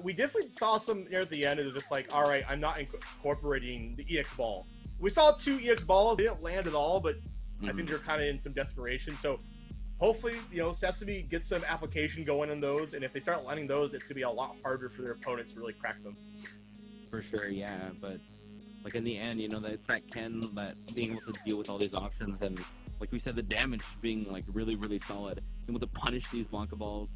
We definitely saw some near the end. It was just like, all right, I'm not incorporating the EX ball. We saw 2 EX balls. They didn't land at all, but I think they're kind of in some desperation. So hopefully, you know, Sesame gets some application going in those, and if they start landing those, it's gonna be a lot harder for their opponents to really crack them. For sure, yeah. But like in the end, you know, that it's that Ken that being able to deal with all these options, and like we said, the damage being like really, really solid, being able to punish these Blanca balls.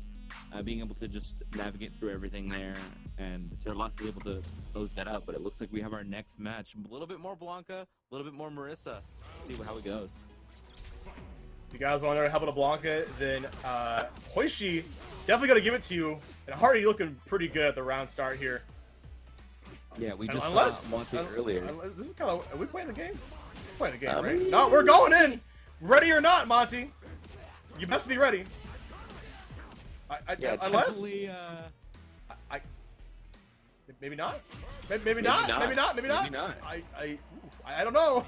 Being able to just navigate through everything there, and Ceroblast is able to close that up. But it looks like we have our next match. A little bit more Blanca, a little bit more Marissa. See how it goes. If you guys want to help with a Blanca, then Hoishi, definitely got to give it to you. And Hardy looking pretty good at the round start here. Yeah, we just saw Monte earlier. This is kind of, are we playing the game? We're playing the game, right? No, we're going in! Ready or not, Monte. You best be ready. Unless maybe not. Maybe not. I don't know.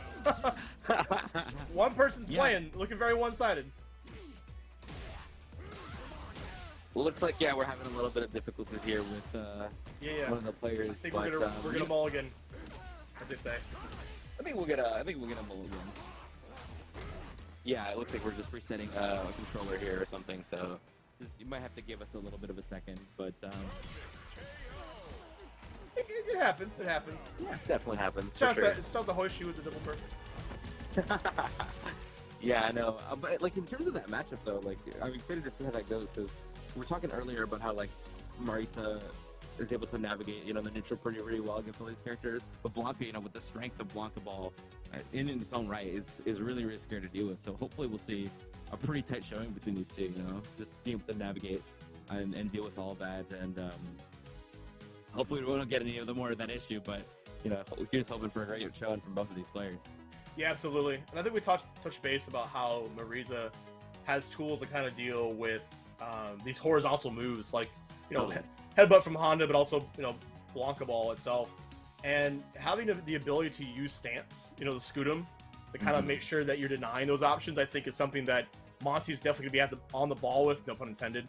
One person's playing, looking very one-sided. Looks like we're having a little bit of difficulties here with one of the players. I think we're gonna mulligan, as they say. I think we'll get a mulligan. Yeah, it looks like we're just resetting a controller here or something. So. You might have to give us a little bit of a second, but it happens. It happens. Yeah, it definitely happens. Shout out the Hoishi with the double perk. Yeah, I know. But like in terms of that matchup, though, like I'm excited to see how that goes because we were talking earlier about how like Marissa is able to navigate, you know, the neutral pretty well against all these characters. But Blanca, you know, with the strength of Blanca ball in its own right, is really scary to deal with. So hopefully we'll see a pretty tight showing between these two, you know, just being able to navigate and deal with all that, and hopefully we don't get any of the more of that issue, but, you know, we're just hoping for a great showing from both of these players. Yeah, absolutely. And I think we touched base about how Marissa has tools to kind of deal with these horizontal moves, like, you know, headbutt from Honda, but also, you know, Blanca ball itself, and having the ability to use stance, you know, to scoot them, to kind of make sure that you're denying those options, I think is something that Monty's definitely going to be on the ball with, no pun intended,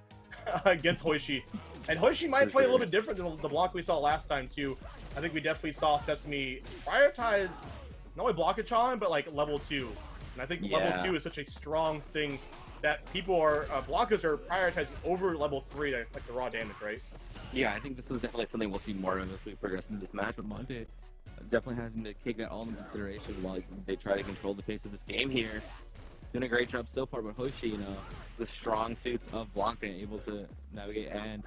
against Hoishi. And Hoishi might play a little bit different than the block we saw last time, too. I think we definitely saw Sesame prioritize not only Blockatron, but like level 2. And I think level 2 is such a strong thing that people are, blockers are prioritizing over level 3, like the raw damage, right? Yeah, I think this is definitely something we'll see more of as we progress into this match, but Monte definitely having to take that all into consideration while they try to control the pace of this game here. Doing a great job so far, but Hoishi, you know, the strong suits of Blanca able to navigate and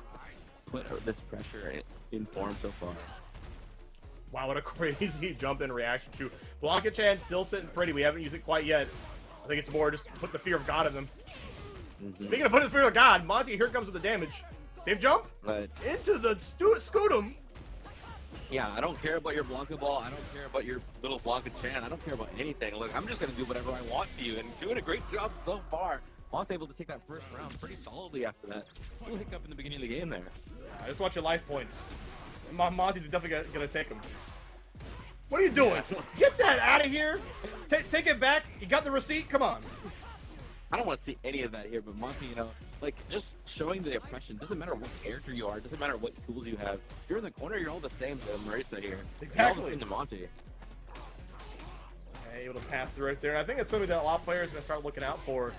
put this pressure in form so far. Wow, what a crazy jump in reaction to Blanca-chan, still sitting pretty. We haven't used it quite yet. I think it's more just put the fear of God in them. Speaking of putting the fear of God, Monte here comes with the damage. Safe jump into the Scootum. Yeah, I don't care about your Blanca ball. I don't care about your little Blanca-chan. I don't care about anything. Look, I'm just going to do whatever I want to you, and doing a great job so far. Monte's able to take that first round pretty solidly after that. Little hiccup in the beginning of the game there. I just want your life points. Monty's definitely going to take them. What are you doing? Get that out of here. Take it back. You got the receipt? Come on. I don't want to see any of that here, but Monte, you know, like, just showing the oppression. Doesn't matter what character you are. Doesn't matter what tools you have. If you're in the corner, you're all the same to Marissa here. Exactly. You're all the same to Monte. Okay, able to pass through right there. And I think it's something that a lot of players are going to start looking out for,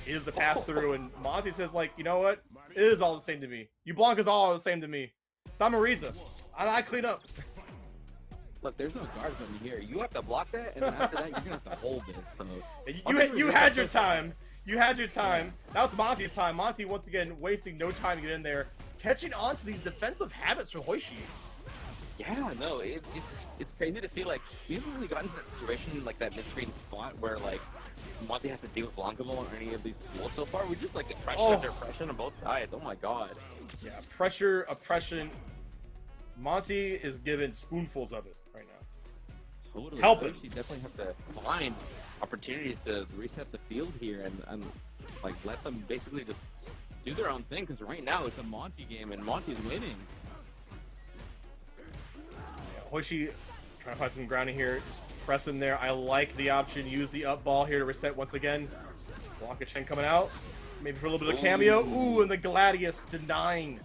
is the pass through. And Monte says, like, you know what? It is all the same to me. You Blanca's all the same to me. So I'm Marissa. I clean up. Look, there's no guards on you here. You have to block that, and then after that, you're going to have to hold this. So you had your time. You had your time. Now it's Monty's time. Monte, once again, wasting no time to get in there. Catching on to these defensive habits from Hoishi. Yeah, no, it's crazy to see, like, we haven't really gotten to that situation, like, that mid-screen spot where, like, Monte has to deal with Blanca or any of these tools so far. We just, like, oppression under oppression on both sides. Oh, my God. Yeah, pressure, oppression. Monte is given spoonfuls of it right now. Totally. Help us. You definitely have to find opportunities to reset the field here and like let them basically just do their own thing, because right now it's a Monte game and Monte's winning. Yeah, Hoishi trying to find some grounding here, just press in there. I like the option, use the up ball here to reset once again. Blanca-chan coming out, maybe for a little bit of cameo. Ooh, and the Gladius denying.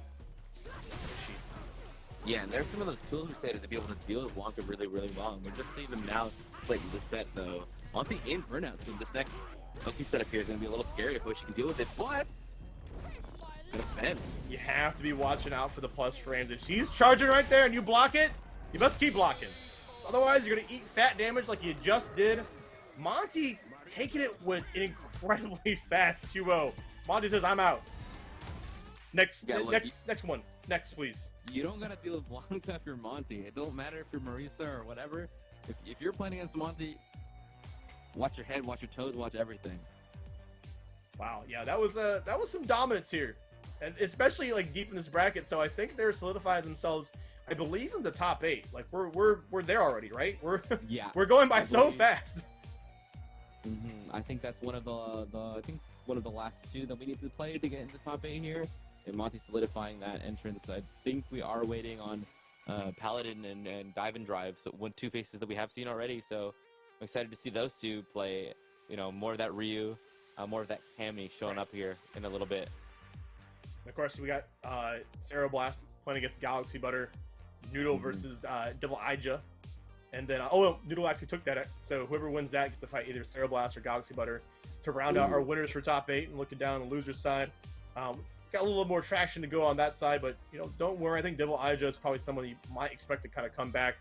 Yeah, and there's some of those tools we said to be able to deal with Wonka really, really well. And we're just seeing them now play the set, though. Monty in burnout, so this next Loki setup here is going to be a little scary if Hoishi can deal with it, but... You have to be watching out for the plus frames. If she's charging right there and you block it, you must keep blocking. Otherwise, you're going to eat fat damage like you just did. Monty taking it with an incredibly fast 2-0. Monty says, I'm out. Next one. Next, please. You don't gotta deal with Blanca if you're Monty. It don't matter if you're Marisa or whatever. If you're playing against Monty, watch your head, watch your toes, watch everything. Wow, yeah, that was some dominance here, and especially like deep in this bracket. So I think they're solidifying themselves. I believe in the top 8. Like we're there already, right? We're going by so fast. I think that's one of the last 2 that we need to play to get into top 8 here. And Monty solidifying that entrance. I think we are waiting on Paladin and DIVEnDRIVE, so 2 faces that we have seen already. So I'm excited to see those 2 play. You know, more of that Ryu, more of that Cammy showing up here in a little bit. And of course, we got Ceroblast playing against Galaxybutter, Noodle versus Devil Ija, and then Noodle actually took that. So whoever wins that gets to fight either Ceroblast or Galaxybutter to round out our winners for top 8. And looking down the loser's side. Got a little more traction to go on that side, but you know, don't worry. I think Devil Ija is probably someone you might expect to kind of come back.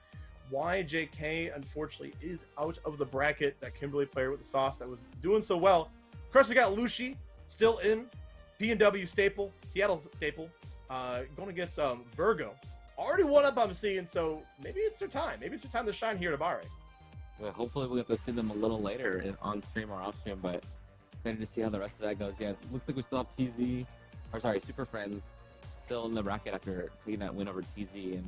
YJK unfortunately is out of the bracket. That Kimberly player with the sauce that was doing so well. Of course, we got Lushi still in P&W staple, Seattle staple, going against Virgo. Already one up, I'm seeing. So maybe it's their time. Maybe it's their time to shine here at Abare. Well, hopefully we'll get to see them a little later on stream or off stream, but excited to see how the rest of that goes. Yeah, it looks like we still have TZ. Superfriends still in the bracket after taking that win over TZ, and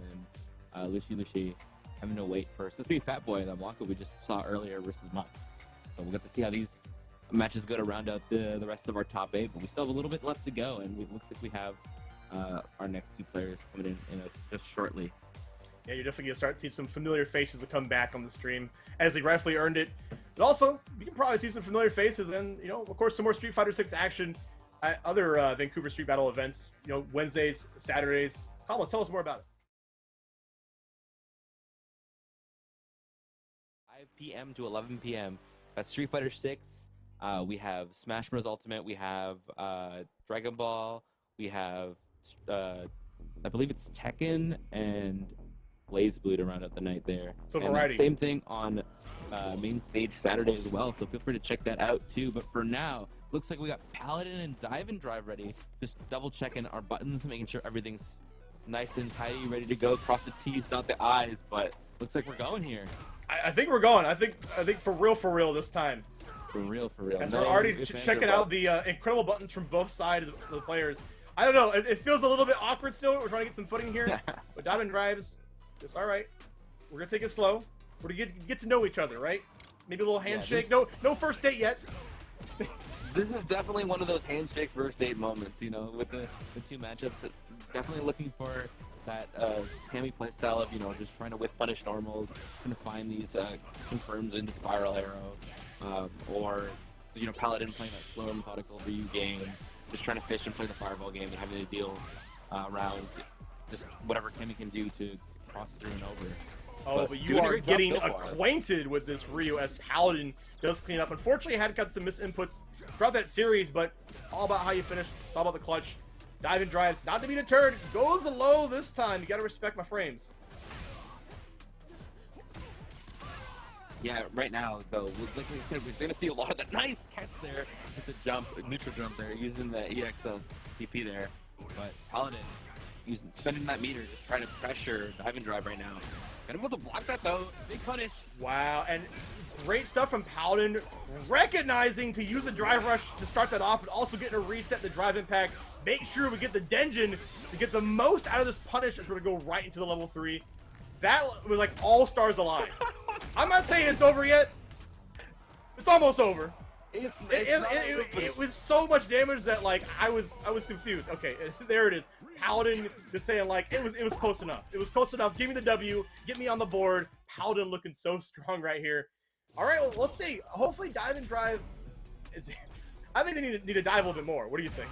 then Lushi having to wait for Sesame Fat Boy, that Blanca we just saw earlier versus Mont. So we'll get to see how these matches go to round out the rest of our top 8, but we still have a little bit left to go, and it looks like we have our next 2 players coming in just shortly. Yeah, you're definitely going to start seeing some familiar faces to come back on the stream, as they rightfully earned it. But also, you can probably see some familiar faces, and, you know, of course, some more Street Fighter 6 action at other Vancouver Street Battle events, you know, Wednesdays, Saturdays. Kamala, tell us more about it. 5 p.m. to 11 p.m. That's Street Fighter 6. We have Smash Bros. Ultimate. We have Dragon Ball. We have, I believe it's Tekken and BlazBlue to round out the night there. So variety. Same thing on main stage Saturday as well. So feel free to check that out too. But for now, looks like we got Paladin and DIVEnDRIVE ready. Just double checking our buttons, making sure everything's nice and tidy, ready to go. Cross the T's, dot the I's. But looks like we're going here. I think we're going. I think for real this time. For real. As we're already checking out the incredible buttons from both sides of the players. I don't know. It feels a little bit awkward still. We're trying to get some footing here. But DIVEnDRIVE's just all right. We're gonna take it slow. We're gonna get to know each other, right? Maybe a little handshake. Yeah, no first date yet. This is definitely one of those handshake first date moments, you know, with the 2 matchups. Definitely looking for that Cammy playstyle of, you know, just trying to whiff punish normals, trying to find these confirms into Spiral Arrow, or, you know, Paladin playing that slow methodical Ryu game, just trying to fish and play the Fireball game and having to deal around just whatever Cammy can do to cross through and over. Oh, but you are getting acquainted with this Ryu as Paladin does clean up. Unfortunately, had got some misinputs throughout that series, but it's all about how you finish. It's all about the clutch. DIVEnDRIVE's not to be deterred. Goes low this time. You got to respect my frames. Yeah, right now, though, like I said, we're going to see a lot of that nice catch there with the jump, neutral jump there, using the EXL TP there. But Paladin, spending that meter, just trying to pressure DIVEnDRIVE right now. Gonna be able to block that though. Big punish. Wow, and great stuff from Paladin, recognizing to use a drive rush to start that off, but also getting to reset the drive impact. Make sure we get the Denjin to get the most out of this punish as we're gonna go right into the level 3. That was like all stars aligned. I'm not saying it's over yet. It's almost over. It was so much damage that like I was confused. Okay, there it is. Paladin just saying like it was close enough. It was close enough. Give me the W. Get me on the board. Paladin looking so strong right here. All right, well, let's see. Hopefully, DIVEnDRIVE is. I think they need to dive a little bit more. What do you think?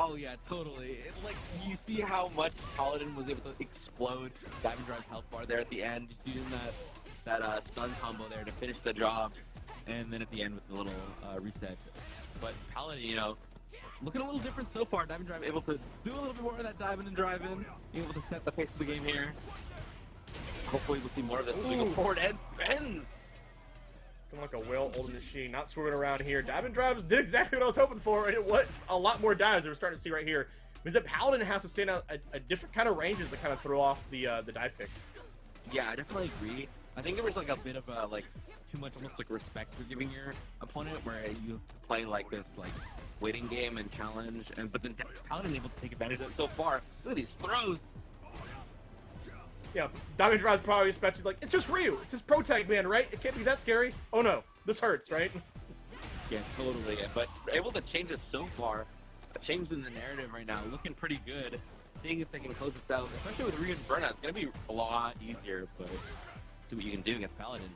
Oh yeah, totally. It's like you see how much Paladin was able to explode DiveNDrive's health bar there at the end, just using that stun combo there to finish the job, and then at the end with the little reset. But Paladin, you know, looking a little different so far. DiveNDrive able to do a little bit more of that diving and driving, able to set the pace of the game here. Hopefully we'll see more of this as we go forward. And spins! Looking like a well-oiled machine, not swerving around here. DiveNDrive did exactly what I was hoping for, and it was a lot more dives that we're starting to see right here. Means that Paladin has to stand out a different kind of ranges to kind of throw off the dive picks. Yeah, I definitely agree. I think there was like a bit of a like too much almost like respect for giving your opponent, where you play like this like waiting game and challenge, and but then Paladin able to take advantage of it so far. Look at these throws. Yeah, DiveNDrive's probably expected, like, it's just Ryu, it's just Pro Tag Man, right? It can't be that scary. Oh no, this hurts, right? Yeah, totally. But able to change it so far, change in the narrative right now, looking pretty good. Seeing if they can close this out, especially with Ryu and Burnout, it's gonna be a lot easier. But see what you can do against Paladin.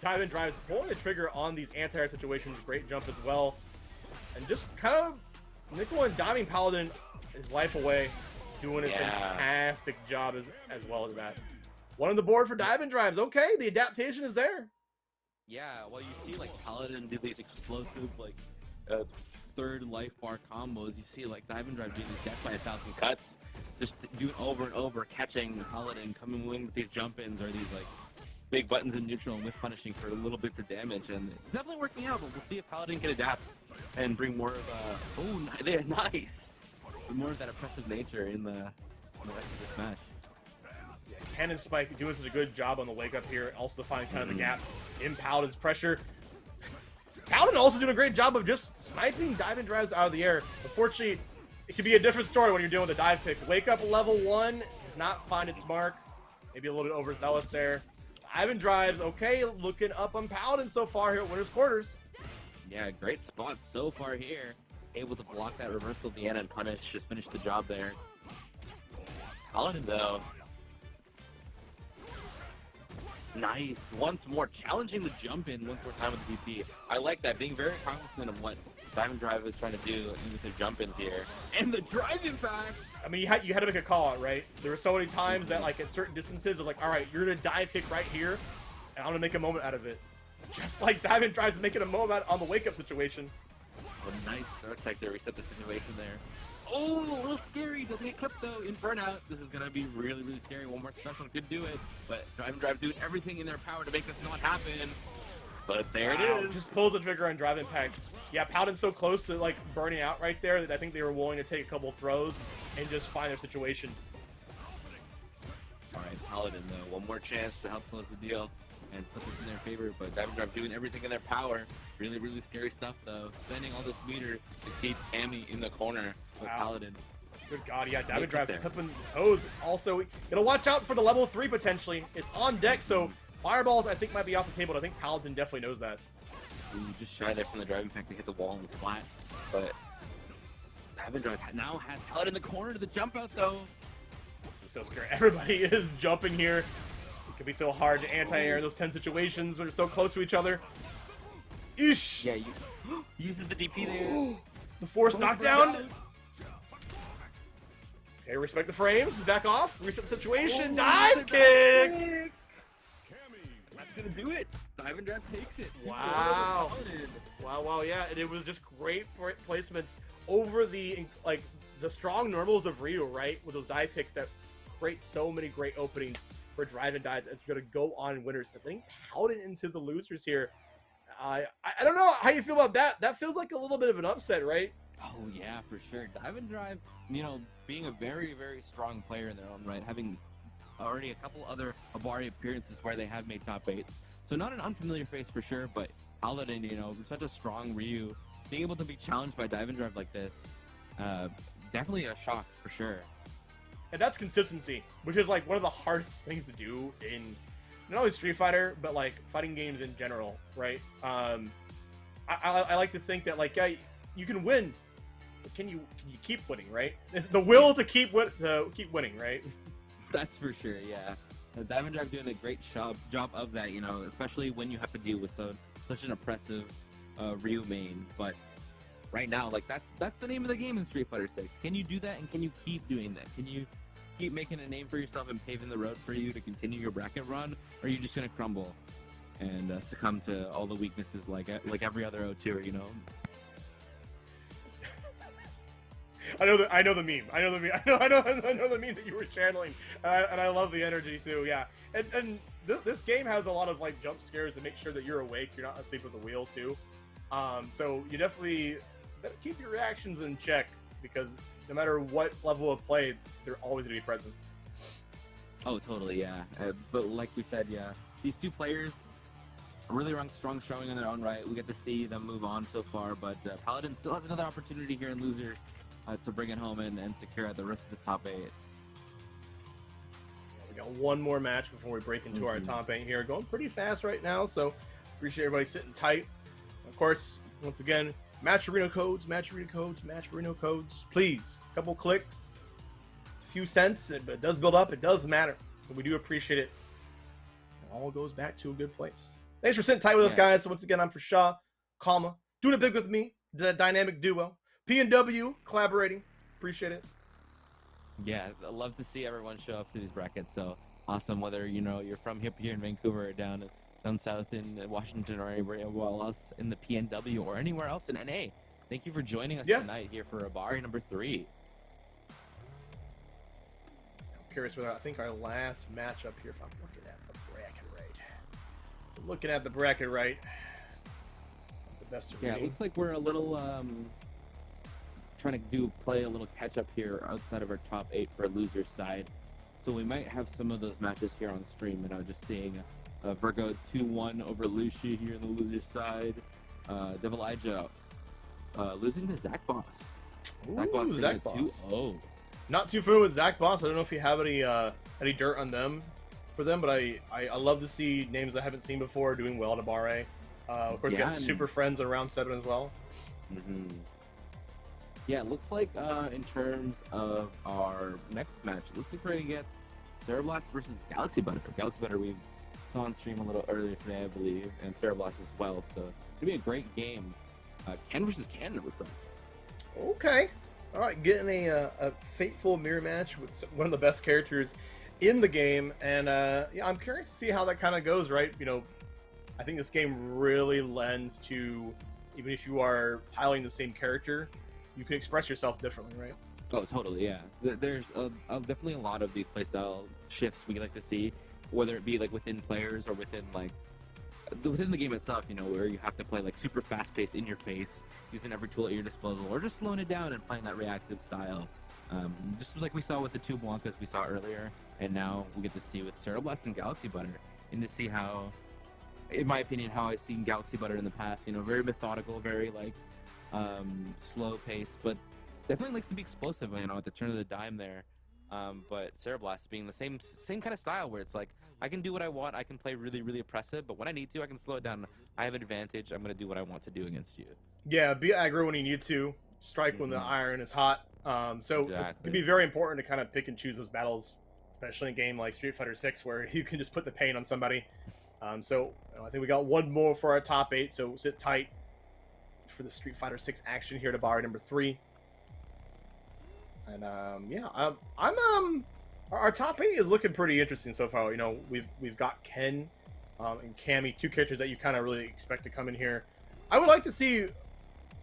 DiveNDrive's pulling the trigger on these anti-air situations, great jump as well, and just kind of nickel and diving Paladin his life away. Doing a fantastic job as well as that. One on the board for DiveNDrive. Okay, the adaptation is there. Yeah, well, you see like Paladin do these explosive like third life bar combos. You see like DiveNDrive do these death by 1,000 cuts, just do it over and over, catching Paladin, coming in with these jump-ins or these like big buttons in neutral and with punishing for little bits of damage, and it's definitely working out. But we'll see if Paladin can adapt and bring more of nice. More of that oppressive nature in the rest of this match. Yeah, Ken and Spike doing such a good job on the wake up here, also to find kind of the gaps in Paladin's pressure. Paladin also doing a great job of just sniping DiveNDrives out of the air. Unfortunately, it could be a different story when you're dealing with a dive pick. Wake up level 1 does not find its mark. Maybe a little bit overzealous there. DiveNDrive, okay, looking up on Paladin so far here at Winner's Quarters. Yeah, great spot so far here. Able to block that reversal at the end and punish, just finish the job there. Paladin though, nice. Once more, challenging the jump in once more time with the DP. I like that, being very cognizant of what DiveNDrive is trying to do with their jump ins here. And the drive impact! I mean, you had to make a call out, right? There were so many times that, like, at certain distances, it was like, all right, you're gonna dive kick right here, and I'm gonna make a moment out of it. Just like DiveNDrive's making a moment on the wake-up situation. A nice start tech there, reset the situation there. Oh, a little scary. Doesn't get clipped though in Burnout. This is gonna be really, really scary. One more special could do it, but DiveNDrive doing everything in their power to make this not happen. But there it is. Just pulls the trigger on drive impact. Yeah, Paladin's so close to like burning out right there that I think they were willing to take a couple throws and just find their situation. All right, Paladin though, one more chance to help close the deal and put this in their favor, but DiveNDrive doing everything in their power. Really, really scary stuff though. Spending all this meter to keep Cammy in the corner with Paladin. Good God, yeah, DiveNDrive's clipping toes. Also, gotta watch out for the level 3 potentially. It's on deck, so fireballs I think might be off the table. I think Paladin definitely knows that. Ooh, just shy there from the driving pack to hit the wall and flat, but DiveNDrive now has Paladin in the corner to the jump out though. This is so scary. Everybody is jumping here. It can be so hard to anti-air in those 10 situations when you're so close to each other. Ish! Yeah, you uses the DP there. The force knockdown. Okay, respect the frames. Back off. Reset the situation. Dive kick! That's gonna do it. DiveNDrive takes it. Wow. Wow, yeah. And it was just great placements over the, like, the strong normals of Ryu, right? With those dive kicks that create so many great openings for drive and dives as we're going to go on winners. I think Paladin into the losers here. I don't know how you feel about that. That feels like a little bit of an upset, right? Oh, yeah, for sure. DiveNDrive, you know, being a very, very strong player in their own right, having already a couple other Abare appearances where they have made top 8s. So not an unfamiliar face for sure, but Paladin, you know, such a strong Ryu, being able to be challenged by DiveNDrive like this, definitely a shock for sure. And that's consistency, which is like one of the hardest things to do in not only Street Fighter, but like fighting games in general, right? I like to think that like, yeah, you can win, but can you keep winning, right? It's the will to keep winning, right? That's for sure, yeah. DiveNDrive doing a great job of that, you know, especially when you have to deal with such an oppressive Ryu main. But right now. Like that's the name of the game in Street Fighter 6. Can you do that, and can you keep doing that? Can you keep making a name for yourself and paving the road for you to continue your bracket run, or are you just gonna crumble and succumb to all the weaknesses like every other O2, you know? I know the meme. I know the meme. I know the meme that you were channeling, and I love the energy too. Yeah, and this game has a lot of like jump scares to make sure that you're awake, you're not asleep at the wheel too. So you definitely better keep your reactions in check, because no matter what level of play, they're always going to be present. Oh, totally, yeah. But like we said, yeah, these two players, a really strong showing in their own right. We get to see them move on so far, but Paladin still has another opportunity here in Losers to bring it home and secure the rest of this top 8. We got one more match before we break into our top 8 here. Going pretty fast right now, so appreciate everybody sitting tight. Of course, once again, match arena codes, please. A couple clicks, a few cents, but it does build up, it does matter. So we do appreciate it. It all goes back to a good place. Thanks for sitting tight with us, guys. So once again, I'm for Shaw, Kalma, doing it big with me, the dynamic duo. P&W collaborating. Appreciate it. Yeah, I love to see everyone show up to these brackets. So awesome, whether you're from here in Vancouver or down south in Washington or anywhere else in the PNW or anywhere else in NA. Thank you for joining us tonight here for Abare number 3. I'm curious whether I think our last matchup here, if I'm looking at the bracket right. Looking at the bracket right. The best of it looks like we're a little trying to play a little catch up here outside of our top 8 for Loser's side. So we might have some of those matches here on stream, and I'm just seeing Virgo 2-1 over Lucia here on the Loser's side. Devilija losing to Zackbozz. Zackbozz 2-0. Not too familiar with Zackbozz. I don't know if you have any dirt on them but I love to see names I haven't seen before doing well at Abare. Of course, you got Superfriends in round 7 as well. Yeah, it looks like in terms of our next match, it looks like we're going to get Ceroblast versus Galaxybutter. Galaxybutter we saw on stream a little earlier today, I believe, and Ceroblast as well. So it's going to be a great game. Ken versus Ken, it looks like. Okay. All right, getting a fateful mirror match with one of the best characters in the game. And I'm curious to see how that kind of goes, right? I think this game really lends to, even if you are piloting the same character, you can express yourself differently, right? Oh, totally, yeah. There's definitely a lot of these playstyle shifts we like to see, whether it be like within players or within the game itself, where you have to play like super fast paced in your face, using every tool at your disposal, or just slowing it down and playing that reactive style. Just like we saw with the two Blankas we saw earlier, and now we get to see with Ceroblast and Galaxybutter, and to see how, in my opinion, how I've seen Galaxybutter in the past, very methodical, very slow pace, but definitely likes to be explosive, at the turn of the dime there. But Ceroblast being the same kind of style, where it's like, I can do what I want, I can play really, really oppressive, but when I need to, I can slow it down. I have an advantage, I'm going to do what I want to do against you. Yeah, be aggro when you need to, strike when the iron is hot. So it can be very important to kind of pick and choose those battles, especially in a game like Street Fighter 6, where you can just put the pain on somebody. So I think we got one more for our top 8, so sit tight for the Street Fighter 6 action here to Abare number 3. And our top 8 is looking pretty interesting so far. We've got Ken and Cammy, two characters that you kind of really expect to come in here. I would like to see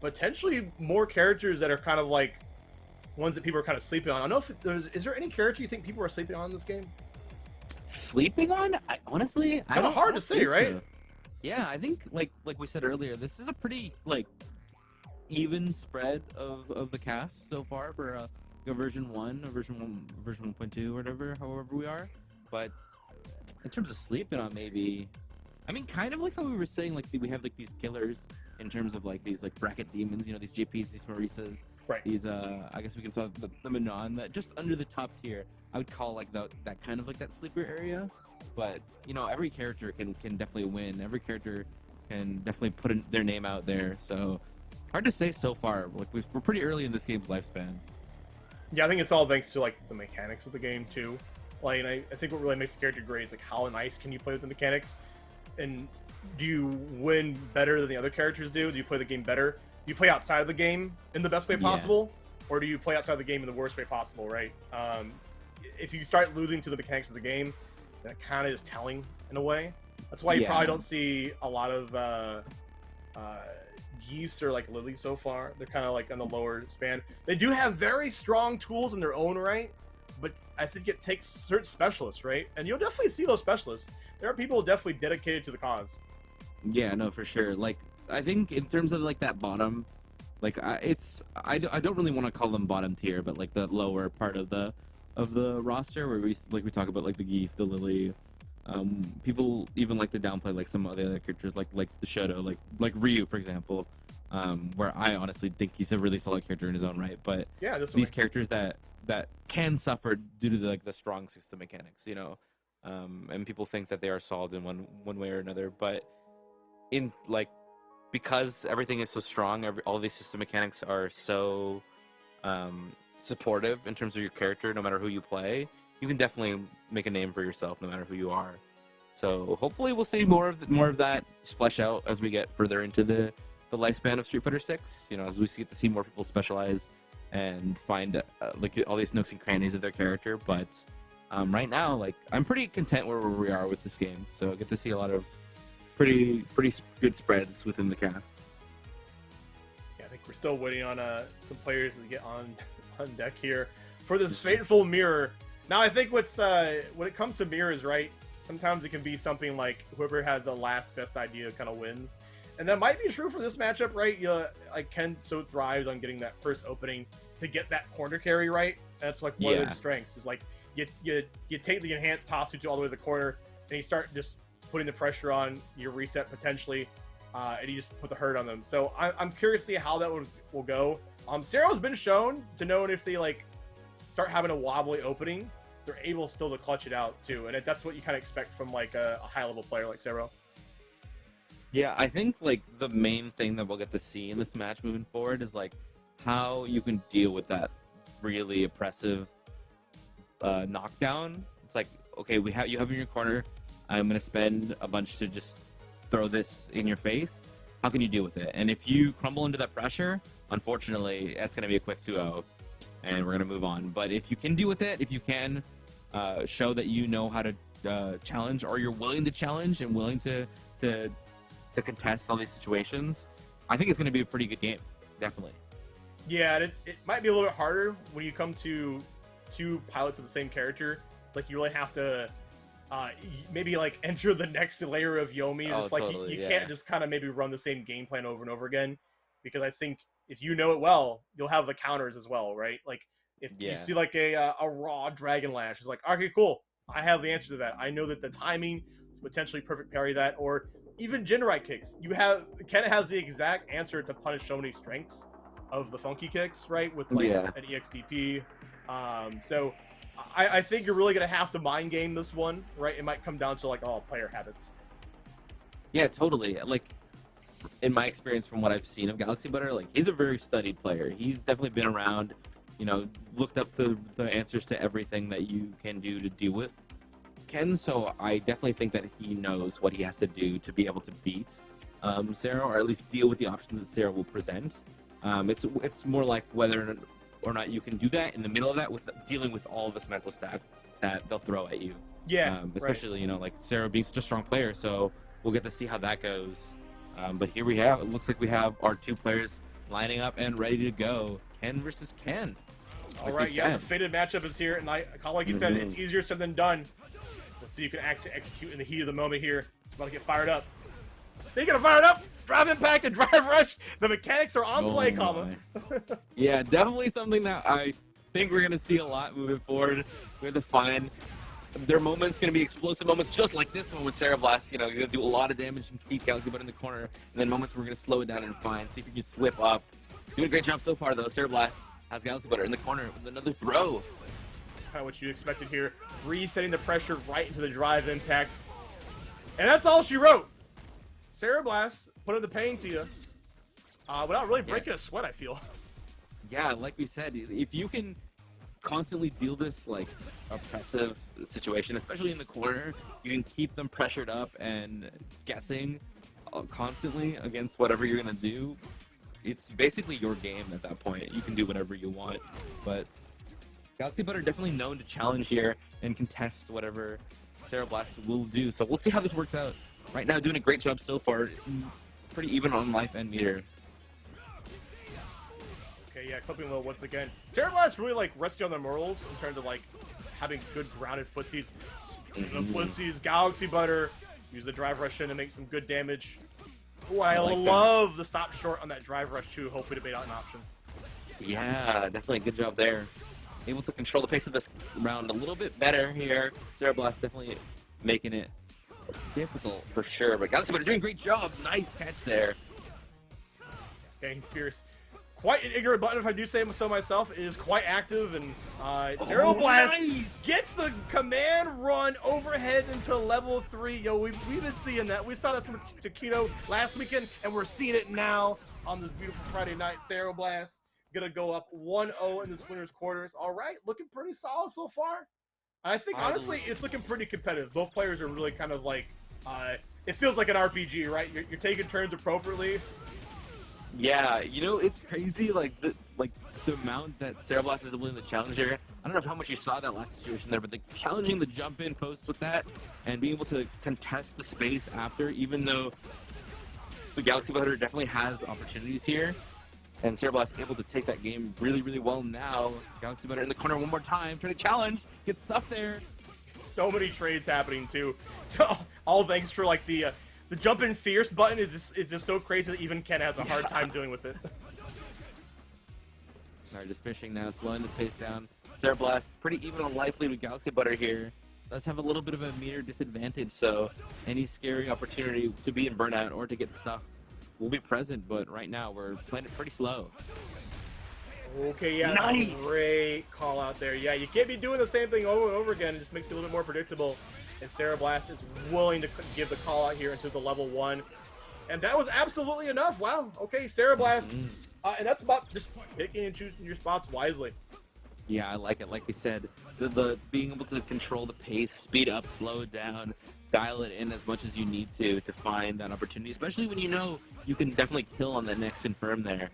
potentially more characters that are kind of like ones that people are kind of sleeping on. I don't know if is there any character you think people are sleeping on in this game? Sleeping on? Honestly, it's kind of hard to say, right? So. Yeah, I think like we said earlier, this is a pretty even spread of the cast so far for a version 1 or version 1.2 or whatever, however we are. But in terms of sleeping on, maybe, I mean, kind of like how we were saying, we have these killers in terms of these bracket demons, these JPs, these Marisas, right? These I guess we can call the Manon, that just under the top tier. I would call that kind of that sleeper area. But every character can definitely win. Every character can definitely put their name out there. So hard to say so far. We're pretty early in this game's lifespan. Yeah, I think it's all thanks to the mechanics of the game too. I think what really makes the character great is how nice can you play with the mechanics, and do you win better than the other characters do? Do you play the game better? you play outside of the game in the best way Yeah. possible, or do you play outside of the game in the worst way possible, right? If you start losing to the mechanics of the game, that kind of is telling in a way. That's why you probably don't see a lot of geese or like lilies so far. They're kind of like on the lower span. They do have very strong tools in their own right, but I think it takes certain specialists, right? And you'll definitely see those specialists. There are people definitely dedicated to the cause. Yeah, no, for sure. Like, I think in terms of like that bottom, like I don't really want to call them bottom tier, but like the lower part of the roster where we talk about like the geese, the lily. People even like to downplay like some of the other characters like the Shoto, like Ryu, for example, where I honestly think he's a really solid character in his own right. But yeah, these characters that can suffer due to the strong system mechanics, and people think that they are solved in one way or another. But in like because everything is so strong, all these system mechanics are so supportive in terms of your character, no matter who you play. You can definitely make a name for yourself no matter who you are. So hopefully we'll see more of that flesh out as we get further into the lifespan of Street Fighter 6. As we get to see more people specialize and find like all these nooks and crannies of their character. But right now, like I'm pretty content where we are with this game. So I get to see a lot of pretty good spreads within the cast. Yeah, I think we're still waiting on some players to get on deck here for this fateful mirror. Now, I think when it comes to mirrors, right, sometimes it can be something like whoever had the last best idea kind of wins. And that might be true for this matchup, right? Like Ken so thrives on getting that first opening to get that corner carry, right? That's like one of his strengths is like you take the enhanced toss you all the way to the corner and you start just putting the pressure on your reset potentially, and you just put the hurt on them. So I'm curious to see how that will go. Cero's been shown to know if they like start having a wobbly opening, they're able still to clutch it out too, and that's what you kind of expect from like a high-level player like Cero. Yeah, I think like the main thing that we'll get to see in this match moving forward is like how you can deal with that really oppressive knockdown. It's like, okay, you have in your corner. I'm gonna spend a bunch to just throw this in your face. How can you deal with it? And if you crumble under that pressure, unfortunately, that's gonna be a quick 2-0. And we're going to move on. But if you can deal with it, if you can show that you know how to challenge, or you're willing to challenge and willing to contest all these situations, I think it's going to be a pretty good game. Definitely. Yeah, it might be a little bit harder when you come to two pilots of the same character. It's like you really have to maybe like enter the next layer of Yomi. Just like totally, you can't just kind of maybe run the same game plan over and over again, because I think if you know it well, you'll have the counters as well, right? Like if you see like a raw Dragon Lash, it's like, okay, cool, I have the answer to that. I know that the timing is potentially perfect parry that, or even Jinrai kicks. Ken has the exact answer to punish so many strengths of the funky kicks, right? With like an EXDP. So I think you're really gonna have to mind game this one, right? It might come down to like player habits. Yeah, totally. Like, in my experience from what I've seen of Galaxybutter, like he's a very studied player. He's definitely been around, looked up the answers to everything that you can do to deal with Ken. So I definitely think that he knows what he has to do to be able to beat Cero, or at least deal with the options that Cero will present. It's more like whether or not you can do that in the middle of that with dealing with all of this mental stack that they'll throw at you. Yeah, especially like Cero being such a strong player. So we'll get to see how that goes. But here we have, it looks like we have our two players lining up and ready to go. Ken versus Ken. All right, the fated matchup is here, and like you said, it's easier said than done. Let's see if you can actually execute in the heat of the moment here. It's about to get fired up. Speaking of fired up, drive impact and drive rush. The mechanics are on play, comma. Yeah, definitely something that I think we're going to see a lot moving forward. We have to find their moments, going to be explosive moments, just like this one with Ceroblast. You're going to do a lot of damage and keep Galaxybutter in the corner, and then moments we're going to slow it down and find, see if you can slip up. Doing a great job so far, though. Ceroblast has Galaxybutter in the corner with another throw. Kind of what you expected here. Resetting the pressure right into the drive impact. And that's all she wrote. Ceroblast putting the pain to you without really breaking a sweat, I feel. Yeah, like we said, if you can constantly deal this like oppressive situation, especially in the corner, you can keep them pressured up and guessing constantly against whatever you're gonna do. it's basically your game at that point. You can do whatever you want, but Galaxybutter definitely known to challenge here and contest whatever Ceroblast will do. So we'll see how this works out. Right now, doing a great job so far. Pretty even on life and meter. Okay, yeah, clipping low once again. Ceroblast really like resting on their morals in terms of like having good grounded footsies. The footsies, Galaxybutter, use the drive rush in to make some good damage. Oh, I love the stop short on that drive rush too. Hopefully to bait out an option. Yeah, definitely a good job there. Able to control the pace of this round a little bit better here. Ceroblast definitely making it difficult for sure, but Galaxybutter doing a great job. Nice catch there. Staying fierce. Quite an ignorant button, if I do say so myself. It is quite active, and Ceroblast gets the command run overhead into level 3. Yo, we've been seeing that. We saw that from Taquito last weekend, and we're seeing it now on this beautiful Friday night. Ceroblast gonna go up 1-0 in this winner's quarters. All right, looking pretty solid so far. I think, honestly, it's looking pretty competitive. Both players are really kind of like, it feels like an RPG, right? You're taking turns appropriately. Yeah, you know, it's crazy, like the amount that Ceroblast is willing to challenge here. I don't know how much you saw that last situation there, but challenging the jump-in post with that and being able to contest the space after, even though the Galaxybutter definitely has opportunities here. And Ceroblast able to take that game really, really well now. Galaxybutter in the corner one more time, trying to challenge, get stuff there. So many trades happening too. All thanks for like the jump in fierce button is just so crazy that even Ken has a hard time dealing with it. Alright, just fishing now, slowing the pace down. Ceroblast pretty even on life lead with Galaxybutter here. Does have a little bit of a meter disadvantage, so any scary opportunity to be in burnout or to get stuff will be present, but right now we're playing it pretty slow. Okay, yeah, nice. Great call out there. Yeah, you can't be doing the same thing over and over again. It just makes it a little bit more predictable. And Ceroblast is willing to give the call out here into the level 1. And that was absolutely enough. Wow. Okay, Ceroblast. And that's about just picking and choosing your spots wisely. Yeah, I like it. Like we said, the being able to control the pace, speed up, slow it down, dial it in as much as you need to find that opportunity, especially when you know you can definitely kill on the next confirm there.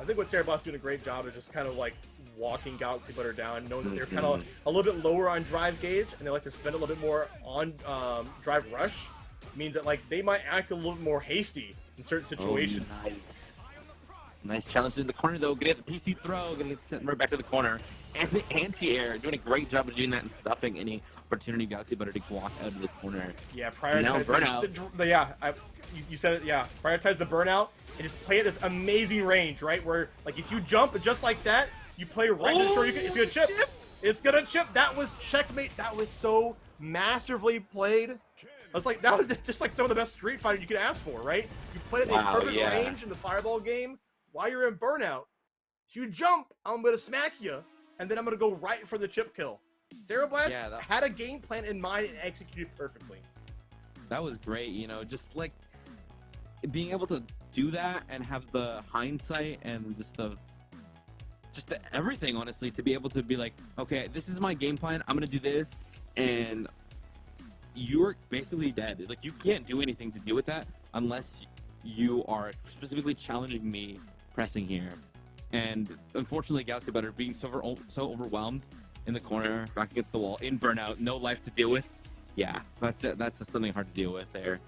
I think what Ceroblast is doing a great job is just kind of like walking Galaxybutter down, knowing that they're kind of a little bit lower on drive gauge, and they like to spend a little bit more on drive rush. Means that like they might act a little bit more hasty in certain situations. Oh, nice challenge in the corner though. Getting the PC throw, gonna get sent right back to the corner. And the anti-air, doing a great job of doing that and stuffing any opportunity Galaxybutter to walk out of this corner. Yeah, prioritize burnout. You said it. Yeah, prioritize the burnout and just play at this amazing range, right? Where like if you jump just like that, you play right to the shore. It's gonna chip. It's gonna chip. That was checkmate. That was so masterfully played. I was like, that was just like some of the best Street Fighter you could ask for, right? You play at the perfect range in the Fireball game while you're in burnout. If you jump, I'm gonna smack you, and then I'm gonna go right for the chip kill. Ceroblast had a game plan in mind and executed perfectly. That was great, you know, just like being able to do that and have the hindsight and just the everything, honestly, to be able to be like, okay, this is my game plan, I'm gonna do this, and you're basically dead. Like, you can't do anything to deal with that unless you are specifically challenging me pressing here. And unfortunately, Galaxybutter being so overwhelmed in the corner, back against the wall, in burnout, no life to deal with. Yeah, that's just something hard to deal with there.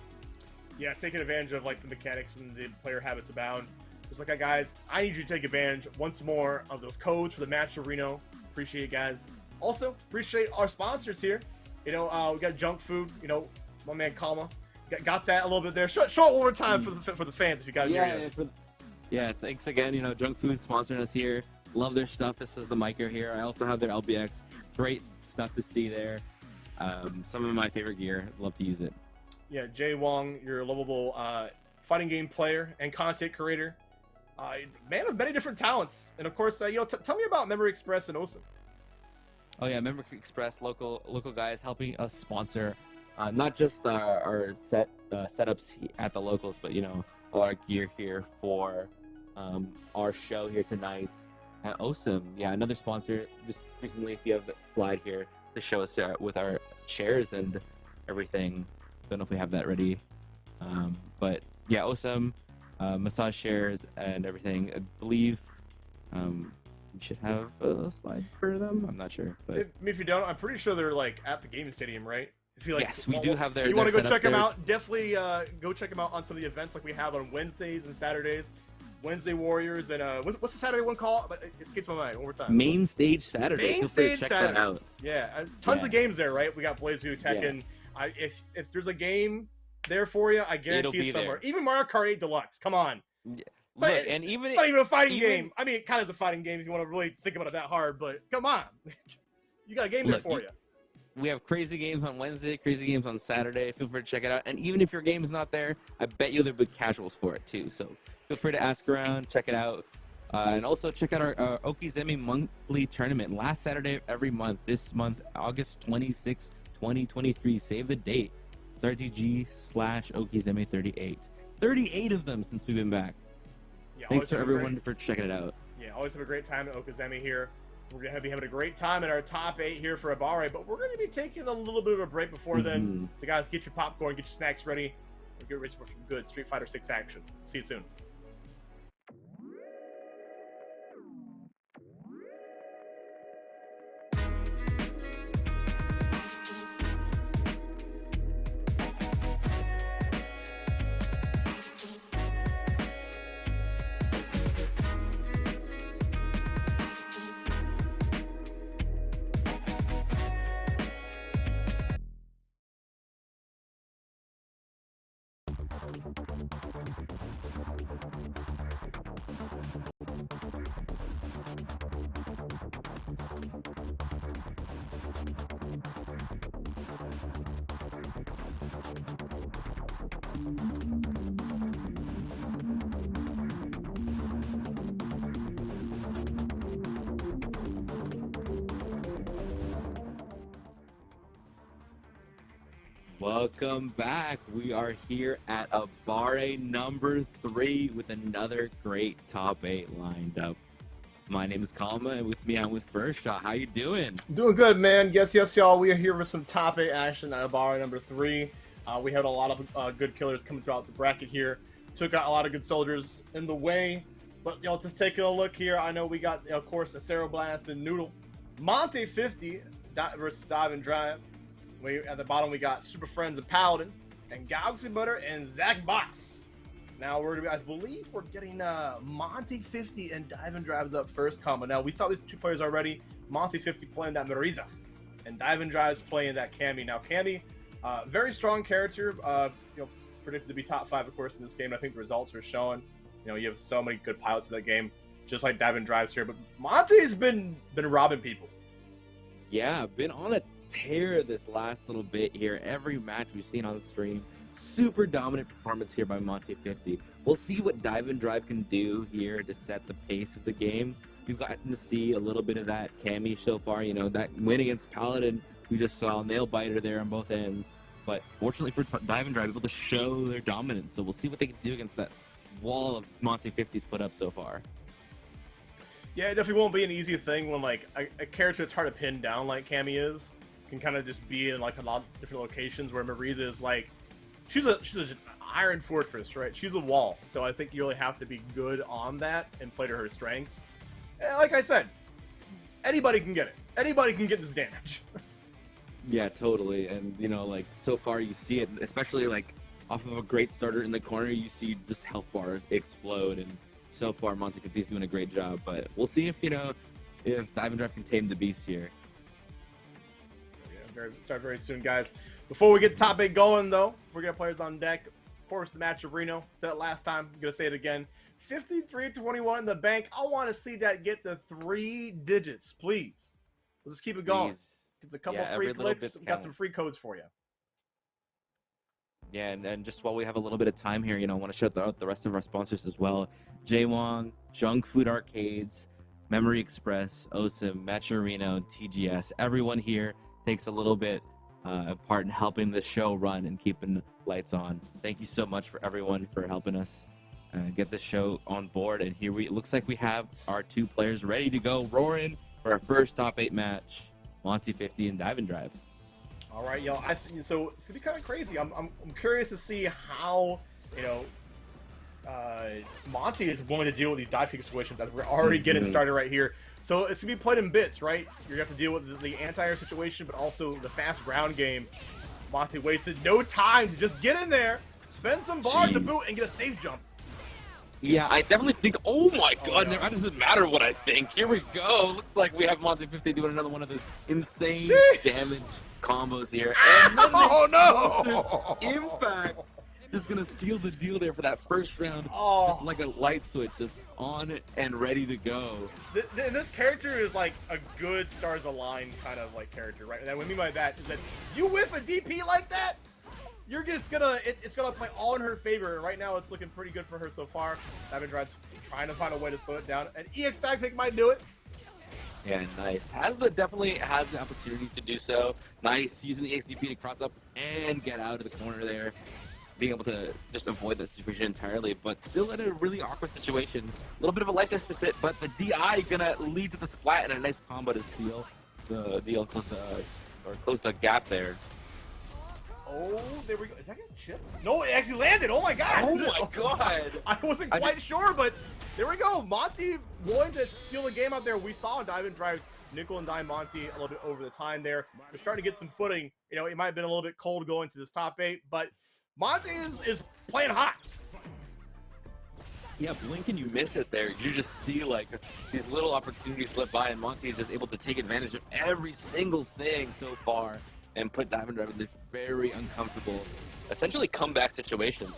Yeah, taking advantage of like the mechanics and the player habits abound. Just like, guys, I need you to take advantage once more of those codes for the match of Reno. Appreciate it, guys. Also, appreciate our sponsors here. You know, we got junk food. You know, my man Kama got that a little bit there. Show it one more time for the fans if you got it. Yeah, thanks again. You know, junk food sponsoring us here. Love their stuff. This is the micro here. I also have their LBX. Great stuff to see there. Some of my favorite gear. Love to use it. Yeah, Jay Wong, your lovable fighting game player and content creator. Man of many different talents. And of course, you know, tell me about Memory Express and Osim. Oh yeah, Memory Express, local guys helping us sponsor not just our setups at the locals, but you know, all our gear here for our show here tonight at Osim. Yeah, another sponsor. Just recently, if you have the slide here, to show us with our chairs and everything. Don't know if we have that ready, but Yeah, Osam, massage chairs and everything. I believe you should have a slide for them. I'm not sure, but If you don't, I'm pretty sure they're like at the gaming stadium, right? If you like, yes, we do have their. If you want to go setups check them there. out, definitely go check them out on some of the events like we have on Wednesdays and Saturdays. Wednesday Warriors and what's the Saturday one called? But it escapes my mind. One more time. Main stage Saturday. Main Feel free to stage check Saturday. that out. Yeah, tons of games there, right? We got Blaze View, Tekken. If there's a game there for you, I guarantee it's somewhere. Even Mario Kart 8 Deluxe. Come on. Yeah. Look, and even it's not even a fighting game. I mean, it kind of is a fighting game if you want to really think about it that hard. But come on, you got a game there for you. We have crazy games on Wednesday, crazy games on Saturday. Feel free to check it out. And even if your game's not there, I bet you there'll be casuals for it too. So feel free to ask around, check it out. And also check out our Okizeme monthly tournament last Saturday of every month. This month, August 26, 2023. Save the date. StarGG/Okizeme38. 38 of them since we've been back. Yeah, thanks to everyone for checking it out. Yeah, always have a great time at Okizeme here. We're going to be having a great time in our top 8 here for Abare, but we're going to be taking a little bit of a break before then. So guys, get your popcorn, get your snacks ready, and get ready for some good Street Fighter 6 action. See you soon. Welcome back. We are here at Abare number 3 with another great top 8 lined up. My name is Kalma, and with me I'm with First Shot. How you doing? Doing good, man. Yes, y'all. We are here with some top 8 action at Abare number 3. We had a lot of good killers coming throughout the bracket here. Took out a lot of good soldiers in the way. But just taking a look here, I know we got, of course, a Ceroblast and Noodle. Monte50 versus DIVEnDRIVE. At the bottom, we got Superfriends and Paladin, and Galaxybutter and Zackbozz. Now, I believe we're getting Monte50 and DIVEnDRIVE's up first combo. Now, we saw these two players already. Monte50 playing that Marisa, and DIVEnDRIVE's playing that Cammy. Now, Cammy, very strong character, predicted to be top 5, of course, in this game. I think the results are showing. You have so many good pilots in that game, just like DIVEnDRIVE's here. But Monte's been robbing people. Yeah, been on a tear this last little bit here. Every match we've seen on the stream, super dominant performance here by Monte50. We'll see what DIVEnDRIVE can do here to set the pace of the game. We've gotten to see a little bit of that Cammy so far. That win against Paladin, we just saw a nail biter there on both ends. But fortunately for DIVEnDRIVE, able to show their dominance. So we'll see what they can do against that wall of Monte50's put up so far. Yeah, it definitely won't be an easy thing when like a character that's hard to pin down like Cammy is can kind of just be in like a lot of different locations, where Marisa is like she's an iron fortress, right? She's a wall. So I think you really have to be good on that and play to her strengths. And like I said, anybody can get it. Anybody can get this damage. Yeah, totally. And like so far you see it, especially like off of a great starter in the corner, you see just health bars explode, and so far Monte50's doing a great job. But we'll see if if DIVEnDRIVE can tame the beast here. Start very soon, guys. Before we get the top 8 going, though, if we're gonna players on deck, of course, the match of Reno. Said it last time. I'm gonna say it again. 53-21 in the bank. I want to see that get the 3 digits, please. Let's just keep it going. It's a couple free clicks. We got some free codes for you. Yeah, and just while we have a little bit of time here, I want to shout out the rest of our sponsors as well. Jaywong, Junk Food Arcades, Memory Express, Osam, Matcherino, TGS. Everyone here takes a little bit part in helping the show run and keeping the lights on. Thank you so much for everyone for helping us get the show on board. And here it looks like we have our 2 players ready to go roaring for our first top 8 match, Monte50 and DIVEnDRIVE. All right, y'all. So it's gonna be kind of crazy. I'm curious to see how Monty is willing to deal with these dive kick situations as we're already getting started right here. So it's going to be played in bits, right? You're going to have to deal with the anti-air situation, but also the fast ground game. Monty wasted no time to just get in there, spend some bar to boot, and get a safe jump. Yeah, I definitely think, oh my god, that doesn't matter what I think. Here we go. Looks like we have Monte50 doing another one of those insane damage combos here. And then no! Impact. Just gonna seal the deal there for that first round. Just like a light switch, just on and ready to go. This character is like a good stars align kind of like character, right? And what I mean by that is that you whiff a DP like that, you're just gonna it's gonna play all in her favor. And right now it's looking pretty good for her so far. DivenDrive's trying to find a way to slow it down. An EX tag pick might do it. Yeah, nice. Definitely has the opportunity to do so. Nice, using the XDP to cross up and get out of the corner there. Being able to just avoid that situation entirely, but still in a really awkward situation. A little bit of a life deficit, but the DI gonna lead to the splat and a nice combo to seal the deal close the gap there. Oh, there we go. Is that gonna chip? No, it actually landed. Oh my god. Oh my god. I wasn't quite sure, but there we go. Monty wanted to seal the game out there. We saw DivenDrive's nickel and dime Monty a little bit over the time there. We're starting to get some footing. You know, it might have been a little bit cold going to this top 8, but Monty is playing hot. Yeah, blink and you miss it there. You just see like these little opportunities slip by, and Monty is just able to take advantage of every single thing so far and put DivenDrive in this very uncomfortable, essentially comeback situation.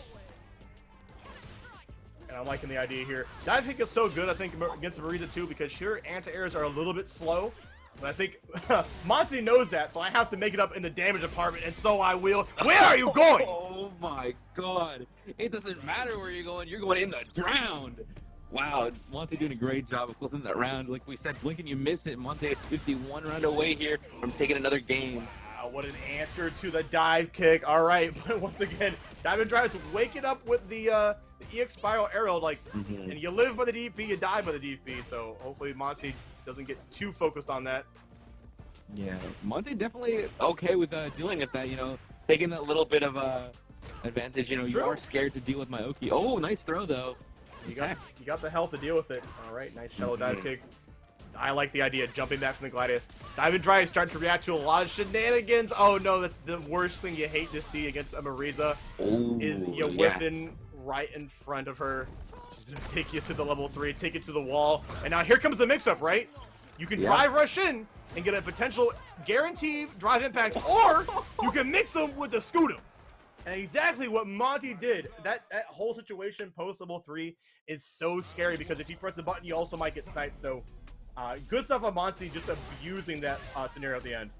And I'm liking the idea here. Dive kick is so good, I think, against Marisa too, because sure, anti-airs are a little bit slow. But I think Monty knows that, so I have to make it up in the damage department, and so I will. Where are you going? Oh my god. It doesn't matter where you're going in the ground. Wow, Monty doing a great job of closing that round. Like we said, blink and you miss it. Monty 51 round away here from taking another game. Wow, what an answer to the dive kick. All right, but once again, DivenDrive's waking up with the EX spiral arrow, like, and you live by the DP, you die by the DP, so hopefully Monty doesn't get too focused on that. Yeah, Monty definitely okay with dealing with that, you know, taking that little bit of advantage. You know, you are scared to deal with Maoki. Oh, nice throw though. You got the health to deal with it. All right, nice shallow dive kick. I like the idea, jumping back from the Gladius. DivenDrive starting to react to a lot of shenanigans. Oh no, that's the worst thing you hate to see against a Marisa. Is you whiffing right in front of her. She's gonna take you to the level 3, take you to the wall. And now here comes the mix-up, right? You can drive rush in and get a potential guaranteed drive impact, or you can mix them with the scooter. And exactly what Monty did. That whole situation post level 3 is so scary, because if you press the button, you also might get sniped. So good stuff on Monty, just abusing that scenario at the end.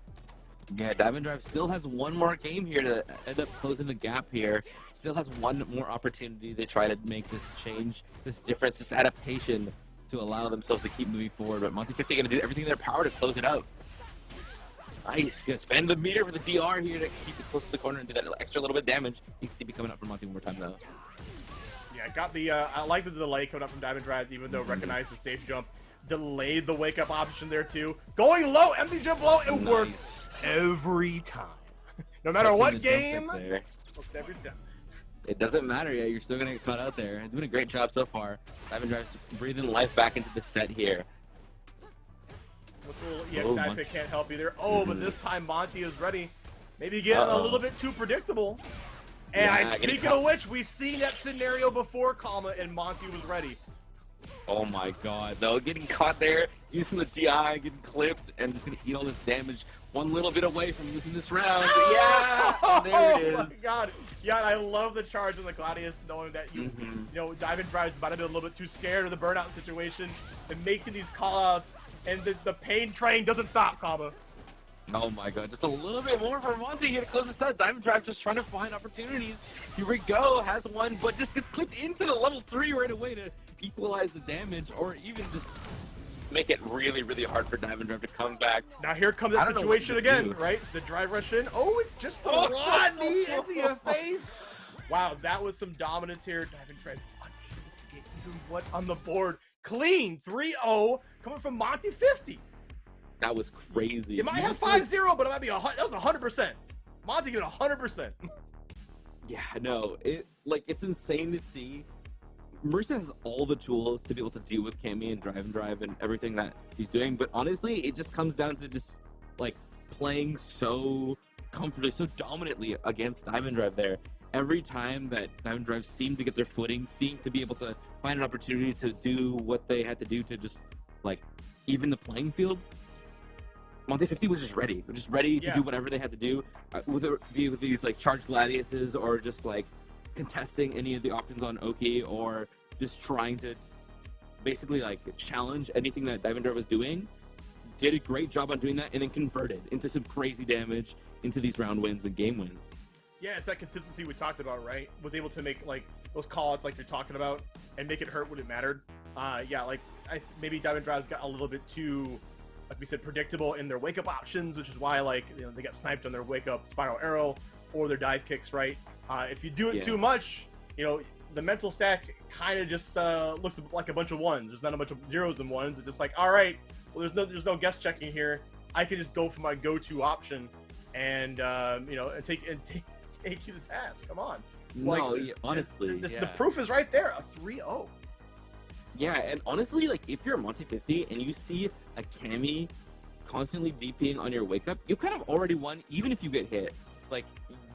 Yeah, DivenDrive still has one more game here to end up closing the gap here. Still has one more opportunity to try to make this change, this difference, this adaptation to allow themselves to keep moving forward. But Monte50 going to do everything in their power to close it out. Nice. Gonna spend the meter for the DR here to keep it close to the corner and do that extra little bit of damage. Needs to be coming up for Monty one more time though. Yeah, got the I like the delay coming up from DivenDrive, even though recognized the safe jump. Delayed the wake up option there too. Going low, empty jump low, it works every time. No matter what game, works every time. It doesn't matter, yeah, you're still gonna get caught out there. Doing a great job so far. DivenDrive's breathing life back into the set here. Dive kick can't help either. Oh, but this time Monty is ready. Maybe getting a little bit too predictable. And speaking of which, we've seen that scenario before, and Monty was ready. Oh my god, though, getting caught there, using the DI, getting clipped, and just gonna eat all this damage. One little bit away from losing this round. Yeah, there it is. Oh my god. Yeah, I love the charge on the Gladius, knowing that you know, DivenDrive's might have been a little bit too scared of the burnout situation and making these callouts, and the pain train doesn't stop, Kama. Oh my god, just a little bit more for Monty here to close this out. DivenDrive just trying to find opportunities. Here we go, has one, but just gets clipped into the level 3 right away to equalize the damage, or even just make it really, really hard for DivenDrive to come back. Now here comes that situation again, right? The drive rush in. Oh, it's just the raw knee into your face. Wow, that was some dominance here. DivenDrive's unable to get even what on the board. Clean 3-0 coming from Monte50. That was crazy. It might have 5-0, but it might be that was 100%. Monty gave it 100%. Yeah, no, it's insane to see Marisa has all the tools to be able to deal with Cammy and DrivenDrive and everything that he's doing, but honestly, it just comes down to just like playing so comfortably, so dominantly against DIVEnDRIVE there. Every time that DIVEnDRIVE seemed to get their footing, seemed to be able to find an opportunity to do what they had to do to just like even the playing field, Monte50 was just ready. To do whatever they had to do, with these like charged gladiuses or just like contesting any of the options on Oki, or just trying to basically like challenge anything that DIVEnDRIVE was doing. Did a great job on doing that, and then converted into some crazy damage into these round wins and game wins. Yeah, it's that consistency we talked about, right? Was able to make like those call-outs like you're talking about and make it hurt when it mattered. Yeah, like maybe DIVEnDRIVE's got a little bit too, like we said, predictable in their wake-up options, which is why like they got sniped on their wake-up spiral arrow or their dive kicks, right? If you do it too much, the mental stack kind of just looks like a bunch of ones. There's not a bunch of zeros and ones. It's just like, all right, well, there's no guess checking here. I can just go for my go-to option and take you to task. Come on. No, honestly, the proof is right there. A 3-0. Yeah, and honestly, like if you're a Monte50 and you see a Cammy constantly DPing on your wake up, you kind of already won, even if you get hit. Like,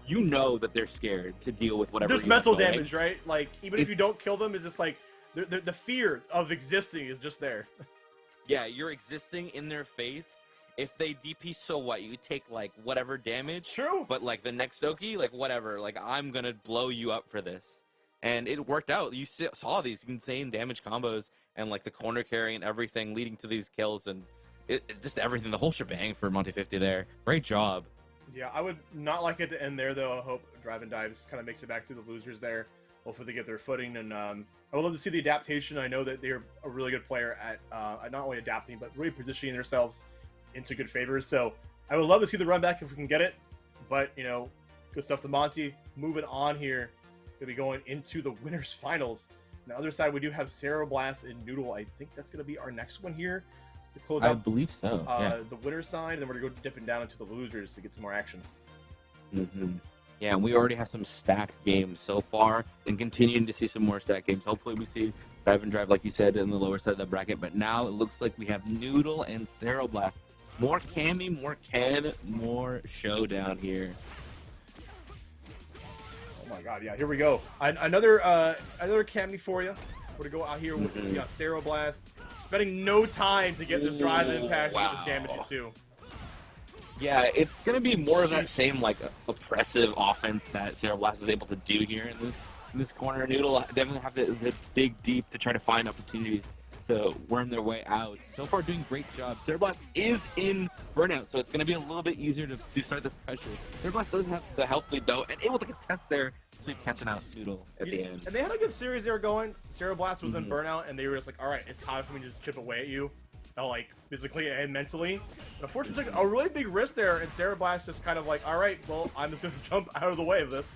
you know that they're scared to deal with whatever. There's mental damage, right? Like, even if you don't kill them, it's just like the fear of existing is just there. Yeah, you're existing in their face. If they DP, so what? You take like whatever damage. True. But like the next Oki, like whatever. Like I'm gonna blow you up for this. And it worked out. You saw these insane damage combos and like the corner carry and everything leading to these kills, and it just everything, the whole shebang for Monte50 there. Great job. Yeah, I would not like it to end there though. I hope DrivenDrive kind of makes it back to the losers there. Hopefully they get their footing, and I would love to see the adaptation. I know that they're a really good player at not only adapting but really positioning themselves into good favors. So I would love to see the run back if we can get it. But good stuff to Monty. Moving on here. Going to be going into the winners finals. On the other side, we do have Ceroblast and Noodle. I think that's going to be our next one here to close out. I believe so. The winners side, and then we're going to go dipping down into the losers to get some more action. Yeah, and we already have some stacked games so far, and continuing to see some more stacked games. Hopefully we see DrivenDrive, like you said, in the lower side of the bracket. But now it looks like we have Noodle and Ceroblast. More Cammy, more Ken, more showdown here. Oh my god, yeah, here we go. Another Cammy for you. We're going to go out here with Ceroblast, spending no time to get this drive impact and get this damage in too. Yeah, it's going to be more of that same like oppressive offense that Ceroblast is able to do here in this corner. Noodle definitely have to dig deep to try to find opportunities to worm their way out. So far, doing great job. Ceroblast is in burnout, so it's going to be a little bit easier to start this pressure. Ceroblast does have the health lead, though, and able to contest their sweep, catching out Noodle at the end. And they had a good series they were going. Ceroblast was in burnout, and they were just like, all right, it's time for me to just chip away at you, like physically and mentally. But unfortunately, took a really big risk there, and Ceroblast just kind of like, all right, well, I'm just going to jump out of the way of this.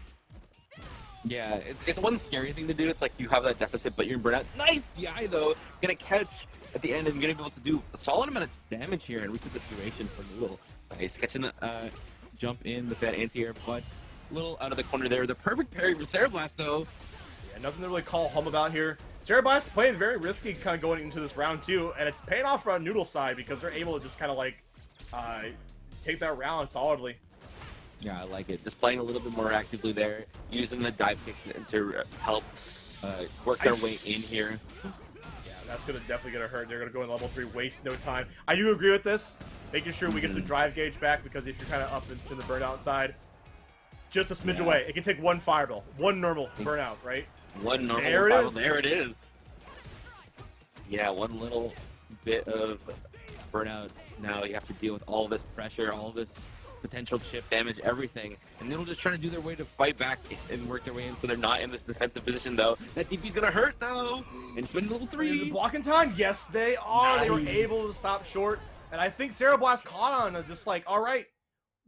Yeah, it's one scary thing to do. It's like you have that deficit, but you're in burnout. Nice DI, though. Gonna catch at the end and gonna be able to do a solid amount of damage here and reset this duration for Noodle. Nice. Catching a jump in with that anti-air, but a little out of the corner there. The perfect parry for Ceroblast, though. Yeah, nothing to really call home about here. Ceroblast playing very risky kind of going into this round, too, and it's paying off on Noodle's side because they're able to just kind of like take that round solidly. Yeah, I like it. Just playing a little bit more actively there, using the dive kicks to help work their way in here. Yeah, that's definitely gonna hurt. They're gonna go in level 3, waste no time. I do agree with this. Making sure we get some drive gauge back, because if you're kind of up in the burnout side, just a smidge away. It can take one fireball, one normal burnout, right? One normal fireball. There it is. Yeah, one little bit of burnout. Now you have to deal with all this pressure, all this potential chip damage, everything, and Noodle just trying to do their way to fight back and work their way in, so they're not in this defensive position though. That DP's gonna hurt though, and it's been level 3. The blocking time, yes, they are. Nice. They were able to stop short, and I think Ceroblast caught on as just like, all right,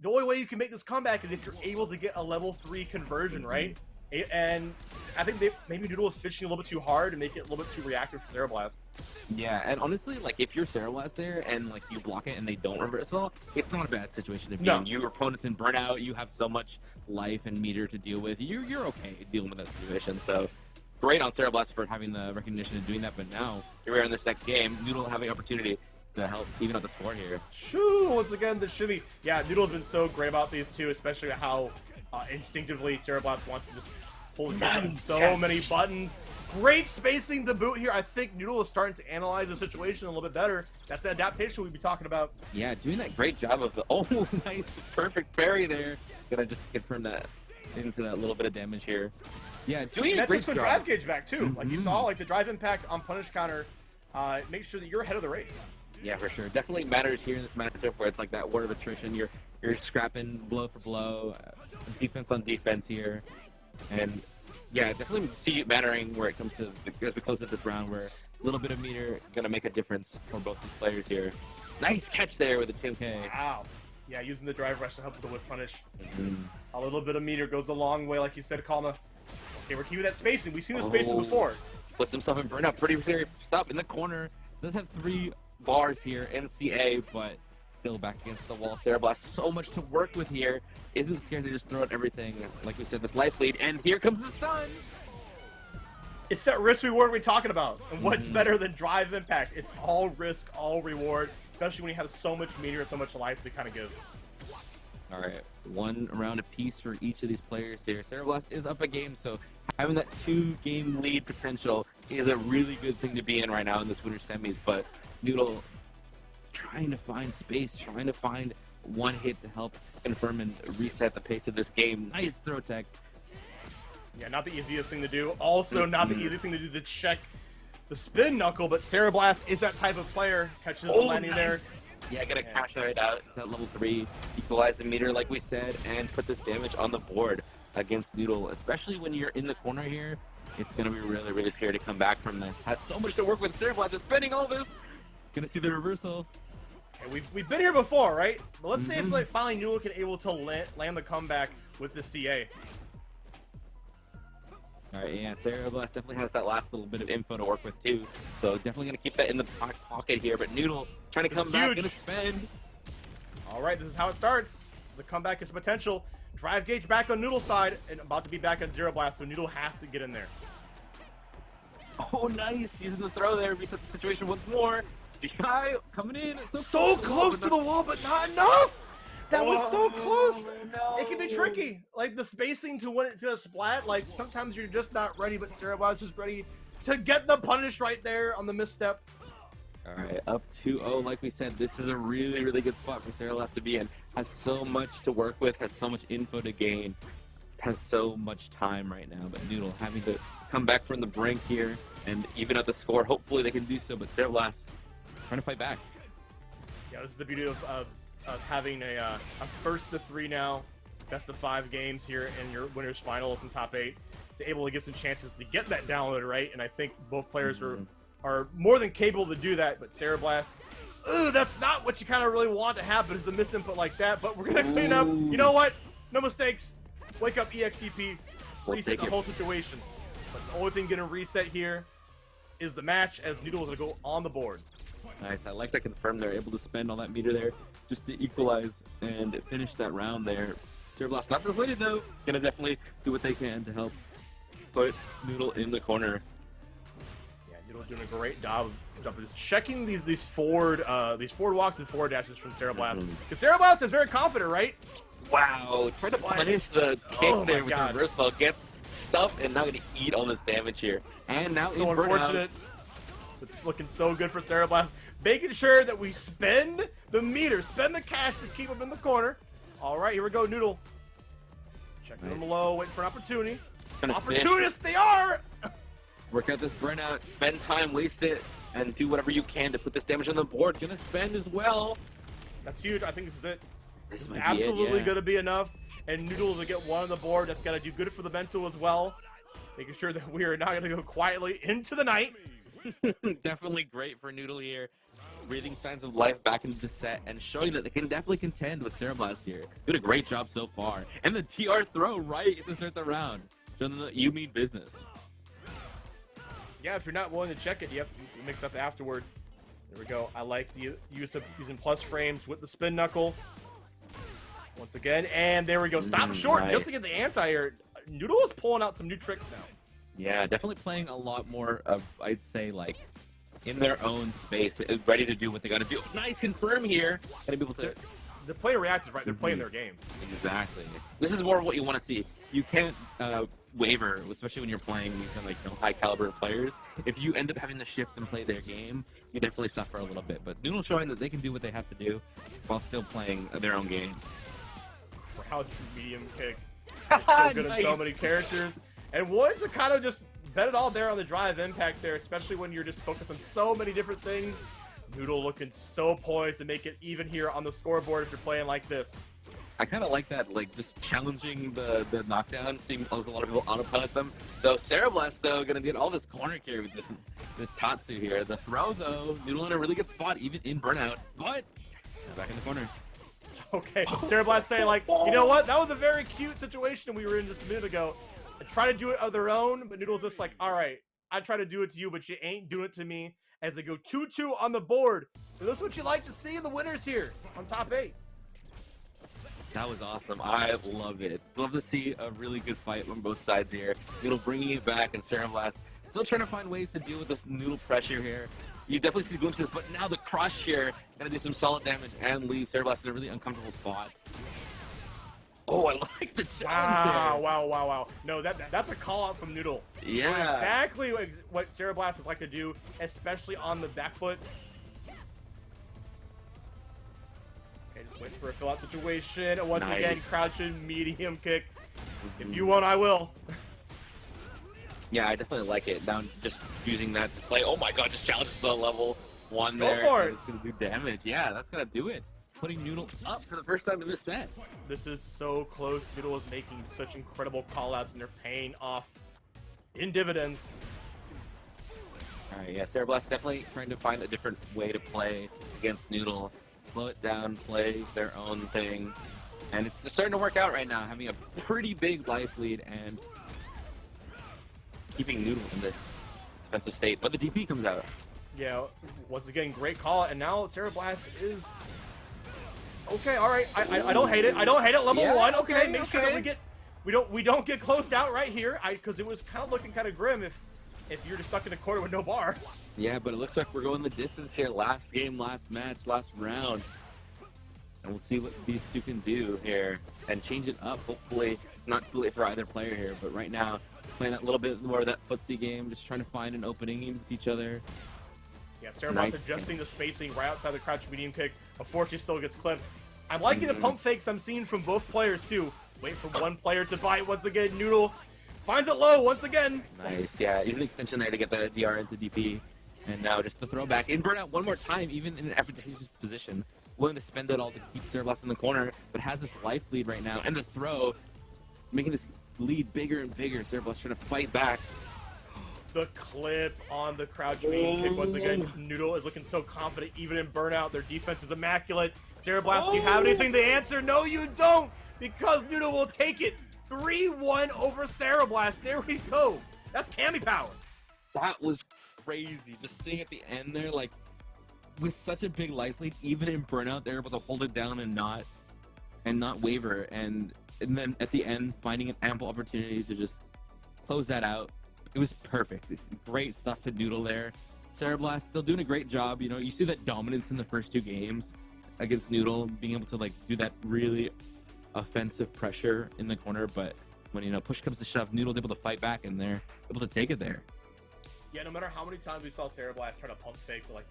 the only way you can make this comeback is if you're able to get a level 3 conversion, right? And I think maybe Noodle was fishing a little bit too hard to make it a little bit too reactive for Ceroblast. Yeah, and honestly, like if you're Ceroblast there and like you block it and they don't reverse it all, it's not a bad situation to be in. Your opponent's in burnout, you have so much life and meter to deal with. You're okay dealing with that situation. So great on Ceroblast for having the recognition and doing that, but now here we are in this next game. Noodle having opportunity to help even out the score here. Shoo! Once again, the shimmy. Yeah, Noodle's been so great about these two, especially how instinctively Ceroblast wants to just pull the trigger on so many buttons. Great spacing to boot here. I think Noodle is starting to analyze the situation a little bit better. That's the adaptation we'd be talking about. Yeah, doing that great job of the nice, perfect parry there. Gonna just confirm that into that little bit of damage here. Yeah, doing a great took some job. drive gauge back too. Like you saw, like the drive impact on punish counter makes sure that you're ahead of the race. Yeah, for sure. Definitely matters here in this matchup where it's like that war of attrition. You're scrapping blow for blow, defense on defense here, and yeah, definitely see it mattering where it comes to as we close to this round, where a little bit of meter gonna make a difference for both these players here. Nice catch there with the 2K. Wow. Yeah, using the drive rush to help with the whip punish. A little bit of meter goes a long way, like you said, Kalma. Okay, we're keeping that spacing. We've seen the spacing before. Puts himself in burnout. Pretty serious stop in the corner. Does have 3 bars here, NCA, but still back against the wall. Ceroblast, so much to work with here. Isn't scared to just throw out everything. Like we said, this life lead, and here comes the stun. It's that risk reward we're talking about. And what's better than drive impact? It's all risk, all reward, especially when you have so much meter and so much life to kind of give. All right, 1 round apiece for each of these players here. Ceroblast is up a game, so having that 2-game lead potential is a really good thing to be in right now in this winter semis. But Noodle trying to find space, trying to find one hit to help confirm and reset the pace of this game. Nice throw tech. Yeah, not the easiest thing to do. Also, not the easiest thing to do to check the spin knuckle, but Ceroblast is that type of player. Catches the landing there. Yeah, gotta cash that out. It's at level 3. Equalize the meter, like we said, and put this damage on the board against Noodle. Especially when you're in the corner here, it's gonna be really, really scary to come back from this. Has so much to work with. Ceroblast is spending all this. Gonna see the reversal. Okay, we've been here before, right? But let's see if like finally Noodle can able to land the comeback with the CA. All right, yeah, Ceroblast definitely has that last little bit of info to work with too, so definitely gonna keep that in the pocket here. But Noodle trying to come back, gonna spend. All right, this is how it starts. The comeback is potential. Drive gauge back on Noodle's side, and about to be back on Ceroblast, so Noodle has to get in there. Oh, nice! Using the throw there, reset the situation once more. DI coming in. So close to the wall, but not enough. That was so close. No. It can be tricky. Like the spacing to when it's gonna splat. Like sometimes you're just not ready, but Ceroblast is ready to get the punish right there on the misstep. All right, up 2-0. Like we said, this is a really, really good spot for Ceroblast to be in. Has so much to work with, has so much info to gain, has so much time right now. But Noodle having to come back from the brink here and even at the score. Hopefully they can do so, but Ceroblast trying to fight back. Yeah, this is the beauty of having a first to 3 now, best of 5 games here in your winners finals and top 8 to able to get some chances to get that download right. And I think both players are more than capable to do that. But Ceroblast, that's not what you kind of really want to happen is a misinput like that. But we're gonna clean up. You know what? No mistakes. Wake up EXDP. Reset the whole situation. But the only thing getting reset here is the match as Noodle is gonna go on the board. Nice. I like to confirm they're able to spend all that meter there just to equalize and finish that round there. Ceroblast not persuaded though. Gonna definitely do what they can to help put Noodle in the corner. Yeah, Noodle's doing a great job of just checking these forward walks and forward dashes from Ceroblast. Because Ceroblast is very confident, right? Wow, trying to punish the kick there with the reversal. Gets stuffed and now gonna eat all this damage here. And now so unfortunate. It's looking so good for Ceroblast. Making sure that we spend the meter, spend the cash to keep him in the corner. All right, here we go, Noodle. Checking them low, waiting for an opportunity. Opportunists they are! Work out this burnout, spend time, waste it, and do whatever you can to put this damage on the board. Gonna spend as well. That's huge. I think this is it. This is absolutely going to be enough. And Noodle to get 1 on the board. That's got to do good for the mental as well. Making sure that we are not going to go quietly into the night. Definitely great for Noodle here. Breathing signs of life back into the set and showing that they can definitely contend with Ceroblast here. Did a great job so far. And the TR throw right to start the round. Showing them that you mean business. Yeah, if you're not willing to check it, you have to mix up afterward. There we go. I like the use of using plus frames with the spin knuckle. Once again, and there we go. Stop short just to get the anti-air. Noodle is pulling out some new tricks now. Yeah, definitely playing a lot more of, I'd say, like, in their own space, ready to do what they got to do. Nice confirm here. Gotta be able to. They're playing reactive, right? They're playing their game. Exactly. This is more of what you want to see. You can't waver, especially when you're playing these like high caliber players. If you end up having to shift and play their game, you definitely suffer a little bit. But Noodle showing that they can do what they have to do while still playing their own game. Crouch medium kick. It's so good in so many characters. And one to kind of just bet it all there on the drive impact there, especially when you're just focused on so many different things. Noodle looking so poised to make it even here on the scoreboard if you're playing like this. I kind of like that, like, just challenging the knockdown, seeing a lot of people autopilot them. Though Ceroblast, though, gonna get all this corner carry with this Tatsu here. The throw, though, Noodle in a really good spot, even in burnout, but back in the corner. Okay, Ceroblast saying, like, you know what? That was a very cute situation we were in just a minute ago. I try to do it of their own, but Noodle's just like, all right, I try to do it to you, but you ain't doing it to me. As they go 2-2 on the board. And this is what you like to see in the winners here on top 8. That was awesome. I love it. Love to see a really good fight on both sides here. Noodle bringing it back, and Ceroblast still trying to find ways to deal with this Noodle pressure here. You definitely see glimpses, but now the crush here gonna do some solid damage and leave Ceroblast in a really uncomfortable spot. Oh, I like the challenge there. Wow. No, that's a call out from Noodle. Yeah. Exactly what Ceroblast is like to do, especially on the back foot. Okay, just wait for a fill-out situation. And once again, crouching medium kick. If you want, I will. Yeah, I definitely like it. Now just using that to play. Oh my god, just challenges the level 1 Go there. for it. It's gonna do damage. Yeah, that's gonna do it. Putting Noodle up for the first time in this set. This is so close. Noodle is making such incredible call-outs, and they're paying off in dividends. Alright, yeah, Ceroblast definitely trying to find a different way to play against Noodle. Slow it down, play their own thing. And it's starting to work out right now, having a pretty big life lead and keeping Noodle in this defensive state. But the DP comes out. Yeah, once again, great call. And now Ceroblast is... Okay, all right. I don't hate it. I don't hate it. Level 1. Okay, make sure that we don't get closed out right here. Because it was kind of looking kind of grim if you're just stuck in a corner with no bar. Yeah, but it looks like we're going the distance here. Last game, last match, last round. And we'll see what these two can do here and change it up. Hopefully, not too late for either player here. But right now, playing that little bit more of that footsie game, just trying to find an opening with each other. Yeah, Ceroblast adjusting the spacing right outside the crouch medium kick. Unfortunately, still gets clipped. I'm liking the pump fakes I'm seeing from both players, too. Wait for one player to bite once again. Noodle finds it low once again. Nice, yeah. Use an extension there to get the DR into DP. And now just the throwback. In burnout one more time, even in an advantageous position. Willing to spend it all to keep Ceroblast in the corner, but has this life lead right now. And the throw, making this lead bigger and bigger. Ceroblast trying to fight back. The clip on the crouch medium kick once again. Noodle is looking so confident, even in burnout. Their defense is immaculate. Ceroblast, do you have anything to answer? No, you don't, because Noodle will take it 3-1 over Ceroblast. There we go. That's Cammy power. That was crazy. Just seeing at the end there, like, with such a big life lead, even in burnout, they're able to hold it down and not waver. And then at the end, finding an ample opportunity to just close that out. It was perfect. It's great stuff to Noodle there. Ceroblast still doing a great job. You know, you see that dominance in the first 2 games against Noodle, being able to like do that really offensive pressure in the corner. But when, you know, push comes to shove, Noodle's able to fight back, and they're able to take it there. Yeah, no matter how many times we saw Ceroblast try to pump fake like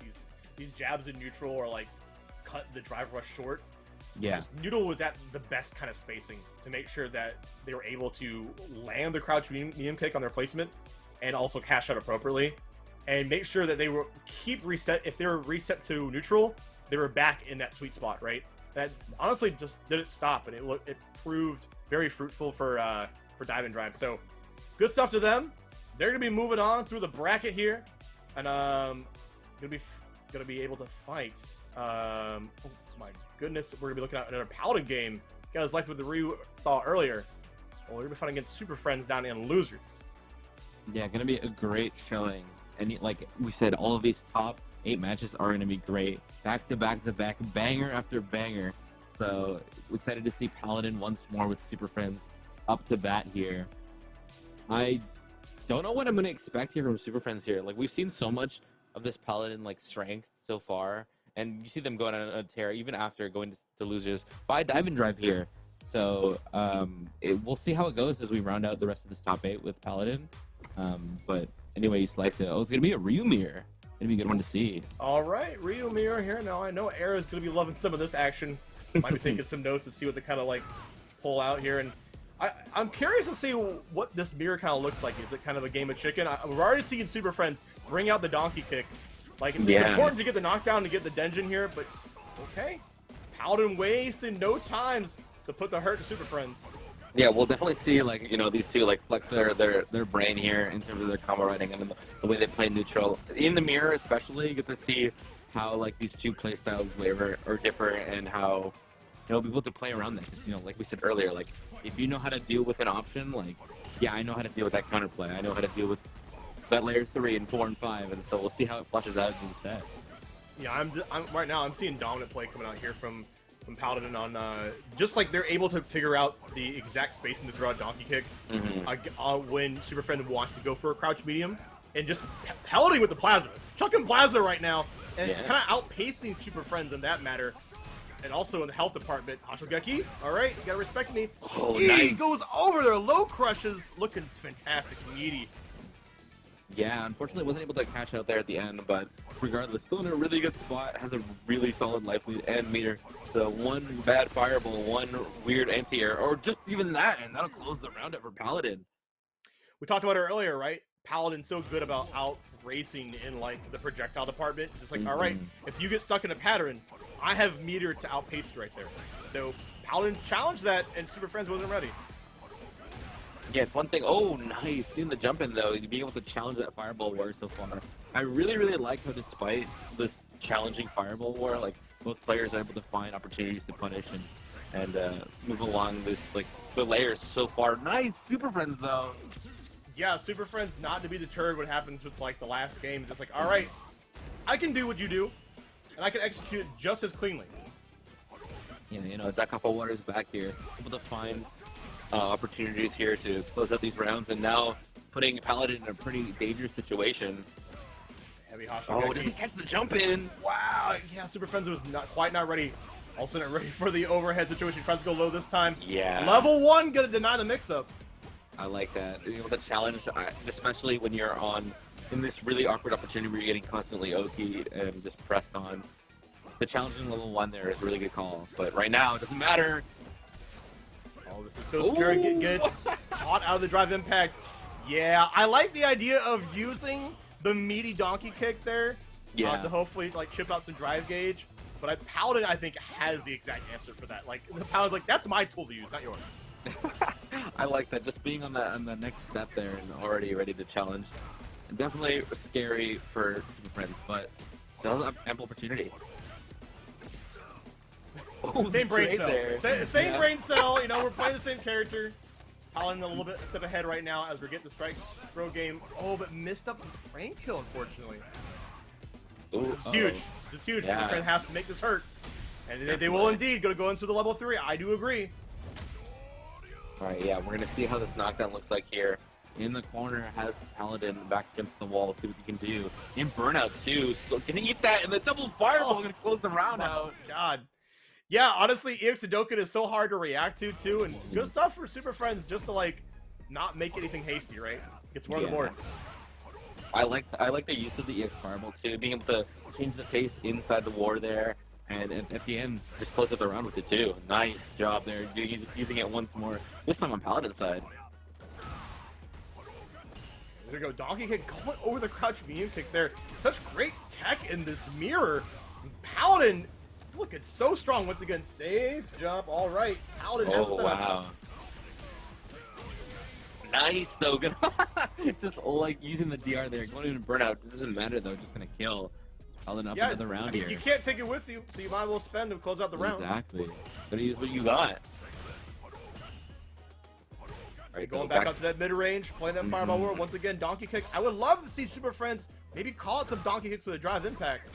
these jabs in neutral or like cut the drive rush short. Yeah. Just Noodle was at the best kind of spacing to make sure that they were able to land the crouch medium kick on their placement and also cash out appropriately and make sure that they were keep reset. If they were reset to neutral, they were back in that sweet spot, right? That honestly just didn't stop, and it proved very fruitful for DIVEnDRIVE. So good stuff to them. They're gonna be moving on through the bracket here, and gonna be able to fight. Oh my goodness, we're gonna be looking at another Paladin game. You guys like what the Ryu saw earlier. Well, we're gonna be fighting against Superfriends down in losers. Yeah, gonna be a great showing. And like we said, all of these top 8 matches are gonna be great. Back to back to back, banger after banger. So excited to see Paladin once more with Superfriends up to bat here. I don't know what I'm gonna expect here from Super Friends here. Like we've seen so much of this Paladin like strength so far, and you see them going on a tear even after going to losers by DIVEnDRIVE here. So we'll see how it goes as we round out the rest of this top 8 with Paladin. But anyway, you slice it. Oh, it's gonna be a Ryu mirror. Gonna be a good one to see. All right, Ryu mirror here. Now I know Era's gonna be loving some of this action. Might be taking some notes to see what they kind of like pull out here. And I'm curious to see what this mirror kind of looks like. Is it kind of a game of chicken? We're already seeing Super Friends bring out the donkey kick. Like, it's important to get the knockdown to get the Denjin here, but okay. Paladin wasting no times to put the hurt to Super Friends. Yeah, we'll definitely see, like, you know, these two, like, flex their brain here in terms of their combo writing and the way they play neutral. In the mirror, especially, you get to see how, like, these two playstyles waver or differ and how, you know, be able to play around this. You know, like we said earlier, like, if you know how to deal with an option, like, yeah, I know how to deal with that counterplay. I know how to deal with that layer 3 and 4 and 5, and so we'll see how it flushes out in the set. Yeah, right now I'm seeing dominant play coming out here from Paladin on just like they're able to figure out the exact spacing to throw a donkey kick when Super Friend wants to go for a crouch medium, and just pelleting with the plasma, chucking plasma right now, and kind of outpacing Super Friends in that matter. And also in the health department, Hashogeki, all right, you gotta respect me. Oh, he nice. goes over there, low crushes, looking fantastic, meaty. Yeah, unfortunately wasn't able to catch out there at the end, but regardless, still in a really good spot, has a really solid life lead and meter. So one bad fireball, one weird anti-air, or just even that, and that'll close the round up for Paladin. We talked about it earlier, right? Paladin's so good about out-racing in, like, the projectile department. Just like, all right, if you get stuck in a pattern, I have meter to outpace you right there. So Paladin challenged that, and Super Friends wasn't ready. Yeah, it's one thing. Oh, nice. Getting the jump in, though. Being able to challenge that fireball war so far. I really, really like how despite this challenging fireball war, like, both players are able to find opportunities to punish and move along this, like, the layers so far. Nice Super Friends, though. Yeah, Super Friends not to be deterred what happens with, like, the last game. Just like, all right, I can do what you do, and I can execute it just as cleanly. Yeah, you know, that couple waters back here, able to find opportunities here to close out these rounds, and now putting Paladin in a pretty dangerous situation. Heavy Hashogeki. Oh, doesn't catch the jump in. Wow, yeah, Super Friends was quite not ready. Also not ready for the overhead situation. Tries to go low this time. Yeah. Level 1, gonna deny the mix-up. I like that. Being able to challenge, especially when you're in this really awkward opportunity where you're getting constantly OT'd and just pressed on. The challenging level 1 there is a really good call, but right now it doesn't matter. Oh, this is so scary. Gets caught out of the drive impact. Yeah, I like the idea of using the meaty donkey kick there to hopefully like chip out some drive gauge. But Paladin, I think, has the exact answer for that. Like, the Paladin's like, that's my tool to use, not yours. I like that. Just being on the next step there and already ready to challenge. Definitely scary for Super Friends, but still an ample opportunity. Oh, same brain cell. There. Same brain cell. You know, we're playing the same character. Paladin a little bit step ahead right now as we're getting the strike throw game. Oh, but missed up the frame kill, unfortunately. Ooh, this is huge. This is huge. Yeah. Super Friend has to make this hurt. And they will indeed go into the level 3. I do agree. Alright, yeah, we're going to see how this knockdown looks like here. In the corner has Paladin back against the wall. See what he can do. In burnout, too. So can he eat that? And the double fireball going to close the round out. God. Yeah, honestly, EX Hadoken is so hard to react to, too. And good stuff for Super Friends just to, like, not make anything hasty, right? Gets more on the board. I like the use of the EX fireball, too. Being able to change the pace inside the war there. And at the end, just close up the round with it, too. Nice job there. Using it once more. This time on Paladin's side. There we go. Donkey kick going over the crouch medium kick there. Such great tech in this mirror. Paladin looking so strong once again. Safe jump. All right. Paladin has the setup. Wow. Nice, though. Just like using the DR there. Going into burnout. It doesn't matter, though. Just going to kill. Paladin up another round here. You can't take it with you, so you might as well spend to close out the round. Exactly. Gotta use what you got. Alright, going back up to that mid-range, playing that fireball war. Once again, donkey kick. I would love to see Super Friends maybe call it some donkey kicks with a drive impact.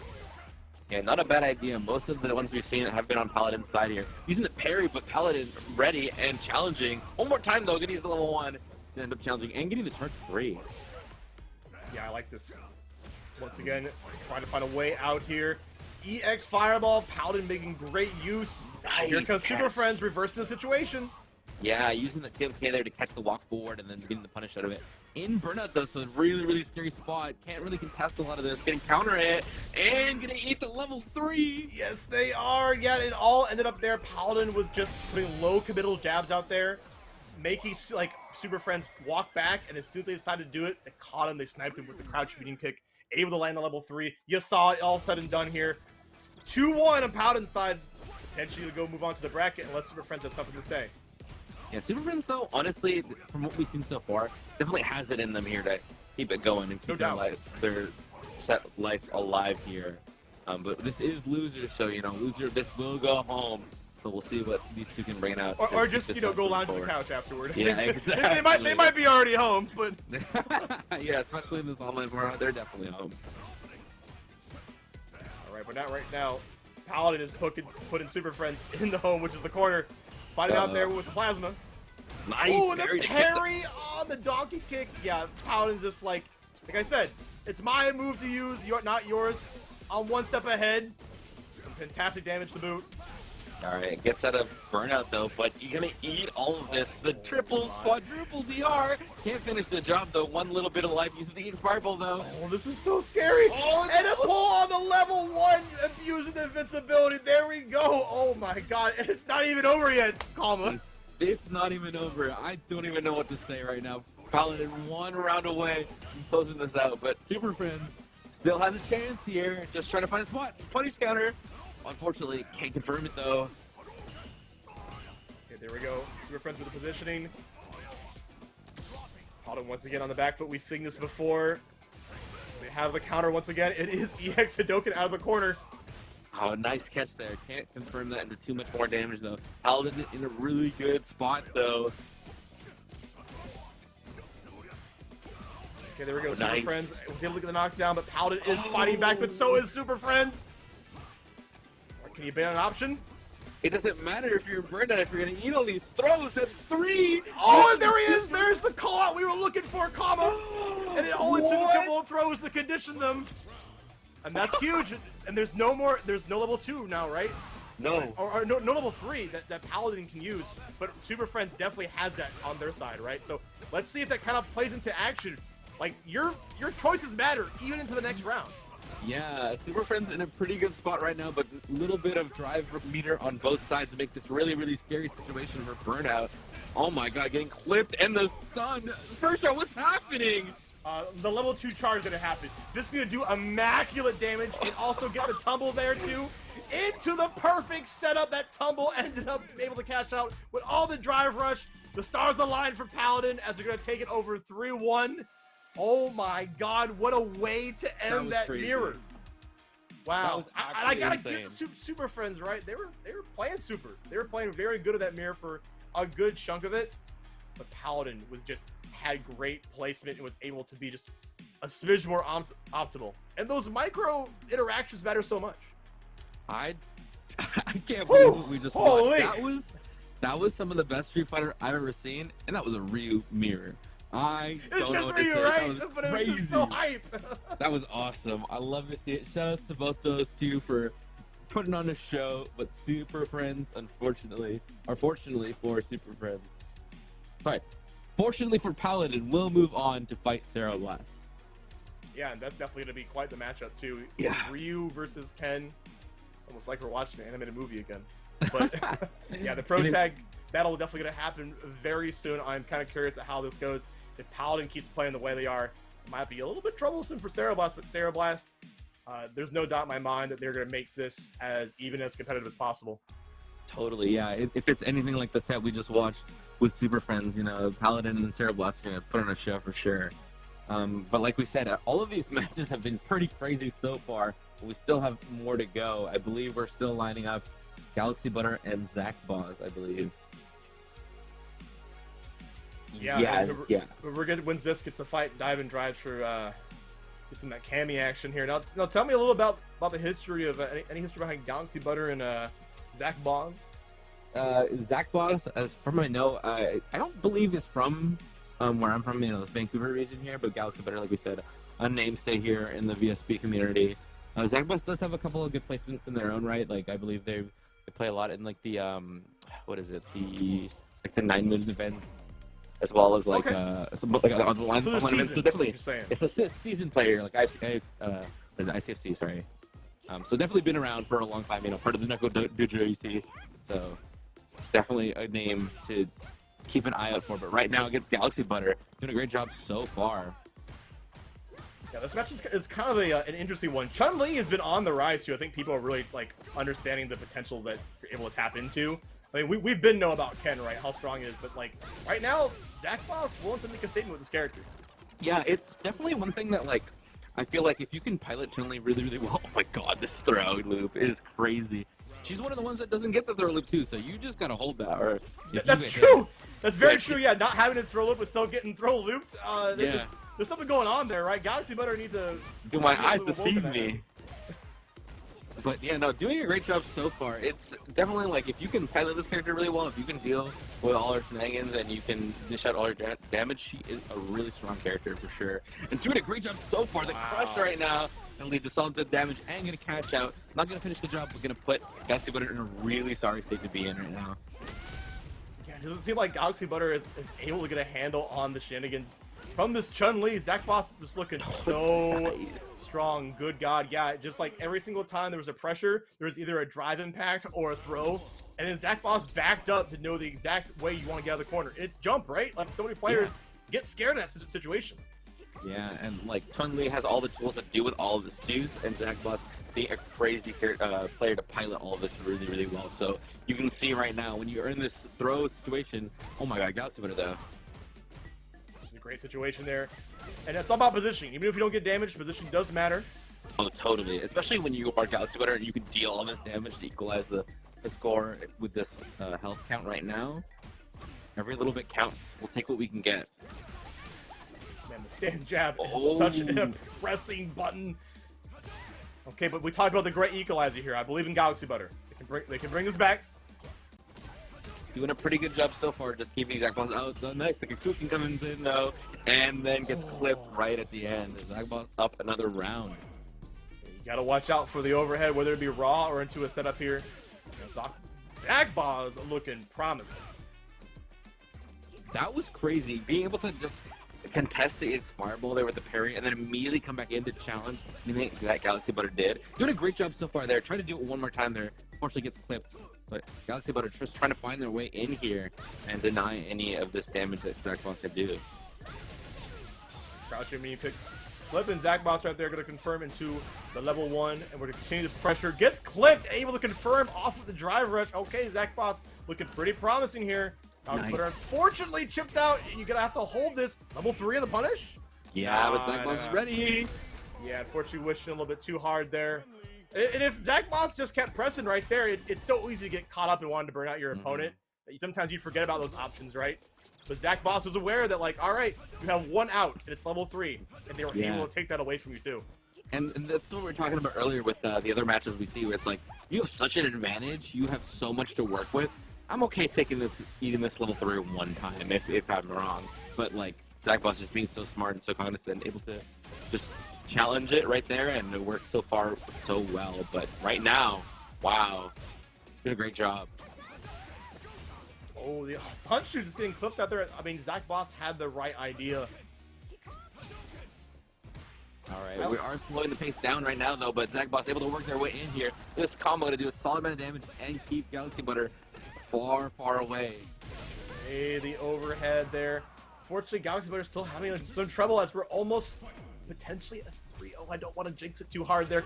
Yeah, not a bad idea. Most of the ones we've seen have been on Paladin's side here. Using the parry, but Paladin ready and challenging. One more time, though. Gonna use the level 1. to end up challenging and getting the charge 3. Yeah, I like this. Once again, trying to find a way out here. EX Fireball, Paladin making great use. Nice Here comes catch. Super Friends reversing the situation. Yeah, using the TMK there to catch the walk forward and then getting the punish out of it. In burnout though, so it's really, really scary spot. Can't really contest a lot of this. Getting counter hit and gonna eat the level 3. Yes, they are. Yeah, it all ended up there. Paladin was just putting low committal jabs out there, making like Super Friends walk back, and as soon as they decided to do it, they caught him. They sniped him with the crouch beating kick, able to land the level 3. You saw it all said and done here. 2-1 on Paladin's side, potentially to go move on to the bracket unless Super Friends has something to say. Yeah, Super Friends though, honestly, from what we've seen so far, definitely has it in them here to keep it going and keep their set life alive here. But this is loser, so you know, loser this will go home. So we'll see what these two can bring out. Or just, you know, go lounge on the couch afterward. Yeah, exactly. they might be already home, but yeah, especially in this online format, they're definitely home. All right, but not right now. Paladin is putting Super Friends in the home, which is the corner. Fighting out there with the plasma. Nice. Oh, and the parry on the donkey kick. Yeah, Paladin's just like I said, it's my move to use, not yours. I'm one step ahead. Some fantastic damage to boot. Alright, gets out of burnout though, but you're gonna eat all of this. The triple, quadruple DR. Can't finish the job though. One little bit of life uses the Inspirable though. Oh, this is so scary. Oh, and a pull on the level 1, abusing the invincibility. There we go. Oh my god. And it's not even over yet, Kalma. It's not even over. I don't even know what to say right now. Paladin 1 round away from closing this out, but Super Friends still has a chance here. Just trying to find a spot. Punish counter. Unfortunately, can't confirm it though. Okay, there we go. Super Friends with the positioning. Paladin once again on the back foot. We've seen this before. They have the counter once again. It is EX Hadoken out of the corner. Oh, nice catch there. Can't confirm that into too much more damage though. Paladin in a really good spot though. Okay, there we go. Super Nice. Friends was able to get the knockdown, but Paladin is fighting back, but so is Super Friends. Can you ban an option? It doesn't matter if you're burned out, if you're gonna eat all these throws, that's 3! Oh, and there he is! There's the call out we were looking for, Kama! And it only took a couple of throws to condition them. And that's huge. And there's no level 2 now, right? No. Or no level 3 that Paladin can use. But Super Friends definitely has that on their side, right? So let's see if that kind of plays into action. Like, your choices matter, even into the next round. Yeah, Super Friends in a pretty good spot right now, but a little bit of drive meter on both sides to make this really, really scary situation for burnout. Oh my god, getting clipped and the stun. First shot, what's happening? The level 2 charge that happened. This is going to do immaculate damage and also get the tumble there too. Into the perfect setup. That tumble ended up able to cash out with all the drive rush. The stars aligned for Paladin as they're going to take it over 3-1. Oh my god, what a way to end that mirror. Wow. I gotta give the Super Friends, right? They were playing super. They were playing very good at that mirror for a good chunk of it. But Paladin had great placement and was able to be just a smidge more optimal. And those micro interactions matter so much. I can't believe what we just watched. That was some of the best Street Fighter I've ever seen, and that was a Ryu mirror. I don't know what to say. Right? That was but crazy. It was so hype. That was awesome. I love to see it. Shout outs to both those two for putting on a show, but Super Friends, unfortunately, or fortunately for Super Friends. Sorry. Fortunately for Paladin, will move on to fight Ceroblast. Yeah, and that's definitely going to be quite the matchup too. Yeah. Ryu versus Ken. Almost like we're watching an animated movie again. But yeah, the pro tag battle will definitely going to happen very soon. I'm kind of curious at how this goes. If Paladin keeps playing the way they are, it might be a little bit troublesome for Ceroblast, but Ceroblast, there's no doubt in my mind that they're going to make this as even as competitive as possible. Totally, yeah. If it's anything like the set we just watched with Super Friends, you know, Paladin and Ceroblast are going to put on a show for sure. But like we said, all of these matches have been pretty crazy so far. But we still have more to go. I believe we're still lining up Galaxybutter and Zackboz, I believe. Yeah. Whoever wins this gets to fight DIVEnDRIVE for get some of that Cammy action here. Now tell me a little about the history of any history behind Galaxybutter and Zackboz. Zackboz, as from I know, I don't believe is from where I'm from, you know, this Vancouver region here, but Galaxybutter, like we said, a namestay here in the VSB community. Zackboz does have a couple of good placements in their own right. Like, I believe they play a lot in, like, the, what is it, the 9 Moon events, as well as, like, some, like, on the line. So, events. So definitely, it's a seasoned player, like, ICFC, sorry. So definitely been around for a long time, you know, part of the Knuckle Dojo, you see. So definitely a name to keep an eye out for. But right now against Galaxybutter, doing a great job so far. Yeah, this match is kind of an interesting one. Chun-Li has been on the rise too. I think people are really like understanding the potential that you're able to tap into. I mean, we've been know about Ken, right? How strong he is, but like right now, Zackboz willing to make a statement with this character. Yeah, it's definitely one thing that like I feel like if you can pilot Chun-Li really, really well, oh my god, this throw loop is crazy. She's one of the ones that doesn't get the throw loop too, so you just gotta hold that. Or that's true. That's very true. Yeah, not having to throw loop but still getting throw looped. Yeah. There's something going on there, right? Galaxybutter need to. Do my eyes deceive me? But yeah, no, doing a great job so far. It's definitely like if you can pilot this character really well, if you can deal with all her shenanigans and you can dish out all her damage, she is a really strong character for sure. And doing a great job so far. The crush right now gonna lead to solid damage and gonna catch out. Not gonna finish the job, but gonna put Galaxybutter in a really sorry state to be in right now. Yeah, it doesn't seem like Galaxybutter is able to get a handle on the shenanigans from this Chun-Li. Zackboz is just looking so strong. Good God, yeah. Just like every single time there was a pressure, there was either a drive impact or a throw. And then Zackboz backed up to know the exact way you want to get out of the corner. It's jump, right? Like so many players get scared of that situation. Yeah, and like Chun-Li has all the tools to deal with all of the stews, and Zackboz being a crazy player to pilot all of this really, really well. So you can see right now when you're in this throw situation, oh my god, Galaxybutter though. Great situation there. And it's all about positioning. Even if you don't get damaged, position does matter. Oh, totally. Especially when you are Galaxybutter and you can deal all this damage to equalize the score with this health count right now. Every little bit counts. We'll take what we can get. Man, the stand jab is such an impressing button. Okay, but we talked about the great equalizer here. I believe in Galaxybutter. They can bring this back. Doing a pretty good job so far, just keeping Zackboz out. So nice, the Kakukin comes in though, and then gets clipped right at the end. Zackboz up another round. You gotta watch out for the overhead, whether it be raw or into a setup here. Zackboz looking promising. That was crazy, being able to just contest the X fireball there with the parry, and then immediately come back in to challenge. I think that Galaxybutter did. Doing a great job so far there. Trying to do it one more time there. Unfortunately gets clipped. But Galaxybutter just trying to find their way in here and deny any of this damage that Zackboz can do. Crouching mini pick. Flip and Zackboz right there going to confirm into the level 1, and we're going to continue this pressure. Gets clipped, able to confirm off of the drive rush. Okay, Zackboz looking pretty promising here. Galaxybutter unfortunately chipped out, and you're going to have to hold this. Level 3 of the punish? Yeah, but Zackboz is ready. Yeah, unfortunately wishing a little bit too hard there. And if Zackboz just kept pressing right there, it's so easy to get caught up and wanting to burn out your opponent. Sometimes you forget about those options, right? But Zackboz was aware that, like, all right, you have one out, and it's level 3, and they were able to take that away from you, too. And that's what we were talking about earlier with the other matches we see, where it's like, you have such an advantage, you have so much to work with. I'm okay taking eating this level 3 one time, if I'm wrong. But, like, Zackboz just being so smart and so cognizant, able to just challenge it right there, and it worked so far so well. But right now, wow, did a great job. Oh, the Sunshoe just getting clipped out there. I mean, Zackboz had the right idea. All right, we are slowing the pace down right now, though, but Zackboz able to work their way in here. This combo to do a solid amount of damage and keep Galaxybutter far, far away. Hey, the overhead there. Fortunately, Galaxybutter still having like, some trouble as we're almost potentially a 3-0. I don't want to jinx it too hard there,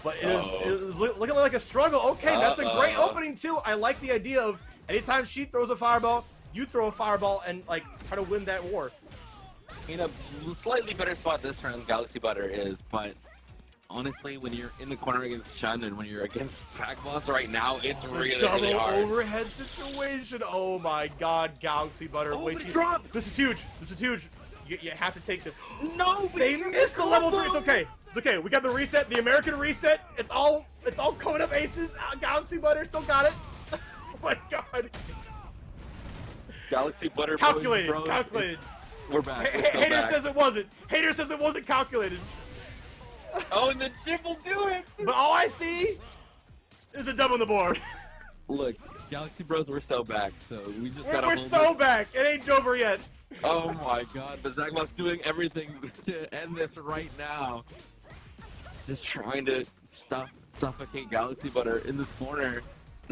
but it is looking like a struggle. Okay, that's a great opening too. I like the idea of anytime she throws a fireball, you throw a fireball and like try to win that war. In a slightly better spot this round, Galaxybutter is, but honestly, when you're in the corner against Chun and when you're against Zackboz right now, it's really hard. Double overhead situation. Oh my God, Galaxybutter. Oh, the drop. This is huge. This is huge. You have to take this. No, they missed the level 3. It's okay. It's okay. We got the reset, the American reset. It's all coming up aces. Galaxybutter still got it. Oh my God. Galaxybutter calculated. We're back. Hater says it wasn't. Hater says it wasn't calculated. Oh, and the chip will do it. But all I see is a dub on the board. Look, Galaxy Bros, we're so back, so we just gotta We're hold so it. back. It ain't over yet. Oh my god, but Zackboz doing everything to end this right now. Just trying to suffocate Galaxybutter in this corner.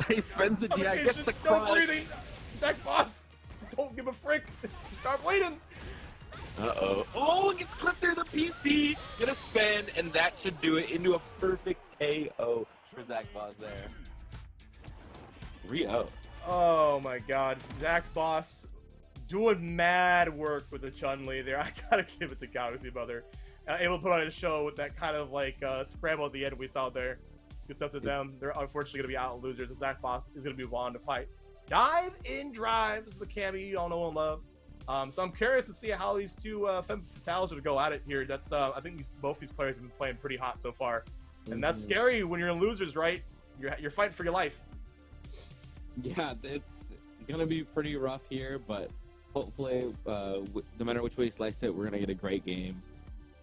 He spends the DI, gets the No crush. breathing. Zackboz, don't give a frick. Start bleeding. Uh-oh. Oh, gets clipped through the PC. Gonna spin, and that should do it into a perfect KO for Zackboz there. 3-0. Oh my god. Zackboz doing mad work with the Chun-Li there. I gotta give it to Galaxybutter. Able to put on a show with that kind of like scramble at the end we saw there. Good stuff to them. They're unfortunately going to be out losers. And Zackboz is going to be on to fight. DIVEnDRIVE is the cameo you all know and love. So I'm curious to see how these two Femme Fatales would go at it here. That's I think both these players have been playing pretty hot so far. And that's scary when you're in losers, right? You're fighting for your life. Yeah, it's gonna be pretty rough here, but hopefully, no matter which way you slice it, we're gonna get a great game.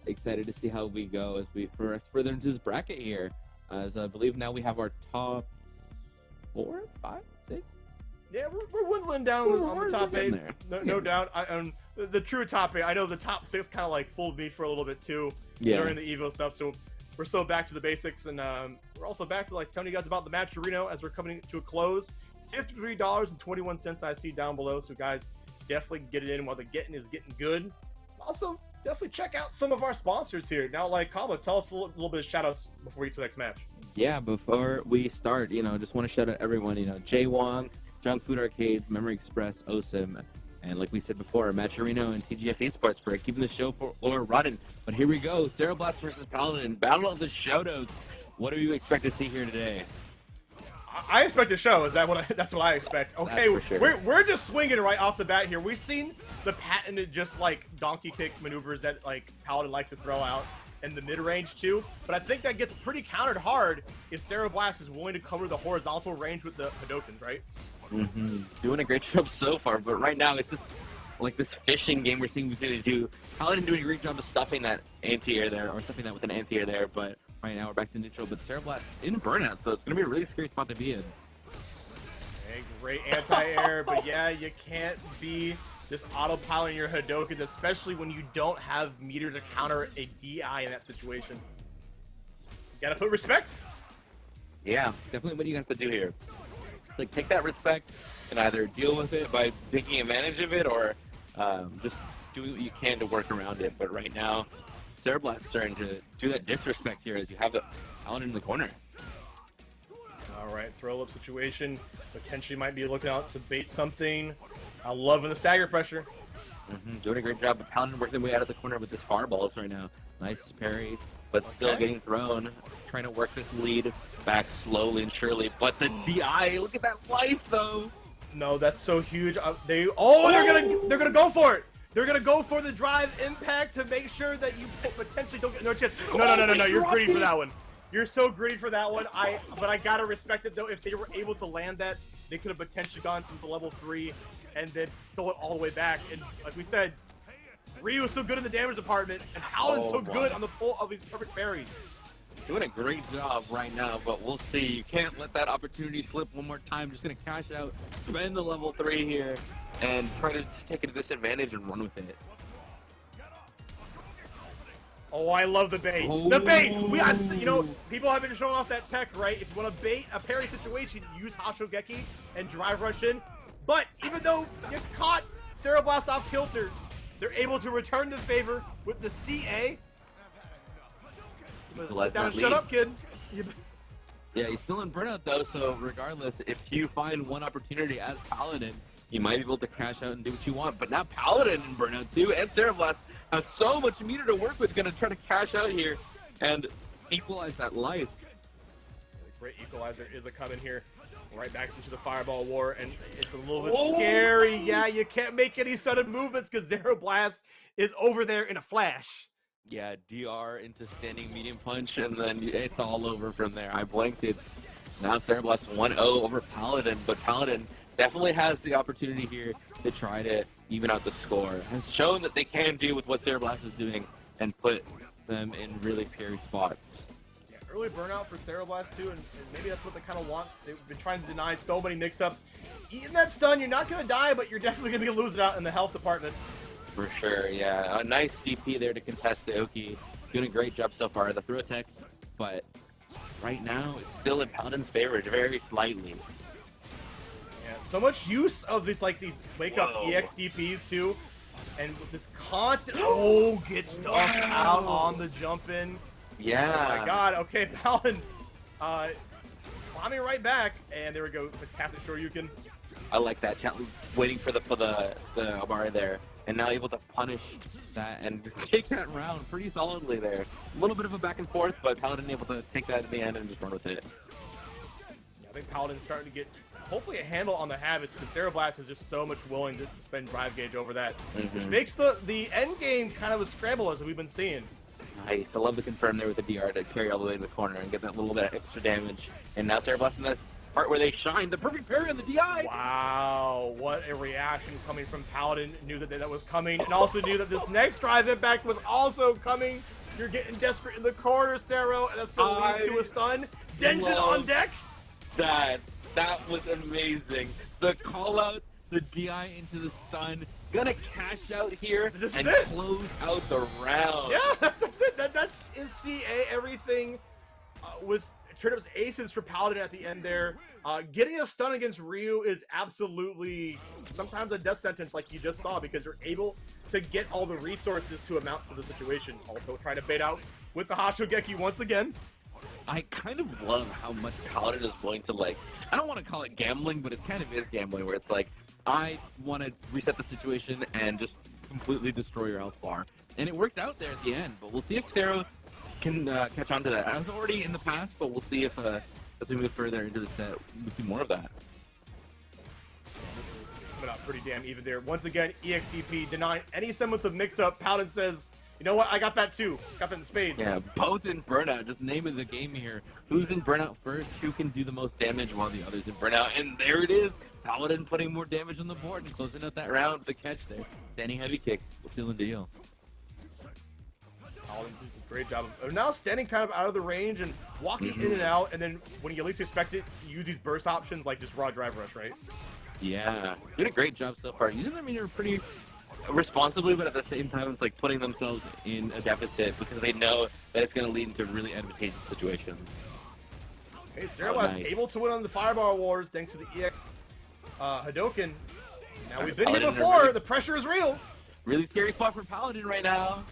Excited to see how we go as we progress further into this bracket here. As I believe now we have our top 4, 5, 6. Yeah, we're whittling down on the top 8. No doubt. The true top 8. I know the top 6 kind of like fooled me for a little bit too during the Evo stuff. So we're still back to the basics, and we're also back to like telling you guys about the match arena as we're coming to a close. $53.21 I see down below. So guys, definitely get it in while the getting is getting good. Also, definitely check out some of our sponsors here. Now, like, Kama, tell us a little bit of shout-outs before we get to the next match. Yeah, before we start, just want to shout out everyone, Jay Wong, Junk Food Arcades, Memory Express, OSIM, and like we said before, Matcherino and TGS Esports for keeping the show for running. But here we go, Ceroblast versus Paladin, Battle of the Shotos. What do you expect to see here today? I expect a show. That's what I expect. Okay, sure. we're just swinging right off the bat here. We've seen the patented just like donkey kick maneuvers that like Paladin likes to throw out in the mid range too. But I think that gets pretty countered hard if Ceroblast is willing to cover the horizontal range with the Hadokens, right? Doing a great job so far, but right now it's just like this fishing game we're seeing Bukini do. Paladin doing a great job of stuffing that anti-air there, or stuffing that with an anti-air there, but right now we're back to neutral, but Ceroblast in burnout, so it's going to be a really scary spot to be in. Okay, great anti-air, but yeah, you can't be just autopiloting your Hadokens, especially when you don't have meter to counter a DI in that situation. You gotta put respect. Yeah, definitely what you have to do here. Like, take that respect and either deal with it by taking advantage of it or just doing what you can to work around it. But right now, Ceroblast's starting to do that disrespect here as you have the Paladin in the corner. All right, throw up situation. Potentially might be looking out to bait something. I'm loving the stagger pressure. Doing a great job of Paladin working their way out of the corner with his fireballs right now. Nice parry, but still getting thrown. Trying to work this lead back slowly and surely. But the DI, look at that life though. No, that's so huge. They're gonna go for it. They're gonna go for the drive impact to make sure that you potentially don't get no chance. No. You're greedy for that one. You're so greedy for that one. But I gotta respect it though. If they were able to land that, they could have potentially gone to the level 3 and then stole it all the way back. And like we said, Ryu is so good in the damage department, and Paladin's so good on the pull of these perfect parries. Doing a great job right now, but we'll see. You can't let that opportunity slip one more time. Just gonna cash out, spend the level 3 here, and try to just take a disadvantage and run with it. Oh, I love the bait. The bait! People have been showing off that tech, right? If you want to bait a parry situation, use Hashogeki and drive rush in. But even though you caught Ceroblast off kilter, they're able to return the favor with the CA. Sit down and shut up, kid. Yeah, he's still in burnout though, so regardless, if you find one opportunity as Paladin, you might be able to cash out and do what you want. But now Paladin in burnout too, and Ceroblast has so much meter to work with, gonna try to cash out here and equalize that life. The great equalizer is a coming here. Right back into the fireball war, and it's a little bit scary. Yeah, you can't make any sudden movements because Ceroblast is over there in a flash. Yeah, DR into standing medium punch, and then it's all over from there. I blinked. It's now Ceroblast 1-0 over Paladin, but Paladin definitely has the opportunity here to try to even out the score. Has shown that they can do with what Ceroblast is doing and put them in really scary spots. Yeah, early burnout for Ceroblast too, and maybe that's what they kind of want. They've been trying to deny so many mix-ups. Eating that stun, you're not going to die, but you're definitely going to be losing out in the health department. For sure, yeah. A nice CP there to contest the Oki. Doing a great job so far. The throw tech, but right now it's still in Paladin's favor, very slightly. Yeah, so much use of these wake up EXDPs too, and with this constant get stuffed out on the jump in. Yeah. Oh my god. Okay, Paladin, climbing right back, and there we go. Fantastic Shoryuken. I like that. Waiting for the Abare there, and now able to punish that and take that round pretty solidly there. A little bit of a back and forth, but Paladin able to take that in the end and just run with it. Yeah, I think Paladin's starting to get hopefully a handle on the habits, because Ceroblast is just so much willing to spend drive gauge over that, which makes the end game kind of a scramble as we've been seeing. Nice. I love the confirm there with the DR to carry all the way to the corner and get that little bit of extra damage. And now Ceroblast in that part where they shine, the perfect parry on the DI. Wow, what a reaction coming from Paladin. Knew that was coming, and also knew that this next drive impact was also coming. You're getting desperate in the corner, Cero, and that's going to lead to a stun. Denshin on deck. That was amazing. The call out, the DI into the stun, gonna cash out here and close out the round. Yeah, that's it. That's his CA. Everything was turned up as aces for Paladin at the end there. Getting a stun against Ryu is absolutely sometimes a death sentence, like you just saw, because you're able to get all the resources to amount to the situation. Also trying to bait out with the Hashogeki once again. I kind of love how much Paladin is willing to, like, I don't want to call it gambling, but it kind of is gambling, where it's like, I want to reset the situation and just completely destroy your health bar. And it worked out there at the end, but we'll see if Cero can catch on to that. As already in the past, but we'll see if as we move further into the set, we'll see more of that. This is coming out pretty damn even there. Once again, EXDP denying any semblance of mix-up. Paladin says, you know what, I got that too. Got that in spades. Yeah, both in burnout. Just name of the game here. Who's in burnout first? Who can do the most damage while the other's in burnout? And there it is. Paladin putting more damage on the board and closing out that round with the catch there. Standing heavy kick. We'll seal the deal. Paladin does a great job of now standing kind of out of the range and walking in and out, and then when you least expect it, you use these burst options like just raw drive rush, right? Yeah, doing a great job so far. Using their meter pretty responsibly, but at the same time, it's like putting themselves in a deficit because they know that it's going to lead into really advantageous situations. Hey, Ceroblast able to win on the Fireball Wars thanks to the EX Hadoken. Now we've been here before. The pressure is real. Really scary spot for Paladin right now.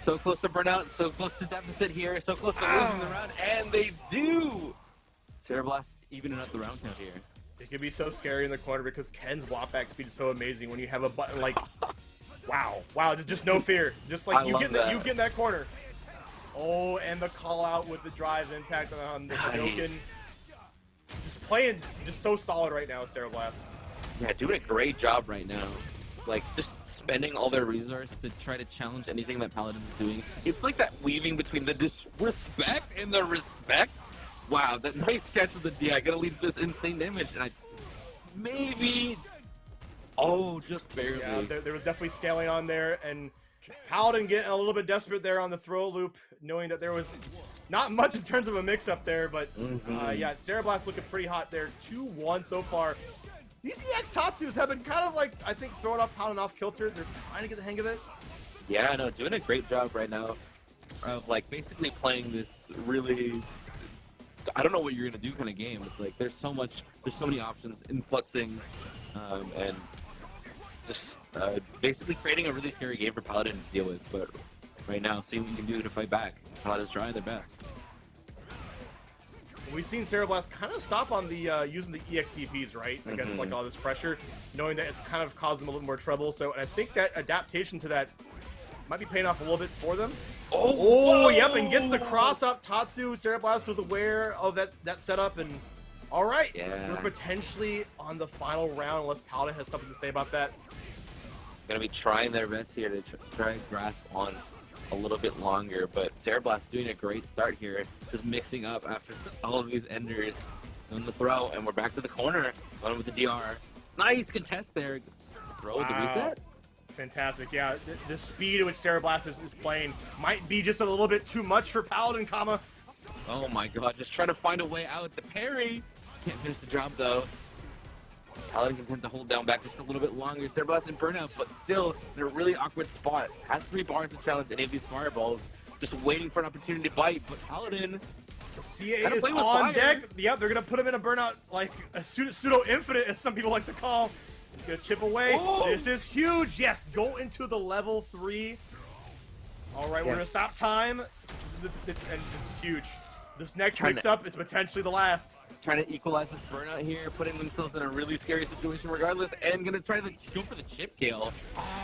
So close to burnout, so close to deficit here, so close to losing the round, and they do! Ceroblast evening up the round count here. It can be so scary in the corner because Ken's walk back speed is so amazing when you have a button like, wow, just no fear. Just like you get in that corner. Oh, and the call out with the drive impact on the Hadoken. Just playing just so solid right now, Ceroblast. Yeah, doing a great job right now. Like, just spending all their resources to try to challenge anything that Paladin is doing. It's like that weaving between the disrespect and the respect. Wow, that nice catch with the DI gonna lead to this insane damage, and just barely. Yeah, there was definitely scaling on there, and Paladin getting a little bit desperate there on the throw loop, knowing that there was not much in terms of a mix-up there, but yeah, Ceroblast looking pretty hot there. 2-1 so far. These EX Tatsus have been kind of like, I think, throwing off Paladin off kilter. They're trying to get the hang of it. Yeah, no, doing a great job right now of, like, basically playing this really, I don't know what you're going to do kind of game. It's like, there's so many options, influxing, and just basically creating a really scary game for Paladin to deal with. But right now, seeing what you can do to fight back. Paladin's trying their best. We've seen Ceroblast kind of stop on the using the EXDPs, right? Against like all this pressure, knowing that it's kind of caused them a little more trouble. So, and I think that adaptation to that might be paying off a little bit for them. Yep, and gets the cross up. Tatsu, Ceroblast was aware of that setup, and all right, we're potentially on the final round unless Paladin has something to say about that. Gonna be trying their best here to try and grasp on a little bit longer, but Ceroblast doing a great start here, just mixing up after all of these enders. doing the throw, and we're back to the corner. Going with the DR. Nice contest there. Throw with the reset. Fantastic. Yeah, the speed at which Ceroblast is playing might be just a little bit too much for Paladin, comma. Oh my god, just trying to find a way out. The parry. Can't finish the job though. Paladin can tend to hold down back just a little bit longer. Ceroblast in burnout, but still in a really awkward spot. Has 3 bars to challenge any of these fireballs. Just waiting for an opportunity to bite, but Paladin... The CA is on deck. Yep, they're going to put him in a burnout, like a pseudo-infinite, as some people like to call. He's going to chip away. Oh. This is huge. Yes, go into the level 3. All right, we're going to stop time. And this is huge. This next mix-up is potentially the last. Trying to equalize this burnout here, putting themselves in a really scary situation regardless, and going to try to go for the chip kill.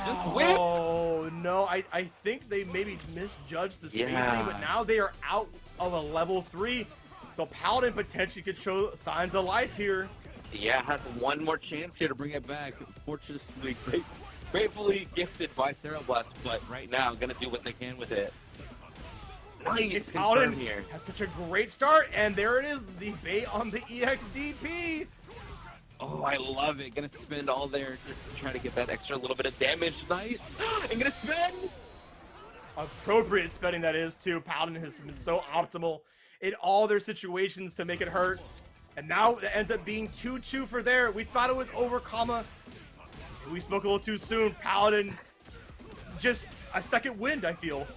Just whip. Oh, no. I think they maybe misjudged the spacing, but now they are out of a level 3. So Paladin potentially could show signs of life here. Yeah, has one more chance here to bring it back. Fortunately, gratefully gifted by Ceroblast, but right now, going to do what they can with it. Nice Paladin here. Has such a great start, and there it is, the bait on the EXDP. Oh, I love it. Gonna spend all there just to try to get that extra little bit of damage. Nice. And gonna spend. Appropriate spending that is, too. Paladin has been so optimal in all their situations to make it hurt. And now it ends up being 2-2 for there. We thought it was over, comma. We spoke a little too soon. Paladin, just a second wind, I feel.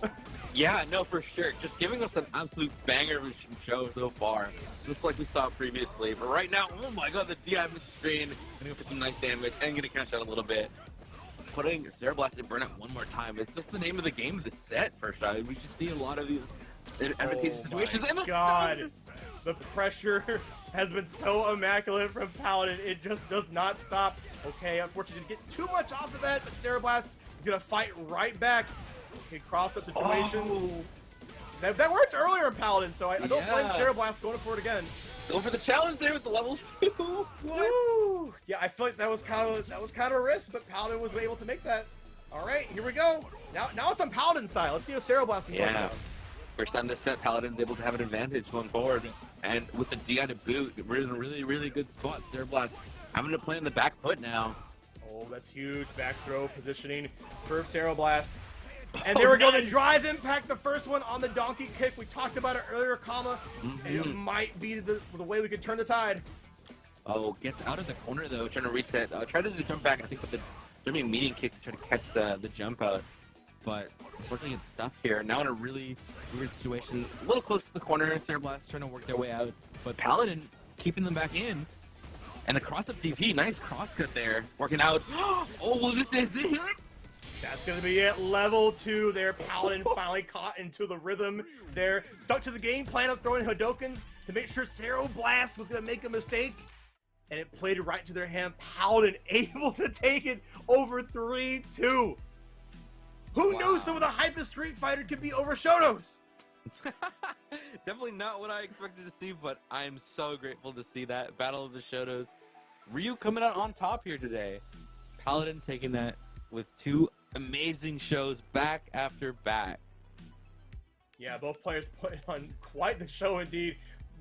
Yeah, no, for sure. Just giving us an absolute banger of a show so far. Just like we saw previously. But right now, oh my god, the DI strain. Gonna go for some nice damage and gonna cash out a little bit. Putting Ceroblast in burnout one more time. It's just the name of the game of the set, first time. We just see a lot of these advantageous situations. Oh my god. The pressure has been so immaculate from Paladin. It just does not stop. Okay, unfortunately, didn't get too much off of that, but Ceroblast is gonna fight right back. Okay, cross-up situation. Oh. That worked earlier in Paladin, so I don't blame Ceroblast going for it again. Go for the challenge there with the level 2. Woo! Yeah, I feel like that was kind of a risk, but Paladin was able to make that. All right, here we go. Now it's on Paladin's side. Let's see how Ceroblast can go. First time this set, Paladin's able to have an advantage going forward, and with the DI to boot, we're in a really, really good spot. Ceroblast having to play on the back foot now. Oh, that's huge. Back throw positioning for Ceroblast. And there we go, the drive impact, the first one on the donkey kick. We talked about it earlier, comma. It might be the way we could turn the tide. Oh, gets out of the corner though, trying to reset. Tried to jump back, I think, with the jumping medium kick to try to catch the jump out. But unfortunately, it's stuck here. Now in a really weird situation, a little close to the corner. Ceroblast trying to work their way out, but Paladin keeping them back in. And a cross-up DP, nice cross-cut there, working out. Oh, this is it. That's going to be it. Level 2 there. Paladin finally caught into the rhythm there. Stuck to the game plan of throwing Hadokens to make sure Ceroblast was going to make a mistake. And it played right to their hand. Paladin able to take it over 3-2. Who knew some of the hypest Street Fighter could be over Shotos? Definitely not what I expected to see, but I'm so grateful to see that. Battle of the Shotos. Ryu coming out on top here today. Paladin taking that with 2 amazing shows back after back. Yeah, both players put on quite the show indeed.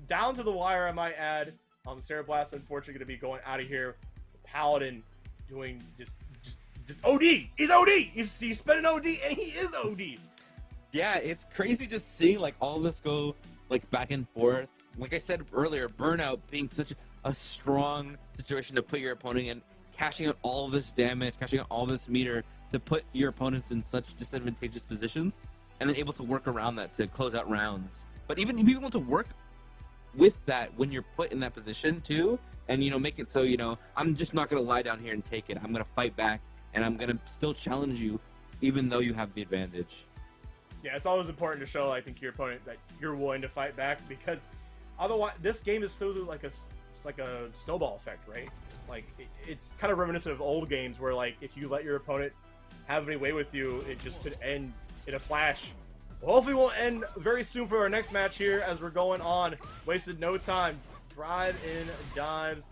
Down to the wire, I might add. Ceroblast, unfortunately, going to be going out of here. Paladin doing just OD. He's OD. He's spending OD, and he is OD. Yeah, it's crazy just seeing like all this go like back and forth. Like I said earlier, burnout being such a strong situation to put your opponent in, cashing out all this damage, cashing out all this meter to put your opponents in such disadvantageous positions, and then able to work around that to close out rounds. But even being able to work with that when you're put in that position too, and make it so I'm just not gonna lie down here and take it. I'm gonna fight back, and I'm gonna still challenge you, even though you have the advantage. Yeah, it's always important to show, I think, your opponent that you're willing to fight back, because otherwise, this game is so like a snowball effect, right? Like it's kind of reminiscent of old games where, like, if you let your opponent have any way with you, it just could end in a flash. Well, hopefully we'll end very soon for our next match here as we're going on. Wasted no time. DiveNDrive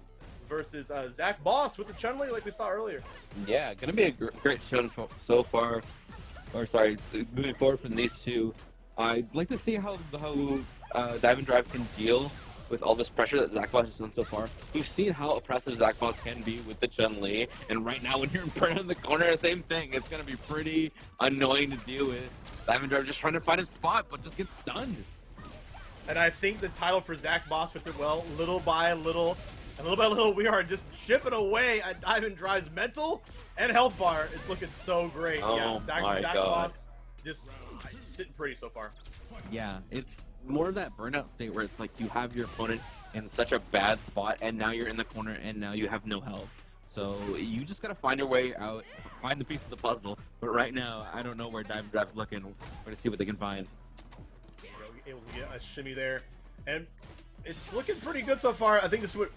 versus Zackboz with the Chun-Li like we saw earlier. Yeah, gonna be a great show so far. Or sorry, moving forward from these two. I'd like to see how DiveNDrive can deal with all this pressure that Zackboz has done so far. We've seen how oppressive Zackboz can be with the Chun-Li, and right now when you're in front of the corner, same thing. It's going to be pretty annoying to deal with. DivenDrive just trying to find a spot, but just gets stunned. And I think the title for Zackboz fits it well. Little by little, and little by little, we are just chipping away at DivenDrive's mental and health bar. It's looking so great. Oh yeah, my God. Zackboz just sitting pretty so far. Yeah, it's more of that burnout state where it's like you have your opponent in such a bad spot, and now you're in the corner, and now you have no health. So you just gotta find your way out, find the piece of the puzzle. But right now, I don't know where DiveNDrive's looking. We're gonna see what they can find. Able to get a shimmy there, and it's looking pretty good so far. I think this would.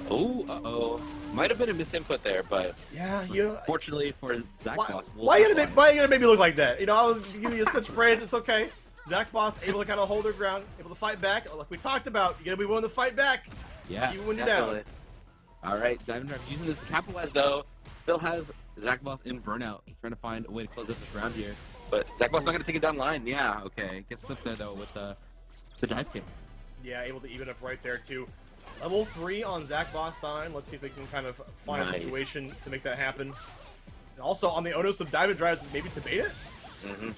Oh, might have been a misinput there, but yeah, you. Fortunately for Zackboz, why you gonna make me look like that? You know, I was giving you such praise. It's okay. Zackboz able to kind of hold their ground, able to fight back. Like we talked about, you gotta be willing to fight back. Yeah, even when you're down. All right, DiveNDrive using this to capitalize though. Still has Zackboz in burnout, trying to find a way to close up this round here. But Zackboz not gonna take it down line. Yeah, okay, gets clipped there though with the dive kick. Yeah, able to even up right there too. Level 3 on Zackboz sign. Let's see if they can kind of find a situation to make that happen. And also on the onus of DiveNDrive, maybe to bait it.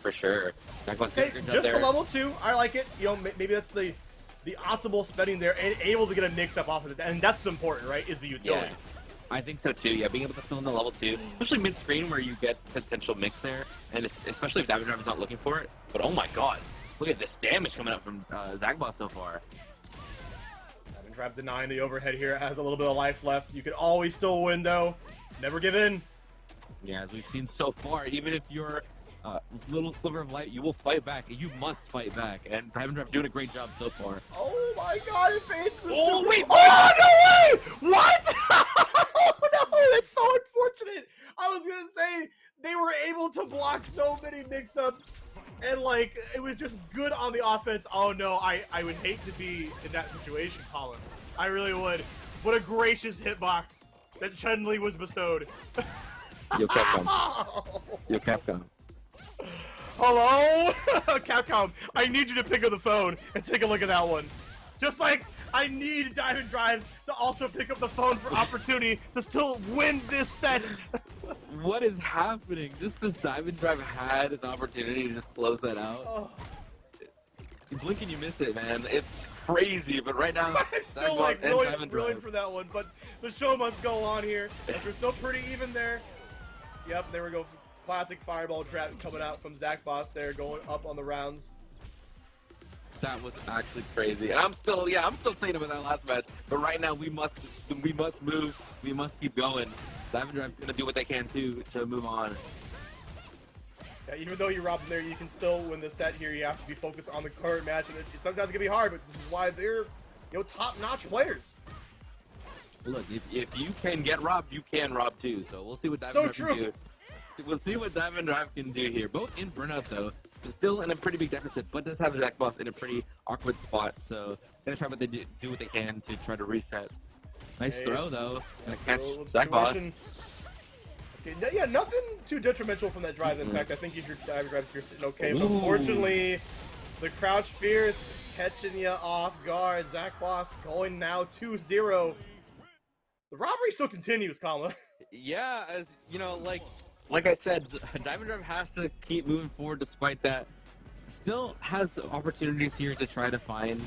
For sure. Okay, just for level 2, I like it. You know, maybe that's the optimal spending there, and able to get a mix-up off of it. And that's important, right, is the utility. Yeah, I think so too. Yeah, being able to spill in the level 2, especially mid-screen where you get potential mix there, and especially if DiveNDrive is not looking for it. But oh my god, look at this damage coming up from Zackboz so far. DiveNDrive's denying the overhead here. It has a little bit of life left. You can always still win, though. Never give in. Yeah, as we've seen so far, even if you're little sliver of light, you will fight back. You must fight back, and DiveNDrive doing a great job so far. Oh my god, it baits the wait! Oh, no way! What? Oh no, that's so unfortunate. I was gonna say, they were able to block so many mix-ups, and like, it was just good on the offense. Oh no, I would hate to be in that situation, Colin. I really would. What a gracious hitbox that Chun-Li was bestowed. Yo, Capcom. Yo, Capcom. Hello? Capcom, I need you to pick up the phone and take a look at that one. Just like I need DiveNDrive to also pick up the phone for opportunity to still win this set. What is happening? Just as DiveNDrive had an opportunity to just close that out. Oh. You blink and you miss it, man. It's crazy, but right now, I'm still like really for that one, but the show must go on here. There's no pretty even there. Yep, there we go. Classic fireball trap coming out from Zackboz there, going up on the rounds. That was actually crazy. And I'm still thinking about that last match. But right now we must move. We must keep going. DiveNDrive's gonna do what they can too to move on. Yeah, even though you rob them there, you can still win the set here. You have to be focused on the current match, and it's sometimes gonna be hard, but this is why they're top-notch players. Look, if you can get robbed, you can rob too. So we'll see what DiveNDrive can do. We'll see what DiveNDrive can do here. Both in burnout though, still in a pretty big deficit, but does have Zackboz in a pretty awkward spot. So gonna try what they do what they can to try to reset. Nice throw though. Gonna catch Zackboz. Okay, yeah, nothing too detrimental from that drive. In fact, I think if your DiveNDrive, you're sitting okay. But unfortunately, the crouch fierce catching you off guard. Zackboz going now 2-0. The robbery still continues, Kama. Yeah, as you know, like I said, DiveNDrive has to keep moving forward despite that. Still has opportunities here to try to find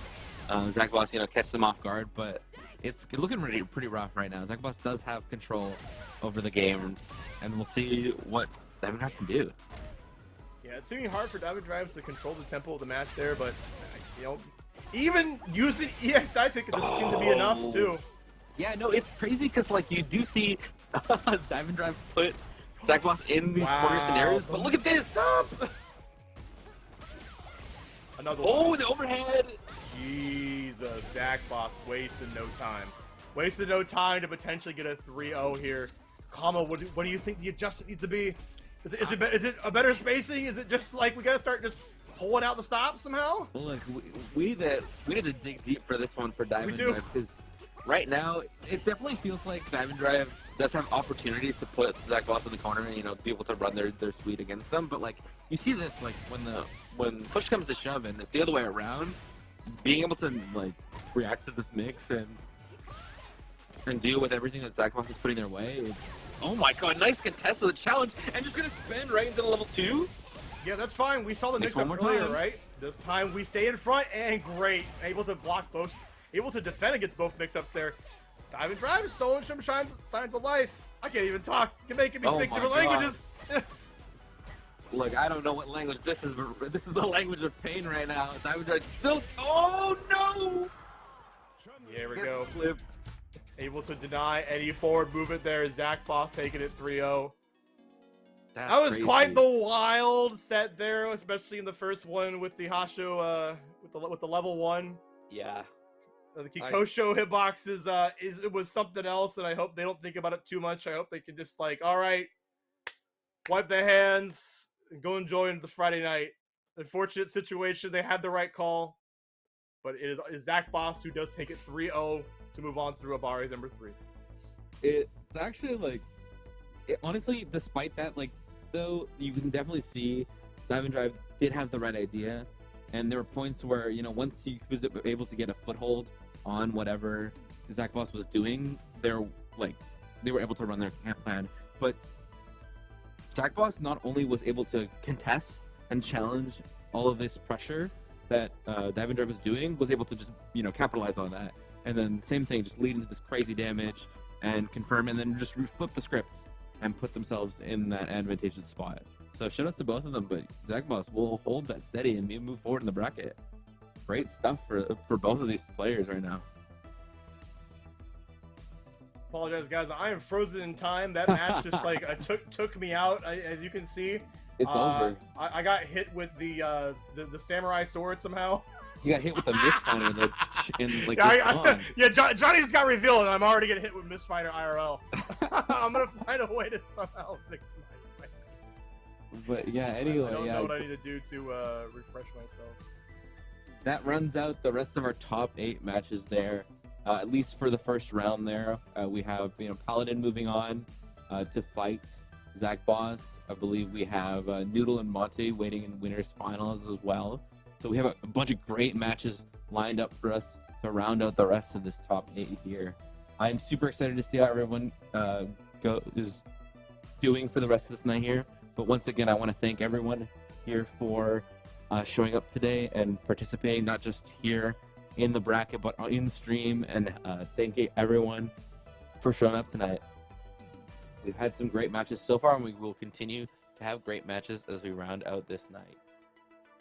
Zackboz, catch them off guard, but it's looking pretty rough right now. Zackboz does have control over the game, and we'll see what DiveNDrive can do. Yeah, it's seeming hard for DiveNDrive to control the tempo of the match there, but, even using EX dive pick doesn't seem to be enough, too. Yeah, no, it's crazy because, you do see DiveNDrive put Zackboz in these corner scenarios, but look at this! Another one. The overhead! Jesus, Zackboz wasting no time. Wasted no time to potentially get a 3-0 here. Kama, what do you think the adjustment needs to be? Is it a better spacing? Is it just like we gotta start just pulling out the stops somehow? Well, look, we need to dig deep for this one for DiveNDrive because right now it definitely feels like DiveNDrive does have opportunities to put Zackboz in the corner and be able to run their suite against them. But you see this when push comes to shove and it's the other way around. being able to like react to this mix and deal with everything that Zackboz is putting their way. Oh my god, nice contest of the challenge, and just gonna spin right into the level 2. Yeah, that's fine. We saw the mix up earlier, right? This time we stay in front, and great. Able to block both, able to defend against both mix-ups there. DIVEnDRIVE is showing some signs of life. I can't even talk. You're making me speak different languages. Look, I don't know what language this is, but this is the language of pain right now. DIVEnDRIVE still. Oh no! Here we go. Flipped. Able to deny any forward movement there. Zackboz taking it 3-0. That was crazy. Quite the wild set there, especially in the first one with the Hasho, with the level 1. Yeah. The Kikosho hitbox it was something else, and I hope they don't think about it too much. I hope they can just like, all right, wipe their hands and go enjoy the Friday night. Unfortunate situation. They had the right call, but it is Zackboz who does take it 3-0 to move on through Abare number 3. It's actually like, honestly, despite that, like, though, you can definitely see DIVEnDRIVE did have the right idea, and there were points where, you know, once he was able to get a foothold on whatever Zackboz was doing, they were able to run their camp plan. But Zackboz not only was able to contest and challenge all of this pressure that DIVEnDRIVE was doing, was able to just, you know, capitalize on that. And then same thing, just lead into this crazy damage and confirm, and then just flip the script and put themselves in that advantageous spot. So shout outs to both of them, but Zackboz will hold that steady and move forward in the bracket. Great stuff for both of these players right now. Apologize, guys. I am frozen in time. That match just like took me out. As you can see, it's over. I got hit with the samurai sword somehow. You got hit with the misfinder in like Johnny just got revealed, and I'm already getting hit with misfinder IRL. I'm gonna find a way to somehow fix my skin. But yeah, anyway, I don't know what I need to do to refresh myself. That runs out the rest of our top 8 matches there. At least for the first round there, we have, you know, Paladin moving on to fight Zackboz. I believe we have Noodle and Monte waiting in winners finals as well. So we have a bunch of great matches lined up for us to round out the rest of this top 8 here. I'm super excited to see how everyone is doing for the rest of this night here. But once again, I want to thank everyone here for showing up today and participating, not just here in the bracket, but in stream. And thank everyone for showing up tonight. We've had some great matches so far, and we will continue to have great matches as we round out this night.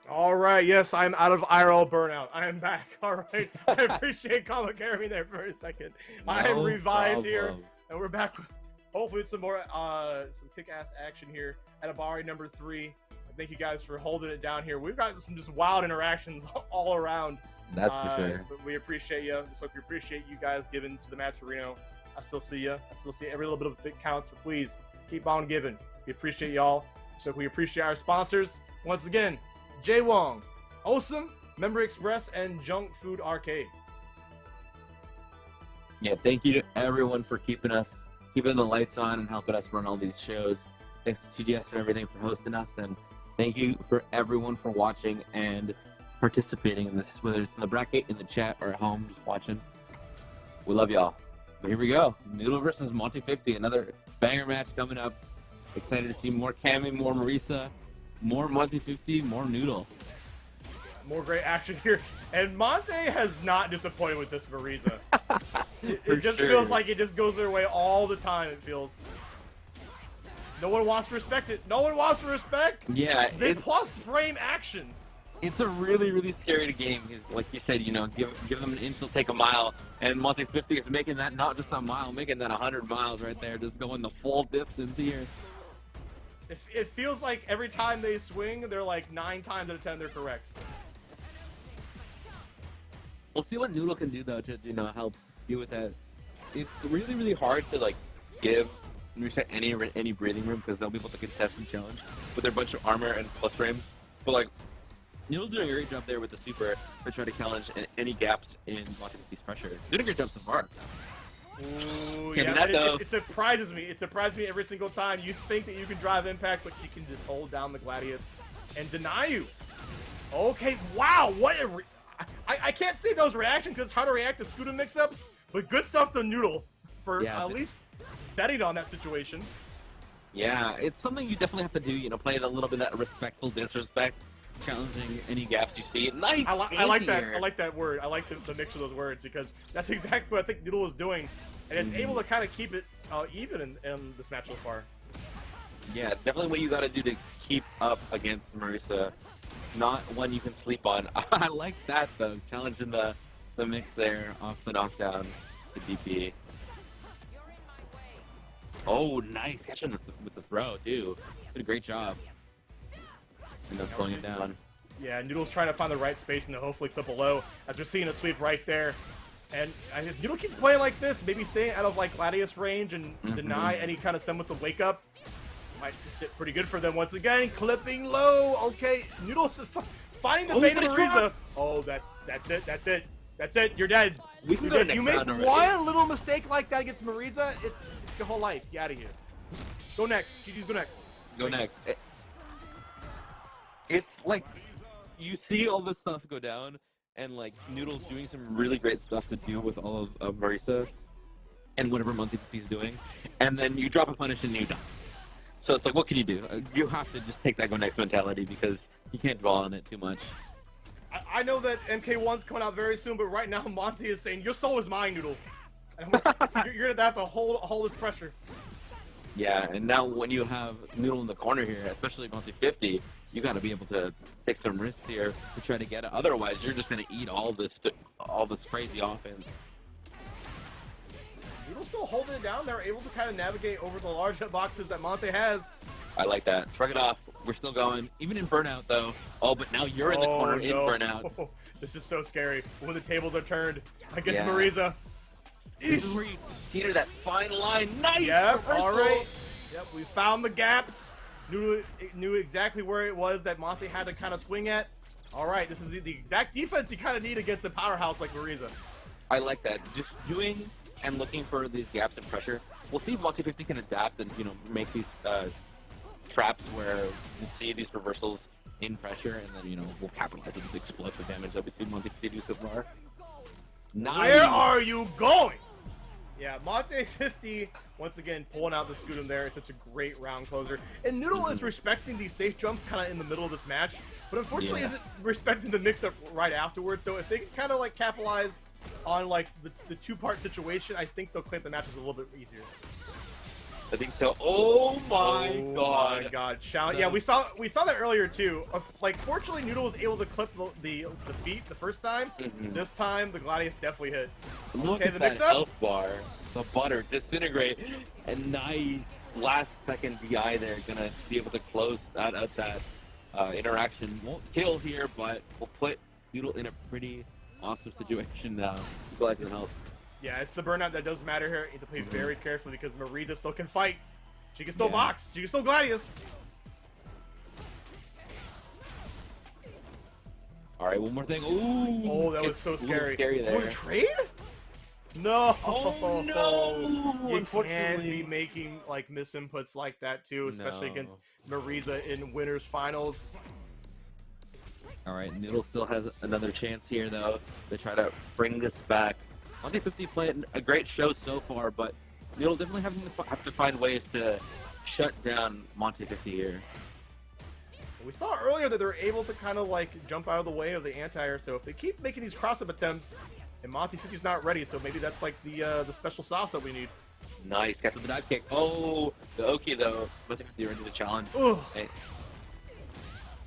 All right, yes, I'm out of IRL burnout. I am back. All right, I appreciate Kama carrying me there for a second. I am revived here, and we're back with hopefully some more some kick-ass action here at Abare number 3. Thank you guys for holding it down here. We've got some just wild interactions all around. That's for sure. But we appreciate you. Just hope you appreciate you guys giving to the match arena. I still see you. I still see every little bit of it counts. But please keep on giving. We appreciate y'all. So we appreciate our sponsors once again. Jay Wong, Awesome, Memory Express, and Junk Food Arcade. Yeah, thank you to everyone for keeping the lights on and helping us run all these shows. Thanks to TGS for everything for hosting us, and thank you for everyone for watching and participating in this, whether it's in the bracket, in the chat, or at home just watching. We love y'all. But here we go. Noodle versus Monte50, another banger match coming up. Excited to see more Cammy, more Marisa, more Monte50, more Noodle. More great action here. And Monte has not disappointed with this Marisa. it just feels like it just goes their way all the time, it feels. No one wants to respect it. No one wants to respect. Yeah. The plus frame action. It's a really, really scary game. Like you said, you know, give them an inch, they'll take a mile. And Monte50 is making that not just a mile, making that 100 miles right there, just going the full distance here. It feels like every time they swing, they're like 9 times out of 10 they're correct. We'll see what Noodle can do though to, you know, help deal with that. It's really, really hard to like give reset any breathing room because they'll be able to contest and challenge with their bunch of armor and plus frames. But like Noodle's doing a great job there with the super to try to challenge any gaps in Monte50's pressure. Doing a great job so far. Ooh, yeah, it surprises me. It surprises me every single time. You think that you can drive impact, but she can just hold down the Gladius and deny you. Okay, wow, what a I can't say that was reaction because it's hard to react to Scooter mix-ups, but good stuff to Noodle for at least betting on that situation. Yeah, it's something you definitely have to do, you know, play it a little bit of that respectful disrespect, challenging any gaps you see. Nice! I like that. I like that word. I like the mix of those words because that's exactly what I think Noodle was doing, and it's able to kind of keep it even in this match so far. Yeah, definitely what you got to do to keep up against Marisa. Not one you can sleep on. I like that though, challenging the mix there off the knockdown, the DP. Oh, nice catching with the throw too. Did a great job. And then slowing it down. Yeah, Noodle's trying to find the right space and to hopefully clip below as we're seeing a sweep right there. And if Noodle keeps playing like this, maybe staying out of like Gladius range and deny any kind of semblance of wake up, might sit pretty good for them once again. Clipping low. Okay, Noodle's finding the bait of Marisa. Oh, that's it. You're dead. You're dead. You make one little mistake like that against Marisa, it's your whole life. Get out of here. Go next. GG's go next. Go next. It's like you see all this stuff go down, and like Noodle's doing some really great stuff to deal with all of Marisa and whatever Monte50's doing, and then you drop a punish and you die. So it's like, what can you do? You have to just take that go next mentality because you can't dwell on it too much. I know that MK1's coming out very soon, but right now Monty is saying, your soul is mine, Noodle. And you're going to have to hold this pressure. Yeah, and now when you have Noodle in the corner here, especially Monte50, you got to be able to take some risks here to try to get it. Otherwise, you're just going to eat all this crazy offense. Noodle's still holding it down. They're able to kind of navigate over the large hitboxes that Monte has. I like that. Shrug it off. We're still going. Even in burnout, though. Oh, but now you're in the corner in burnout. Oh, this is so scary. When the tables are turned against Marisa. This is where you teeter that fine line. Nice! Yep, all right. Yep, we found the gaps. Knew exactly where it was that Monte had to kind of swing at. All right, this is the exact defense you kind of need against a powerhouse like Marisa. I like that. Just doing and looking for these gaps and pressure. We'll see if Monte50 can adapt and, you know, make these traps where you see these reversals in pressure, and then, you know, we'll capitalize on this explosive damage that we see Monte50 do so far. Nice. Where are you going? Yeah, Monte50, once again, pulling out the Scootum there. It's such a great round closer. And Noodle is respecting these safe jumps kind of in the middle of this match, but unfortunately isn't respecting the mix-up right afterwards. So if they can kind of, like, capitalize on, like, the two-part situation, I think they'll clean the matches a little bit easier. I think so. Oh my god. Oh my god. Yeah, we saw that earlier too. Like, fortunately, Noodle was able to clip the feet the first time. This time, the Gladius definitely hit. Look at that health bar. The butter disintegrate. And nice last second DI there. Gonna be able to close that interaction. Won't kill here, but will put Noodle in a pretty awesome situation now. Equalizing the health. Yeah, it's the burnout that does matter here. You have to play very carefully because Marisa still can fight. She can still box. She can still Gladius. All right, one more thing. Ooh. Oh, that was so scary. Scary there. Was it trade? No. Oh, no. You can't be making like misinputs like that too, especially against Marisa in winners finals. All right, Noodle still has another chance here though to try to bring this back. Monte50 played a great show so far, but Noodle definitely have to find ways to shut down Monte50 here. We saw earlier that they're able to kind of like jump out of the way of the anti-air, so if they keep making these cross-up attempts, and Monte50's not ready, so maybe that's like the special sauce that we need. Nice catch with the dive kick. Oh, the Oki though. Monte50 ready to challenge. Hey.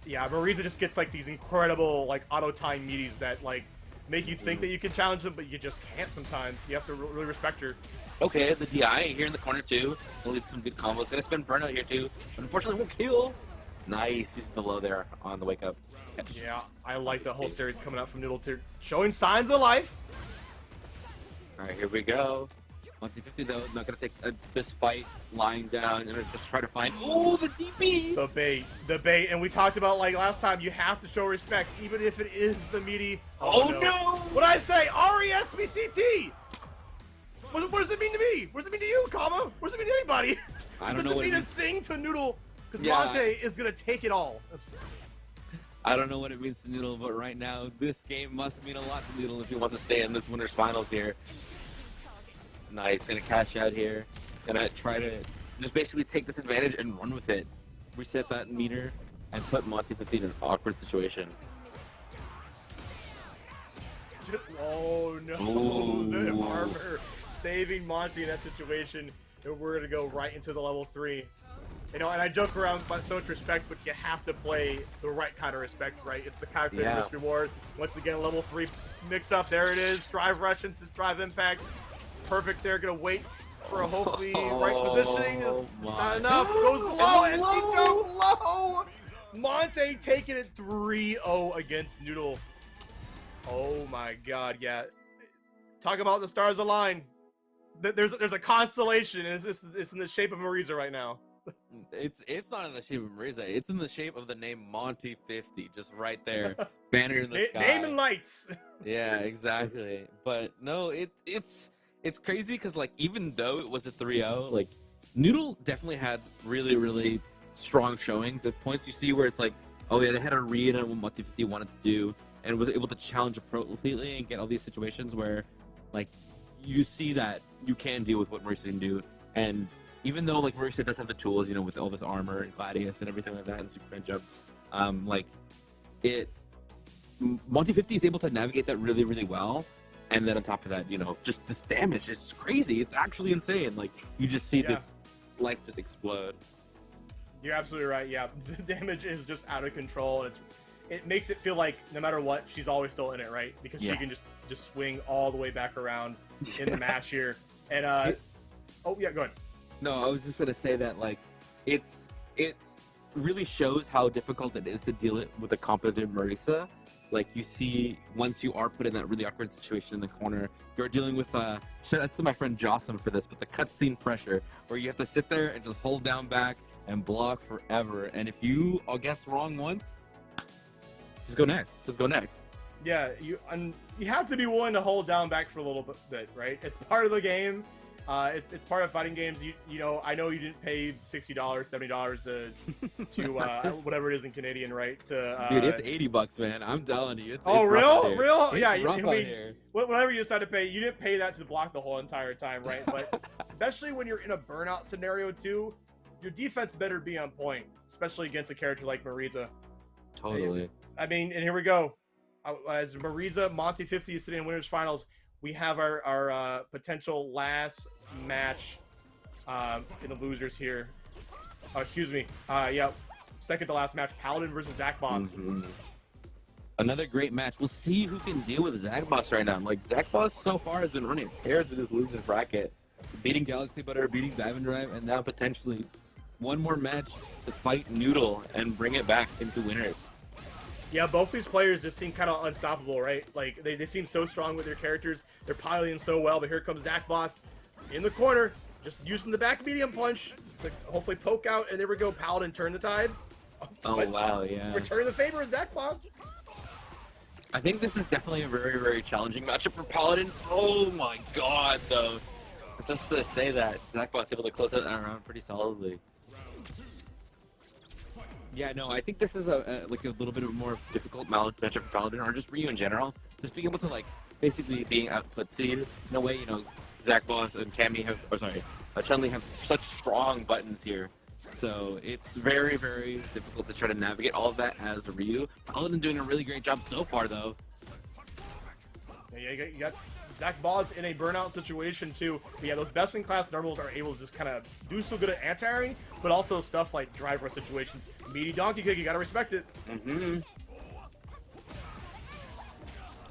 Yeah, Marisa just gets like these incredible like auto-time meaties that like make you think that you can challenge them, but you just can't sometimes. You have to really respect her. Okay, the DI here in the corner too. He'll lead some good combos. Gonna spend burnout here too, but unfortunately won't kill. Nice, he's the low there on the wake up. Yeah, I like the whole series coming out from Noodle too, showing signs of life. All right, here we go. Monte50 though, not gonna take this fight lying down and just try to find. Oh, the DP! The bait, and we talked about like last time. You have to show respect, even if it is the meaty. Oh no! What I say? RESBCT. What does it mean to me? What does it mean to you, Kama? What does it mean to anybody? I don't know. What does it mean to sing to Noodle? Because Monte is gonna take it all. I don't know what it means to Noodle, but right now, this game must mean a lot to Noodle if he wants to stay in this winner's finals here. Nice, gonna catch out here. Gonna try to just basically take this advantage and run with it. Reset that meter and put Monte50 in an awkward situation. Oh no, Ooh. the armor saving Monty in that situation. And we're gonna go right into the level 3. You know, and I joke around about so much respect, but you have to play the right kind of respect, right? It's the calculated risk reward. Once again, level 3 mix up. There it is. Drive rush into drive impact. Perfect there. Gonna wait for a hopefully right positioning. Is not enough. Goes low. And he jumped low. Monte taking it 3-0 against Noodle. Oh my god, yeah. Talk about the stars align. There's a constellation. It's in the shape of Marisa right now. It's not in the shape of Marisa. It's in the shape of the name Monte50, just right there, banner in the sky. Name and lights. Yeah, exactly. But no, it's crazy because like even though it was a 3-0, like Noodle definitely had really strong showings. At points you see where it's like, oh yeah, they had a read on what Monte50 wanted to do, and was able to challenge appropriately and get all these situations where, like, you see that you can deal with what Marisa can do, and even though like Marisa does have the tools, you know, with all this armor and Gladius and everything like that, and Superfriends jump, like Monte50 is able to navigate that really well, and then on top of that, you know, just this damage is crazy. It's actually insane. Like you just see this life just explode. You're absolutely right. Yeah, the damage is just out of control. It makes it feel like no matter what, she's always still in it, right? Because she can just swing all the way back around in the match here. And oh yeah, go ahead. No, I was just gonna say that like it really shows how difficult it is to deal it with a competent Marisa. Like you see, once you are put in that really awkward situation in the corner, you're dealing with that's to my friend Jossam for this, but the cutscene pressure where you have to sit there and just hold down back and block forever. And if you guess wrong once, just go next. Just go next. Yeah, you have to be willing to hold down back for a little bit, right? It's part of the game. It's part of fighting games. You know, I know you didn't pay $60, $70 to whatever it is in Canadian, right? Dude, it's $80, man. I'm telling you. It's real? It's yeah, rough out here. Whatever you decide to pay, you didn't pay that to block the whole entire time, right? But especially when you're in a burnout scenario too, your defense better be on point, especially against a character like Marisa. Totally. I mean, and here we go. As Marisa, Monte50 is sitting in winners finals. We have our potential last match in the losers here. Oh, excuse me. Yeah, second to last match, Paladin versus Zackbozz. Another great match. We'll see who can deal with Zackbozz right now. Like, Zackbozz so far has been running tears with his losers bracket. Beating Galaxybutter, beating DIVEnDRIVE, and now potentially one more match to fight Noodle and bring it back into winners. Yeah, both these players just seem kind of unstoppable, right? Like, they seem so strong with their characters. They're piloting so well, but here comes Zackbozz in the corner, just using the back medium punch just to hopefully poke out, and there we go. Paladin turn the tides. Oh, wow, yeah. Return the favor of Zackbozz. I think this is definitely a very challenging matchup for Paladin. Oh my god, though. It's just to say that Zackbozz able to close it around pretty solidly. Yeah, no, I think this is like a little bit of a more difficult matchup for Paladin, or just Ryu in general. Just being able to, like, basically being out-footsied. In a way, you know, Zackbozz and Cammy have, Chun-Li have such strong buttons here. So it's very difficult to try to navigate all of that as a Ryu. Paladin doing a really great job so far, though. Yeah, you got Zackbozz in a burnout situation too. But yeah, those best-in-class normals are able to just kind of do so good at anti-airing, but also stuff like drive rush situations. Meaty donkey kick, you gotta respect it.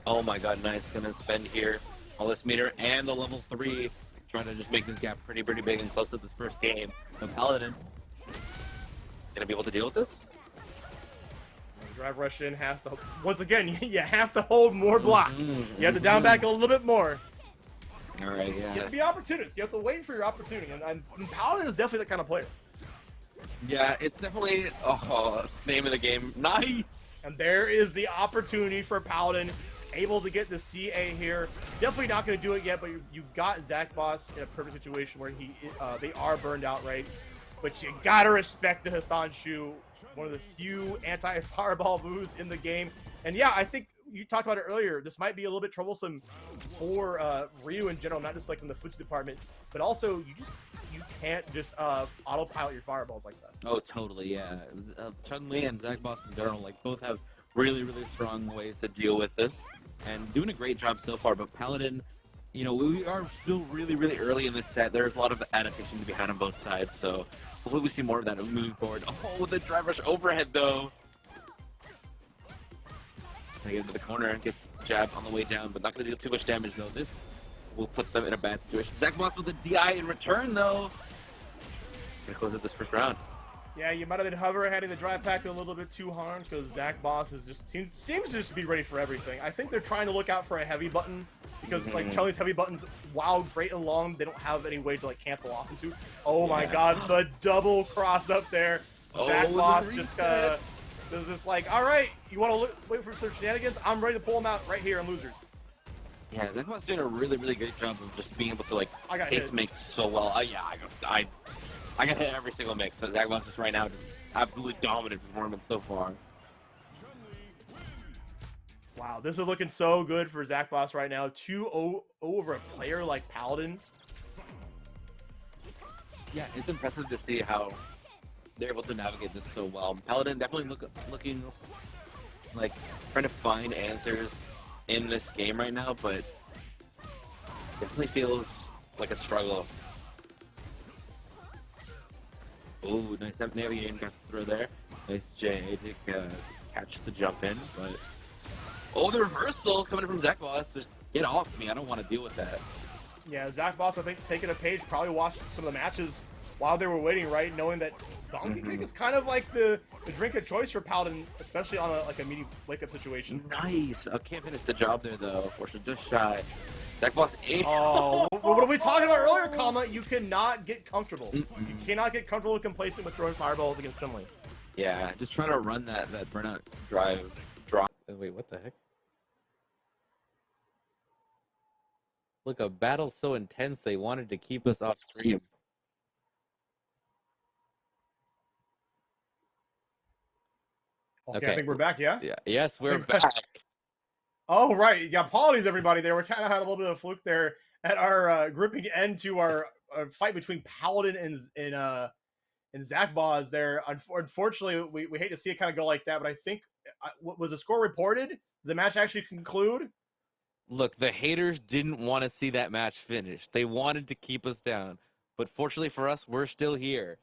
Oh my god, nice. Gonna spend here all this meter and the level 3, trying to just make this gap pretty big and close to this first game. So Paladin gonna be able to deal with this? Drive rush in has to, once again, you have to hold more block. You have to down back a little bit more. Alright, yeah. You have to be opportunist. You have to wait for your opportunity. And Paladin is definitely that kind of player. Yeah, it's definitely name of the game. Nice! And there is the opportunity for Paladin, able to get the CA here. Definitely not going to do it yet, but you got Zackbozz in a perfect situation where they are burned out, right? but you gotta respect the Hassan Shu, one of the few anti-fireball moves in the game. And yeah, I think you talked about it earlier. This might be a little bit troublesome for Ryu in general, not just like in the foods department, but also you can't just autopilot your fireballs like that. Oh, totally, yeah. Chun-Li and Zackboz in general, like, both have really, really strong ways to deal with this, and doing a great job so far. But Paladin, you know, we are still really, really early in this set. There's a lot of adaptation to be had on both sides, so hopefully we see more of that moving forward. Oh, the drive rush overhead, though. Gonna get into the corner, gets jab on the way down, but not gonna deal too much damage, though. This will put them in a bad situation. Zackboz with a DI in return, though. Gonna close out this first round. Yeah, you might have been hovering the drive pack a little bit too hard because Zackboz is just seems to just be ready for everything. I think they're trying to look out for a heavy button because like Chun-Li's heavy buttons, while great and long, they don't have any way to like cancel off into. Oh my God, the double cross up there. Zackboz just just like, all right, you want to wait for some shenanigans? I'm ready to pull them out right here in losers. Yeah, Zackbozz doing a really, really good job of just being able to like pace mix so well. Yeah, I got hit every single mix. So Zackbozz just right now just absolutely dominant performance so far. Wow, this is looking so good for Zackboz right now. 2-0 over a player like Paladin. Yeah, it's impressive to see how they're able to navigate this so well. Paladin definitely looking like trying to find answers in this game right now, but definitely feels like a struggle. Ooh, nice navigating through there. Nice J to catch the jump in, but the reversal coming from Zackboz. Just get off me. I don't want to deal with that. Yeah, Zackboz, I think, taking a page, probably watched some of the matches while they were waiting, right? Knowing that Donkey Kick is kind of like the drink of choice for Paladin, especially on a medium wake-up situation. Nice. I can't finish the job there, though. Unfortunately, just shy. Zackboz 8. Oh, what are we talking about earlier, Kama? You cannot get comfortable. You cannot get comfortable and complacent with throwing fireballs against Chun-Li. Yeah, just trying to run that burnout drive drop. Wait, what the heck? Look, a battle so intense they wanted to keep us off stream. Okay, I think we're back, yeah? Yes, we're back. Oh, right. Yeah, apologies, everybody. There, we kind of had a little bit of a fluke there at our gripping end to our fight between Paladin and Zackboz there. Unfortunately, we hate to see it kind of go like that, but I think, was the score reported? Did the match actually conclude? Look, the haters didn't want to see that match finish. They wanted to keep us down. But fortunately for us, we're still here.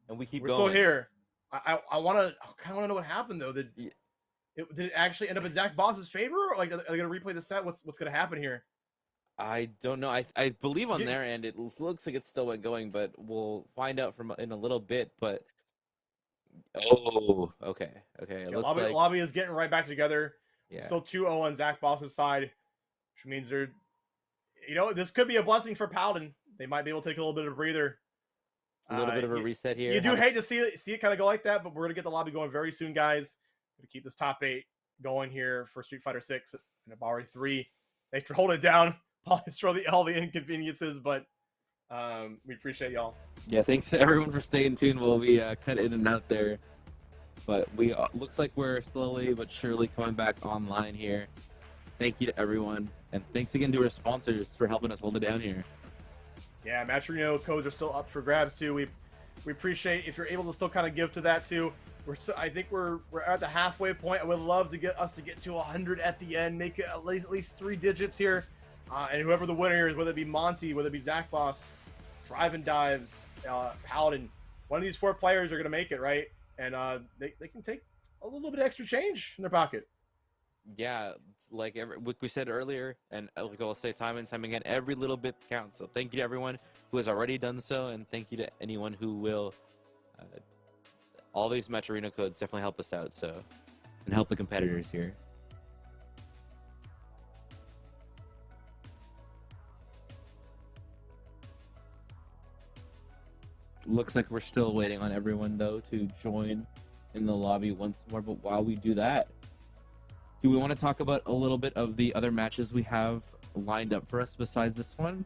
And we're going. Still here. I kind of want to know what happened, though. Did it actually end up in Zackboz's favor? Or like, are they going to replay the set? What's going to happen here? I don't know. I believe on their end, it looks like it's still going, but we'll find out in a little bit. But okay. It looks like Lobby is getting right back together. Yeah. Still 2-0 on Zackboz's side, which means they're, this could be a blessing for Paladin. They might be able to take a little bit of a breather. A little bit of a reset here. You do hate to see it kind of go like that, but we're gonna get the lobby going very soon, guys. Gonna keep this top 8 going here for Street Fighter 6 and Abare 3. Thanks for holding it down. Apologies for all the inconveniences, but we appreciate y'all. Yeah, thanks to everyone for staying tuned while we cut in and out there. But we looks like we're slowly but surely coming back online here. Thank you to everyone, and thanks again to our sponsors for helping us hold it down here. Yeah, Matcherino codes are still up for grabs too. We appreciate if you're able to still kind of give to that too. I think we're at the halfway point. I would love to get to 100 at the end, make it at least 3 digits here, and whoever the winner is, whether it be Monty, whether it be Zackboz, DIVEnDRIVE, Paladin, one of these 4 players are gonna make it, right? And they can take a little bit of extra change in their pocket. Yeah, like we said earlier, and like I'll say time and time again, every little bit counts. So thank you to everyone who has already done so, and thank you to anyone who will. All these Match Arena codes definitely help us out, and help the competitors here. Looks like we're still waiting on everyone, though, to join in the lobby once more. But while we do that, do we want to talk about a little bit of the other matches we have lined up for us besides this one?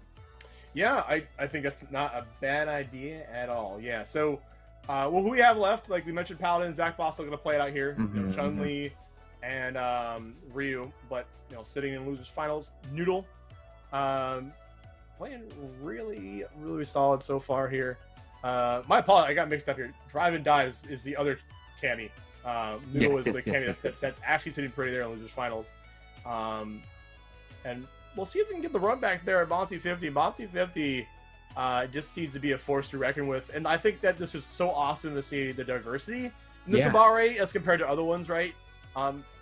Yeah, I think that's not a bad idea at all. Yeah, so Well, who we have left? Like we mentioned, Paladin, Zackbozz still gonna play it out here. Mhm, Chun-Li and Ryu, but sitting in losers finals. Noodle, playing really solid so far here. My apologies, I got mixed up here. DIVEnDRIVE is the other Cammy. Noodle is the Cammy that's actually sitting pretty there in losers finals. And we'll see if they can get the run back there at Monte50. Monte50 just seems to be a force to reckon with, and I think that this is so awesome to see the diversity in this Abare as compared to other ones, right?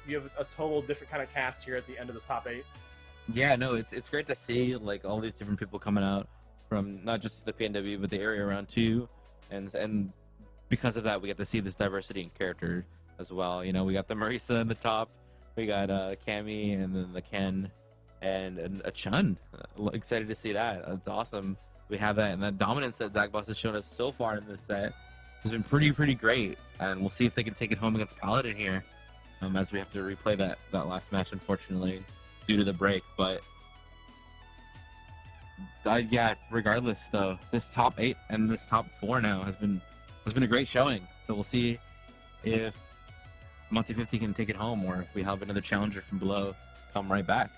You have a total different kind of cast here at the end of this top 8. Yeah, no, it's great to see like all these different people coming out from not just the PNW but the area around too, and because of that we get to see this diversity in character as well. We got the Marisa in the top, we got Cammy, and then the Ken, and a Chun. Excited to see that. It's awesome. We have that, and that dominance that Zackboz has shown us so far in this set has been pretty great, and we'll see if they can take it home against Paladin here, as we have to replay that last match, unfortunately, due to the break. But yeah, regardless though, this top 8 and this top 4 now has been a great showing. So we'll see if Monte50 can take it home, or if we have another challenger from below come right back.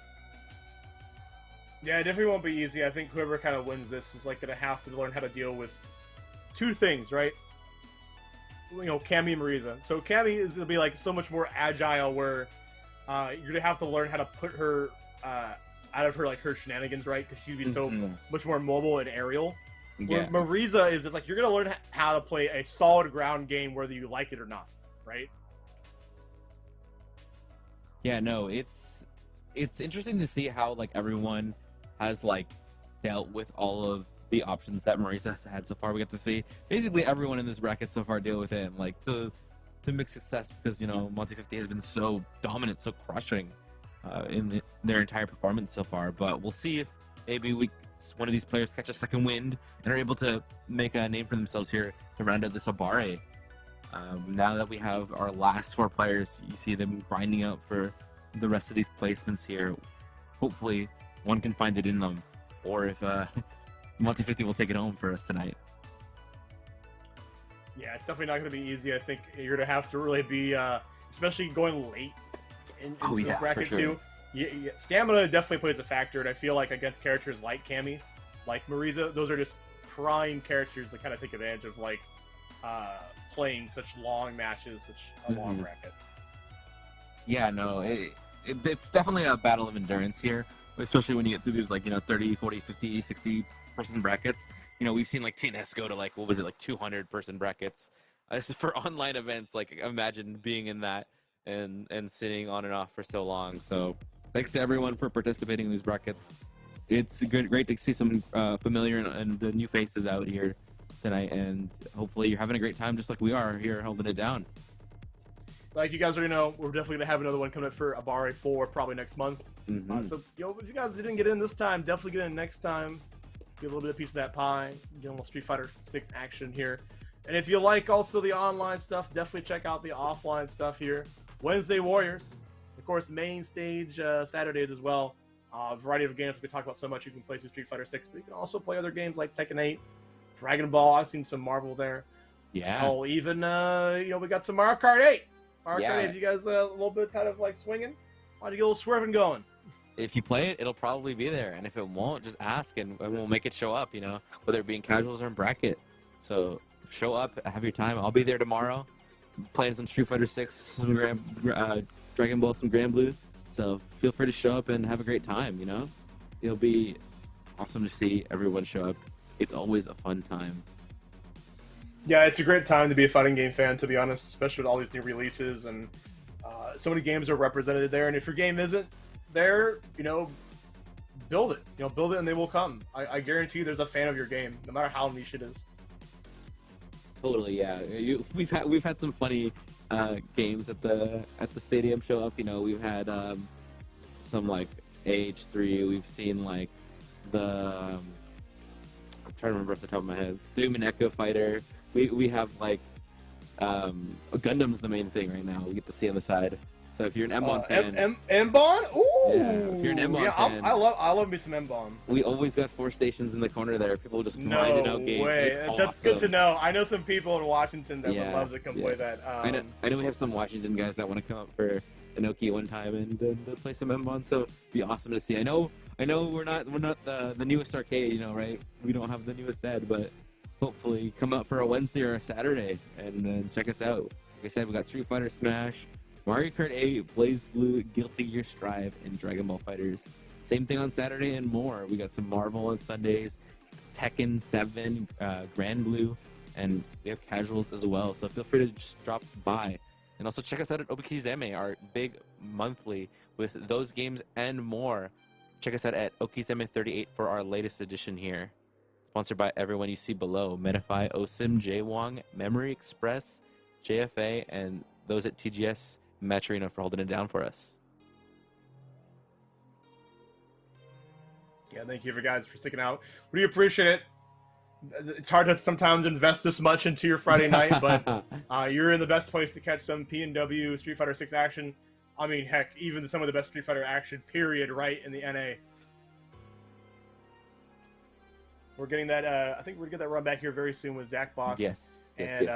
Yeah, it definitely won't be easy. I think whoever kind of wins this is like going to have to learn how to deal with two things, right? Cammy and Marisa. So Cammy is going to be like so much more agile, where you're going to have to learn how to put her out of her shenanigans, right? Because she'd be so much more mobile and aerial. Yeah. Where Marisa is just like, you're going to learn how to play a solid ground game, whether you like it or not, right? Yeah, no, it's interesting to see how like everyone has like dealt with all of the options that Marisa has had so far. We get to see basically everyone in this bracket so far deal with it, and like to mix success, because Monte50 has been so dominant, so crushing in their entire performance so far. But we'll see if maybe one of these players catch a second wind and are able to make a name for themselves here to round out this Abare. Now that we have our last 4 players, you see them grinding out for the rest of these placements here. Hopefully one can find it in them, or if Monte50 will take it home for us tonight. Yeah, it's definitely not going to be easy. I think you're going to have to really be, especially going late into the bracket too. Yeah, stamina definitely plays a factor, and I feel like against characters like Cammy, like Marisa, those are just prime characters that kind of take advantage of playing such long matches, such a long bracket. Yeah, no, it's definitely a battle of endurance here, especially when you get through these 30, 40, 50, 60 person brackets. We've seen TNS go to 200 person brackets. This is for online events. Imagine being in that and sitting on and off for so long. So thanks to everyone for participating in these brackets. It's great to see some familiar and new faces out here tonight, and hopefully you're having a great time just like we are here holding it down. Like you guys already know, we're definitely going to have another one coming up for Abare 4 probably next month. So if you guys didn't get in this time, definitely get in next time. Get a little bit of piece of that pie. Get a little Street Fighter 6 action here. And if you like also the online stuff, definitely check out the offline stuff here. Wednesday Warriors. Of course, main stage Saturdays as well. A variety of games we talk about so much. You can play some Street Fighter 6, but you can also play other games like Tekken 8, Dragon Ball. I've seen some Marvel there. Yeah. Oh, even we got some Mario Kart 8. Mario Kart 8. You guys a little bit kind of swinging? Why don't you get a little swerving going? If you play it, it'll probably be there, and if it won't, just ask and we'll make it show up. Whether it be in casuals or in bracket. So show up, have your time. I'll be there tomorrow, playing some Street Fighter 6, some Dragon Ball, some Grand Blue. So feel free to show up and have a great time. It'll be awesome to see everyone show up. It's always a fun time. Yeah, it's a great time to be a fighting game fan, to be honest, especially with all these new releases, and so many games are represented there. And if your game isn't there, build it. Build it and they will come. I guarantee you there's a fan of your game, no matter how niche it is. Totally, yeah. We've had some funny games at the stadium show up. We've had some AH3. We've seen the I'm trying to remember off the top of my head. Doom and Echo Fighter. We have Gundam's the main thing right now. We get to see on the side. So if you're an M1 fan, M-Bon? Ooh! Yeah, if you're an M1 fan, I love me some M-Bon. we always got 4 stations in the corner there. People just grinding out games. No way. It's That's awesome. good to know. I know some people in Washington that would Yeah, love to come play that. I know we have some Washington guys that want to come up for Inoki one time and play some M1, so it'd be awesome to see. I know we're not the newest arcade, you know, right? We don't have the newest ed, but hopefully come out for a Wednesday or a Saturday and check us out. Like I said, we got Street Fighter Smash, Mario Kart 8, Blaze Blue, Guilty Gear Strive, and Dragon Ball Fighters. Same thing on Saturday and more. We got some Marvel on Sundays, Tekken 7, Grand Blue, and we have casuals as well. So feel free to just drop by. And also check us out at Okizeme, our big monthly with those games and more. Check us out at Okizeme38 for our latest edition here. Sponsored by everyone you see below: Medify, OSIM, J-Wong, Memory Express, JFA, and those at TGS Maturino for holding it down for us. Yeah, thank you for guys for sticking out. We appreciate it. It's hard to sometimes invest this much into your Friday night, but you're in the best place to catch some P&W Street Fighter 6 action. I mean, heck, even some of the best Street Fighter action, period, right, in the NA. We're getting that, I think we're going to get that run back here very soon with Zackboz. Yes. And,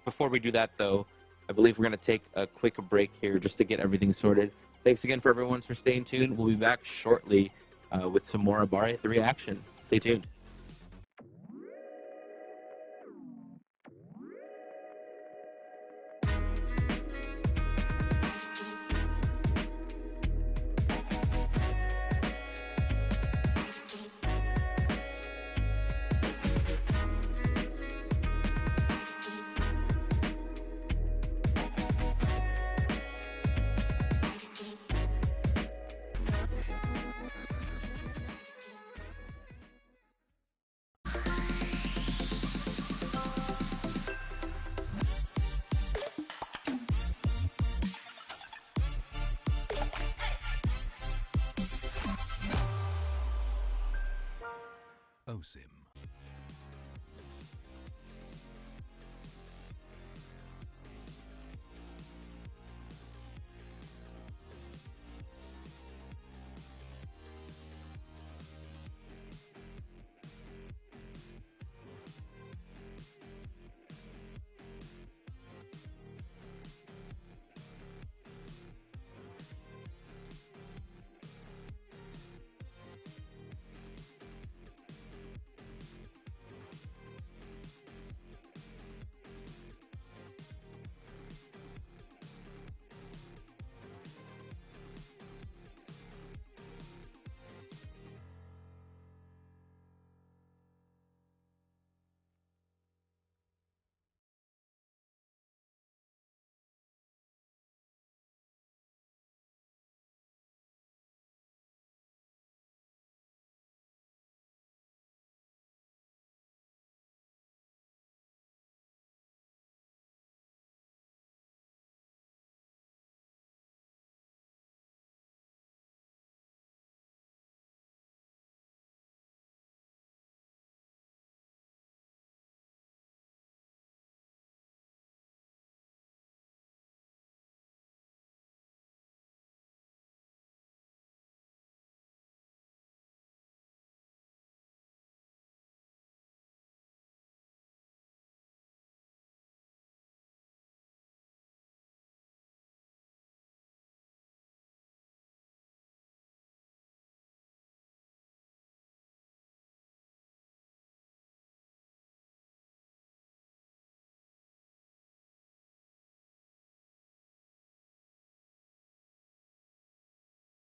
before we do that, though, I believe we're going to take a quick break here just to get everything sorted. Thanks again for everyone for staying tuned. We'll be back shortly with some more Abare 3 action. Stay tuned. OSIM.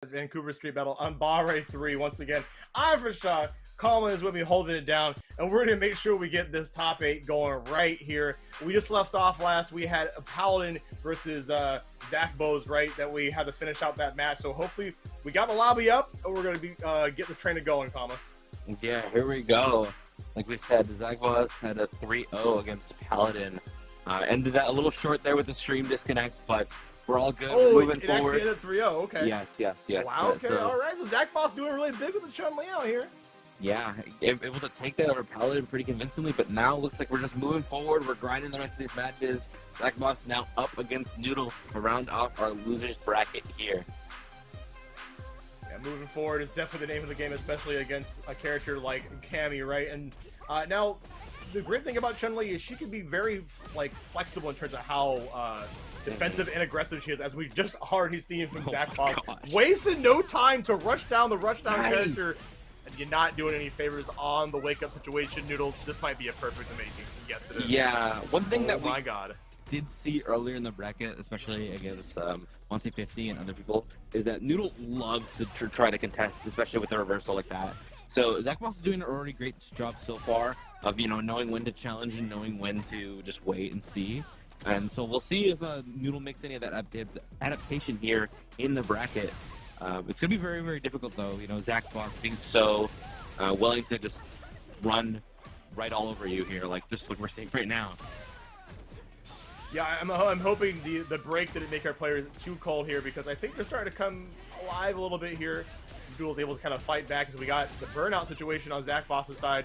Vancouver Street Battle on Abare 3 once again. I'm for sure. Colin is with me holding it down, and we're going to make sure we get this top 8 going right here. We just left off last. We had a Paladin versus Zackbozz, right, that we had to finish out that match. So hopefully we got the lobby up, and we're going to be get this train going, Kama. Yeah, here we go. Like we said, Zackboz had a 3-0 against Paladin. Ended that a little short there with the stream disconnect, but we're all good. Oh, Moving it forward. actually ended 3-0. Okay. Yes. Wow. Okay. So, all right. So Zackboz doing really big with the Chun-Li out here. Yeah, able to take that over Paladin pretty convincingly, but now looks like we're just moving forward. We're grinding the rest of these matches. Zackboz now up against Noodle to round off our losers bracket here. Yeah, moving forward is definitely the name of the game, especially against a character like Cammy, right? And now, the great thing about Chun-Li is she can be very flexible in terms of how defensive and aggressive she is, as we just already seen from Zackboz. Wasted no time to rush down the character, and you're not doing any favors on the wake-up situation. Noodle, this might be a perfect making. Yes, it is. Yeah, one thing that my God. did see earlier in the bracket, especially against Monte50 and other people, is that Noodle loves to try to contest, especially with a reversal like that. So Zackboz is doing an already great job so far of, you know, knowing when to challenge and knowing when to just wait and see. And so we'll see if Noodle makes any of that adaptation here in the bracket. It's going to be very, very difficult, though. You know, Zackboz being so willing to just run right all over you here, just like we're seeing right now. Yeah, I'm hoping the break didn't make our players too cold here, because I think they're starting to come alive a little bit here. Noodle's able to kind of fight back, as we got the burnout situation on Zackbozz's side.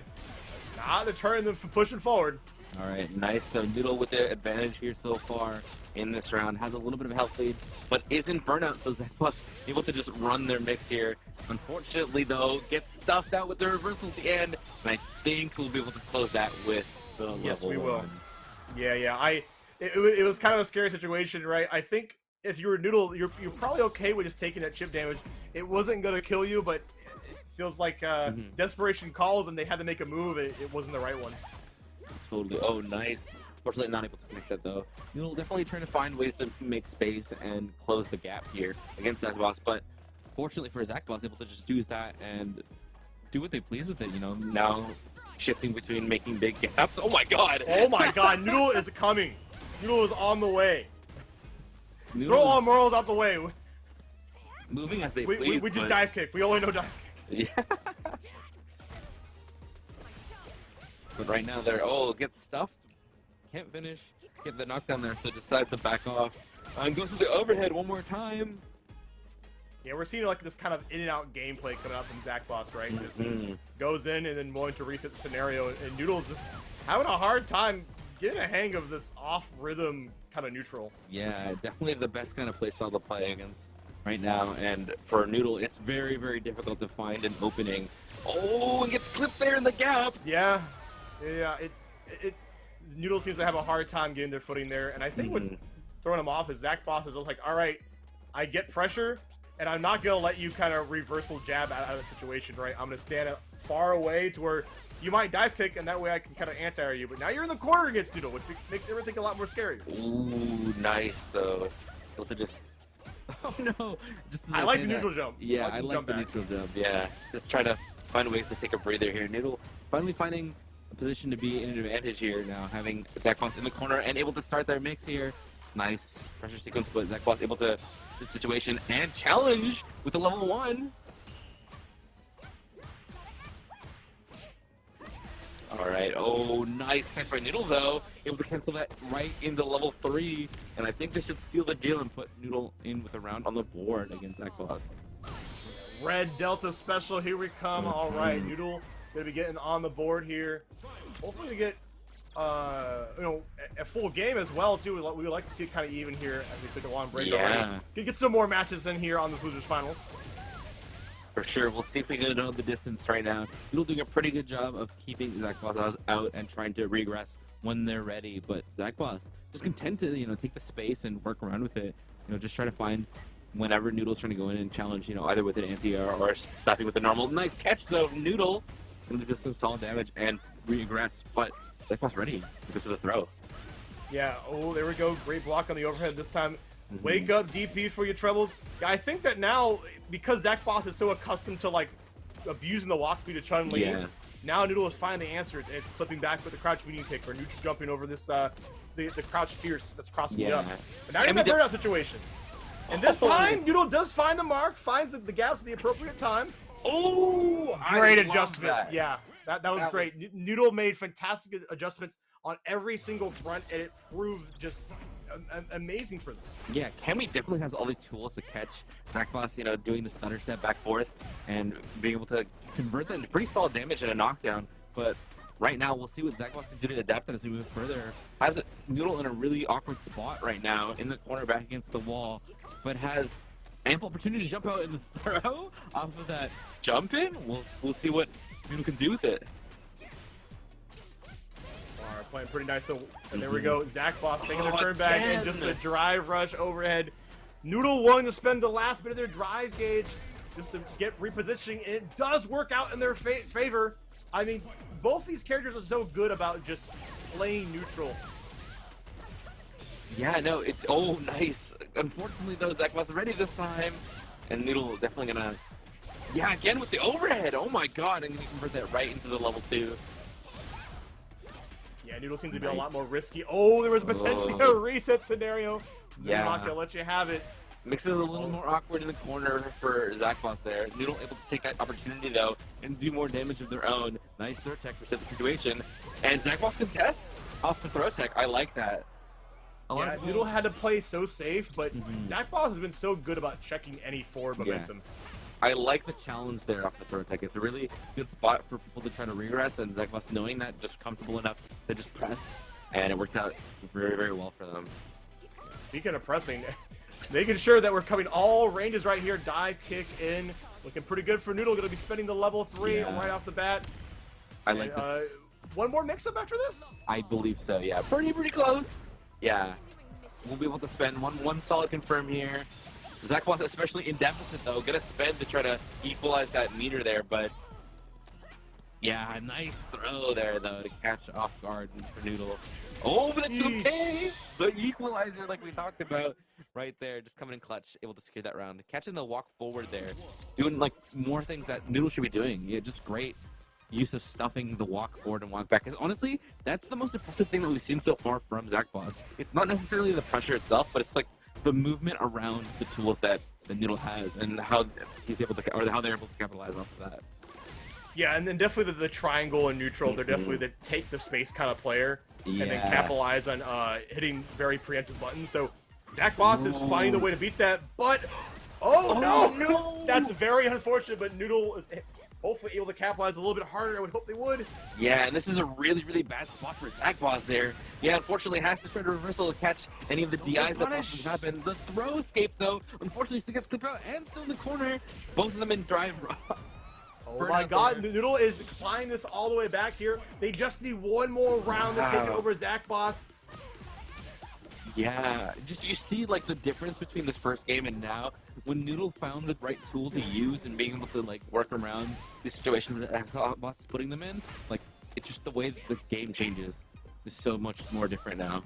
Not deterring them from pushing forward. All right, nice. So Noodle with the advantage here so far in this round. Has a little bit of a health lead, but isn't burnout, so Zackboz able to just run their mix here. Unfortunately, though, gets stuffed out with the reversal at the end, and I think we'll be able to close that with the level 1. Yes, we will. Yeah. It was kind of a scary situation, right? I think if you were Noodle, you're probably okay with just taking that chip damage. It wasn't going to kill you, but it feels like desperation calls, and they had to make a move. It wasn't the right one. Totally. Oh, nice. Fortunately, not able to connect that, though. Noodle definitely trying to find ways to make space and close the gap here against Zackboz, but fortunately for Zackboz, able to just use that and do what they please with it, you know, now shifting between making big gaps. Oh my God! Oh my God, Noodle is coming. Noodle is on the way. Noodle Throw all morals out the way. Moving as they please. We just dive kick. We only know dive kick. Yeah. But right now they're, gets stuffed. Can't finish. Get the knockdown there, so decides to back off. And goes for the overhead one more time. Yeah, we're seeing this kind of in and out gameplay coming out from Zackboz, right? Just goes in and then willing to reset the scenario, and Noodle's just having a hard time getting a hang of this off-rhythm kind of neutral. Yeah, definitely the best kind of playstyle to play against right now, and for Noodle, it's very, very difficult to find an opening. Oh, and gets clipped there in the gap! Yeah, Noodle seems to have a hard time getting their footing there, and I think what's throwing him off is Zackboz is like, all right, I get pressure, and I'm not going to let you kind of reversal jab out of the situation, right? I'm going to stand far away to where you might dive kick, and that way I can kind of anti-air you. But now you're in the corner against Noodle, which makes everything a lot more scary. Ooh, nice, though. Able to just... Oh, no. I like the neutral jump. Yeah, I like the neutral jump. Yeah, just try to find ways to take a breather here. Noodle finally finding a position to be in an advantage here now, having Zackboz in the corner and able to start their mix here. Nice pressure sequence, but Zackboz able to the situation and challenge with the level 1. Alright, oh, nice catch by Noodle, though. Able to cancel that right into level 3. And I think this should seal the deal and put Noodle in with a round on the board against Zackboz. Red Delta special, here we come. Alright, Noodle gonna be getting on the board here. Hopefully we get a full game as well, too. We would like to see it kind of even here as we took a long break already. Could get some more matches in here on the Losers Finals. For sure. We'll see if we can know the distance right now. Noodle doing a pretty good job of keeping Zackboz out and trying to regress when they're ready. But Zackboz just content to, take the space and work around with it. Just try to find whenever Noodle's trying to go in and challenge, either with an anti-air or stopping with the normal. Nice catch, though, Noodle. And just some solid damage and regress. But Zackboz ready to go for the throw. Yeah, there we go. Great block on the overhead this time. Wake up DP for your troubles. Yeah, I think that now, because Zackboz is so accustomed to abusing the walk speed of Chun-Li, now Noodle is finding the answer. It's clipping back with the crouch medium kick or neutral jumping over this the crouch fierce that's crossing me up. But now you're in that burnout situation. And this time, Noodle does find the mark, finds the gaps at the appropriate time. Oh, great adjustment. Yeah, that was great. Noodle made fantastic adjustments on every single front, and it proved just amazing for them. Yeah, Cammy definitely has all the tools to catch Zackbozz, you know, doing the stutter step back forth and being able to convert that into pretty solid damage and a knockdown. But right now, we'll see what Zackbozz can do to adapt that as we move further. Has Noodle in a really awkward spot right now in the corner back against the wall, but has ample opportunity to jump out in the throw off of that jump in. We'll see what Noodle can do with it. Playing pretty nice, so and there we go. Zackbozz taking the turn back and just the drive rush overhead. Noodle willing to spend the last bit of their drive gauge just to get repositioning. It does work out in their favor. I mean, both these characters are so good about just playing neutral. Yeah, no, it's nice. Unfortunately, though, Zackbozz ready this time, and Noodle definitely gonna. Yeah, again with the overhead. Oh my God, and gonna convert that right into the level 2. Yeah, Noodle seems to be a lot more risky. Oh, there was potentially a reset scenario. Yeah. I'm not gonna let you have it. Mixes a little more awkward in the corner for Zackbozz there. Noodle able to take that opportunity though and do more damage of their own. Nice throw tech reset the situation. And Zackbozz contests off the throw tech. I like that. Yeah, Noodle had to play so safe, but Zackbozz has been so good about checking any forward momentum. I like the challenge there off the throw tech. It's a really good spot for people to try to regress, and Zackbozz knowing that, just comfortable enough to just press, and it worked out very, very well for them. Speaking of pressing, making sure that we're covering all ranges right here. Dive kick in, looking pretty good for Noodle. Going to be spending the level 3 right off the bat. I like this. One more mix-up after this? I believe so. Yeah, pretty close. Yeah, we'll be able to spend one solid confirm here. Zackbozz, especially in deficit though, gonna spend to try to equalize that meter there, but yeah, nice throw there though to catch off guard for Noodle. Oh, but it's okay! The equalizer like we talked about right there, just coming in clutch, able to secure that round. Catching the walk forward there, doing like more things that Noodle should be doing. Yeah, just great use of stuffing the walk forward and walk back. Because honestly, that's the most impressive thing that we've seen so far from Zackbozz. It's not necessarily the pressure itself, but it's like the movement around the tools that the Noodle has and how he's able to, or how they're able to capitalize off of that. Yeah, and then definitely the triangle and neutral, they're definitely the take the space kind of player, and then capitalize on hitting very preemptive buttons. So Zackbozz is finding the way to beat that, but no! That's very unfortunate, but Noodle is hopefully able to capitalize a little bit harder. I would hope they would. Yeah, and this is a really bad spot for Zackbozz there. Yeah, unfortunately has to try to reversal to catch any of the DIs that possibly happen. The throw escape though, unfortunately still gets clipped out and still in the corner. Both of them in drive. Oh my God, Noodle is flying this all the way back here. They just need one more round to take it over Zackbozz. Yeah, just you see like the difference between this first game and now. When Noodle found the right tool to use and being able to like work around the situations that Zackbozz is putting them in, like it's just the way that the game changes is so much more different now.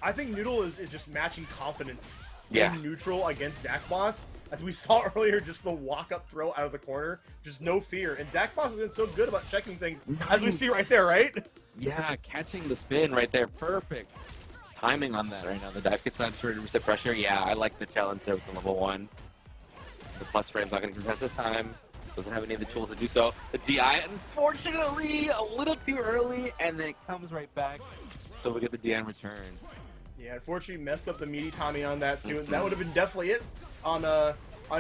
I think Noodle is just matching confidence in neutral against Zackbozz. As we saw earlier, just the walk-up throw out of the corner, just no fear. And Zackbozz has been so good about checking things, as we see right there, right? Yeah, catching the spin right there, perfect timing on that right now. The dive gets on to reset pressure. Yeah, I like the challenge there with the level 1. The plus frame's not going to contest this time. Doesn't have any of the tools to do so. The DI, unfortunately, a little too early, and then it comes right back. So we get the DI in return. Yeah, unfortunately messed up the meaty timing on that too. That would have been definitely it on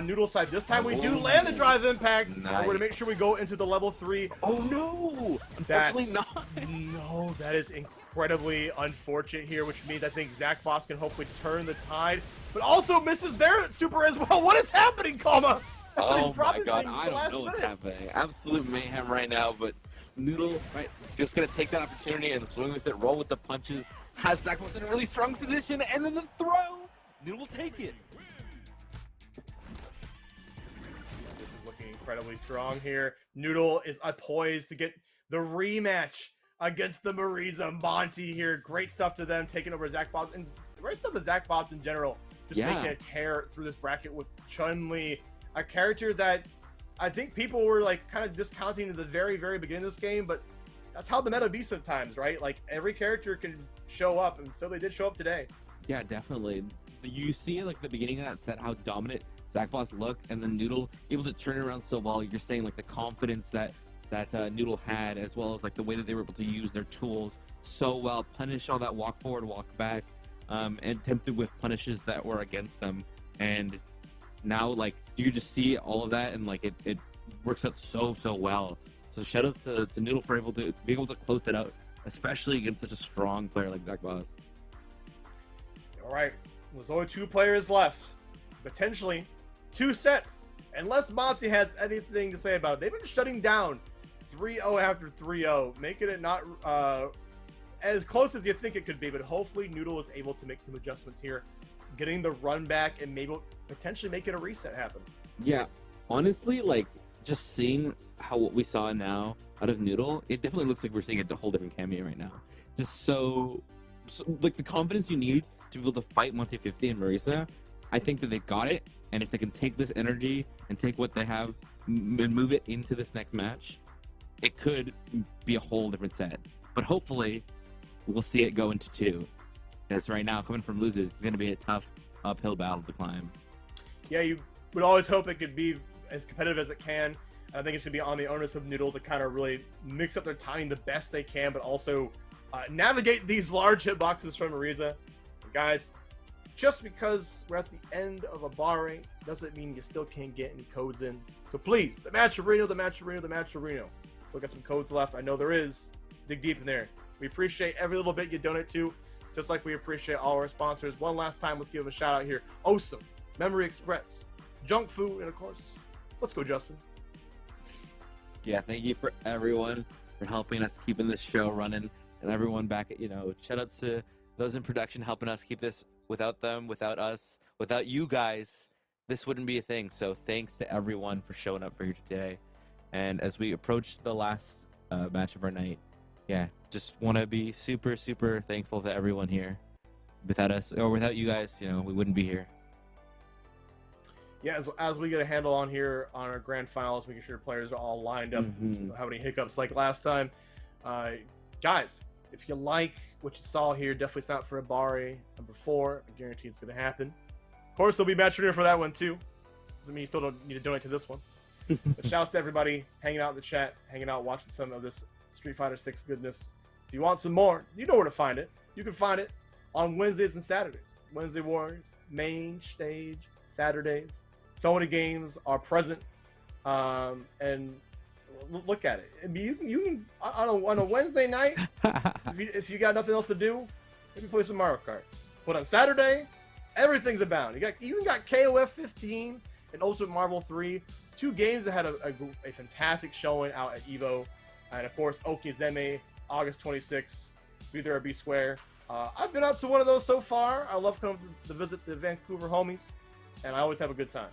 Noodle's side. This time we do land the drive impact. Nice. We're going to make sure we go into the level 3. Oh no! Unfortunately not. No, that is incredibly unfortunate here, which means I think Zackbozz can hopefully turn the tide, but also misses their super as well. What is happening, Kama? Oh my God, I don't know what's happening. Absolute mayhem right now, but Noodle, right, just going to take that opportunity and swing with it, roll with the punches, has Zackbozz in a really strong position, and then the throw, Noodle will take it. This is looking incredibly strong here. Noodle is poised to get the rematch against the Mariza Monty here. Great stuff to them, taking over Zackbozz, and great stuff to Zackbozz in general. Just making a tear through this bracket with Chun-Li, a character that I think people were like kind of discounting at the very beginning of this game, but that's how the meta be sometimes, right? Like every character can show up, and so they did show up today. Yeah, definitely. You see like the beginning of that set how dominant Zackbozz looked, and then Noodle able to turn it around so well. You're saying like the confidence that that Noodle had, as well as like the way that they were able to use their tools so well, punish all that walk forward, walk back, and tempted with punishes that were against them. And now, like, you just see all of that, and like it works out so well. So shout out to Noodle for being able to close that out, especially against such a strong player like Zackboz. All right, there's only 2 players left, potentially 2 sets. Unless Monty has anything to say about it, they've been shutting down 3-0 after 3-0, making it not as close as you think it could be. But hopefully, Noodle is able to make some adjustments here, getting the run back, and maybe potentially making a reset happen. Yeah, honestly, like, just seeing how what we saw now out of Noodle, it definitely looks like we're seeing a whole different cameo right now. Just so like, the confidence you need to be able to fight Monte50 and Marisa, I think that they got it. And if they can take this energy and take what they have and move it into this next match, it could be a whole different set. But hopefully, we'll see it go into 2. Because right now, coming from losers, it's going to be a tough uphill battle to climb. Yeah, you would always hope it could be as competitive as it can. I think it should be on the onus of Noodle to kind of really mix up their timing the best they can, but also navigate these large hitboxes from Marisa. Guys, just because we're at the end of Abare doesn't mean you still can't get any codes in. So please, the Matcherino. Still got some codes left. I know there is. Dig deep in there. We appreciate every little bit you donate to, just like we appreciate all our sponsors. One last time, let's give them a shout out here. Awesome, Memory Express, Junk Food, and of course, let's go, Justin. Yeah, thank you for everyone for helping us keeping this show running, and everyone back at, shout outs to those in production helping us keep this. Without them, without us, without you guys, this wouldn't be a thing. So thanks to everyone for showing up for here today. And as we approach the last match of our night, yeah, just want to be super, super thankful to everyone here. Without us, or without you guys, we wouldn't be here. Yeah, as we get a handle on here on our grand finals, making sure players are all lined up, don't have any hiccups like last time. Guys, if you like what you saw here, definitely sign up for Abare number 4. I guarantee it's going to happen. Of course, there'll be match reader for that one too. Doesn't mean you still don't need to donate to this one. But shouts to everybody hanging out in the chat, hanging out, watching some of this Street Fighter 6 goodness. If you want some more, you know where to find it. You can find it on Wednesdays and Saturdays. Wednesday Warriors, main stage, Saturdays. So many games are present, and look at it. I mean, you can on a Wednesday night, if you got nothing else to do, maybe play some Mario Kart. But on Saturday, everything's abound. You even got KOF 15 and Ultimate Marvel 3, 2 games that had a fantastic showing out at EVO, and of course Okizeme, August 26th, be there or be square. I've been out to one of those so far. I love coming to visit the Vancouver homies, and I always have a good time.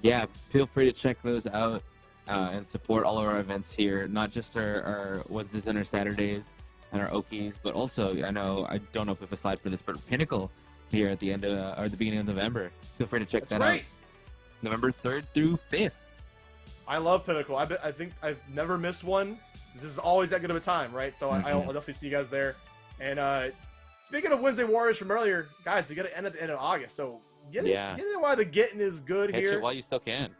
Yeah, feel free to check those out. And support all of our events here, not just our Wednesdays and our Saturdays and our Okies, but also I don't know if we have a slide for this, but Pinnacle here at the end of or the beginning of November. Feel free to check that out. November 3rd through 5th. I love Pinnacle. I think I've never missed one. This is always that good of a time, right? So I'll definitely see you guys there. And speaking of Wednesday Warriors from earlier, guys, they got to end at the end of August, so get in while the getting is good. Catch here. It while you still can.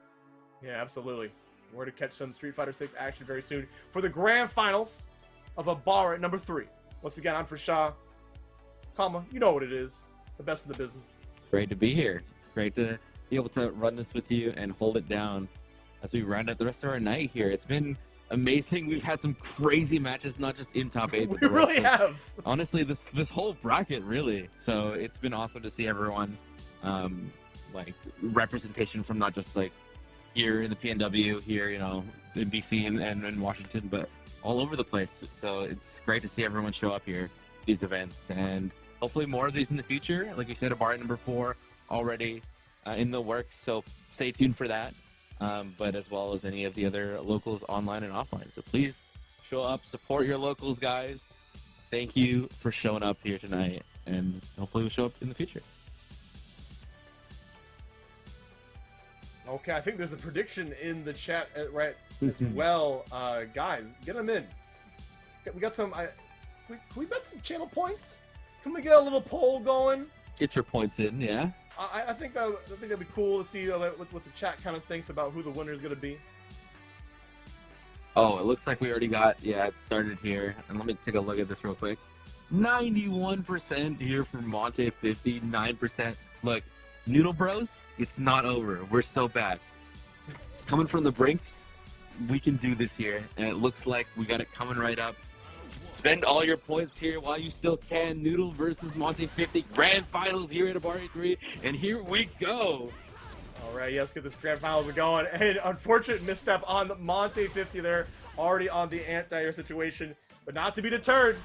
Yeah, absolutely. We're to catch some Street Fighter 6 action very soon for the grand finals of Abare number 3. Once again, I'm for Shaw. You know what it is. The best in the business. Great to be here. Great to be able to run this with you and hold it down as we round out the rest of our night here. It's been amazing. We've had some crazy matches, not just in top 8. But we really have. Honestly, this whole bracket, really. So it's been awesome to see everyone, representation from not just here in the PNW, here, in BC and Washington, but all over the place. So it's great to see everyone show up here, these events, and hopefully more of these in the future. Like you said, Abare number 4 already in the works, so stay tuned for that. But as well as any of the other locals online and offline. So please show up, support your locals, guys. Thank you for showing up here tonight, and hopefully we'll show up in the future. Okay, I think there's a prediction in the chat as well. Guys, get them in. We got some. Can we bet some channel points? Can we get a little poll going? Get your points in, yeah. I think that'd be cool to see what the chat kind of thinks about who the winner is going to be. Oh, it looks like we already got, yeah, it started here. And let me take a look at this real quick. 91% here for Monte50, 9%. Look, Noodle Bros, it's not over. We're so bad. Coming from the brinks, we can do this here. And it looks like we got it coming right up. Spend all your points here while you still can. Noodle versus Monte50 Grand Finals here at Abare 3. And here we go. All right, yes, get this grand finals going. And unfortunate misstep on the Monte50 there, already on the anti-air situation, but not to be deterred.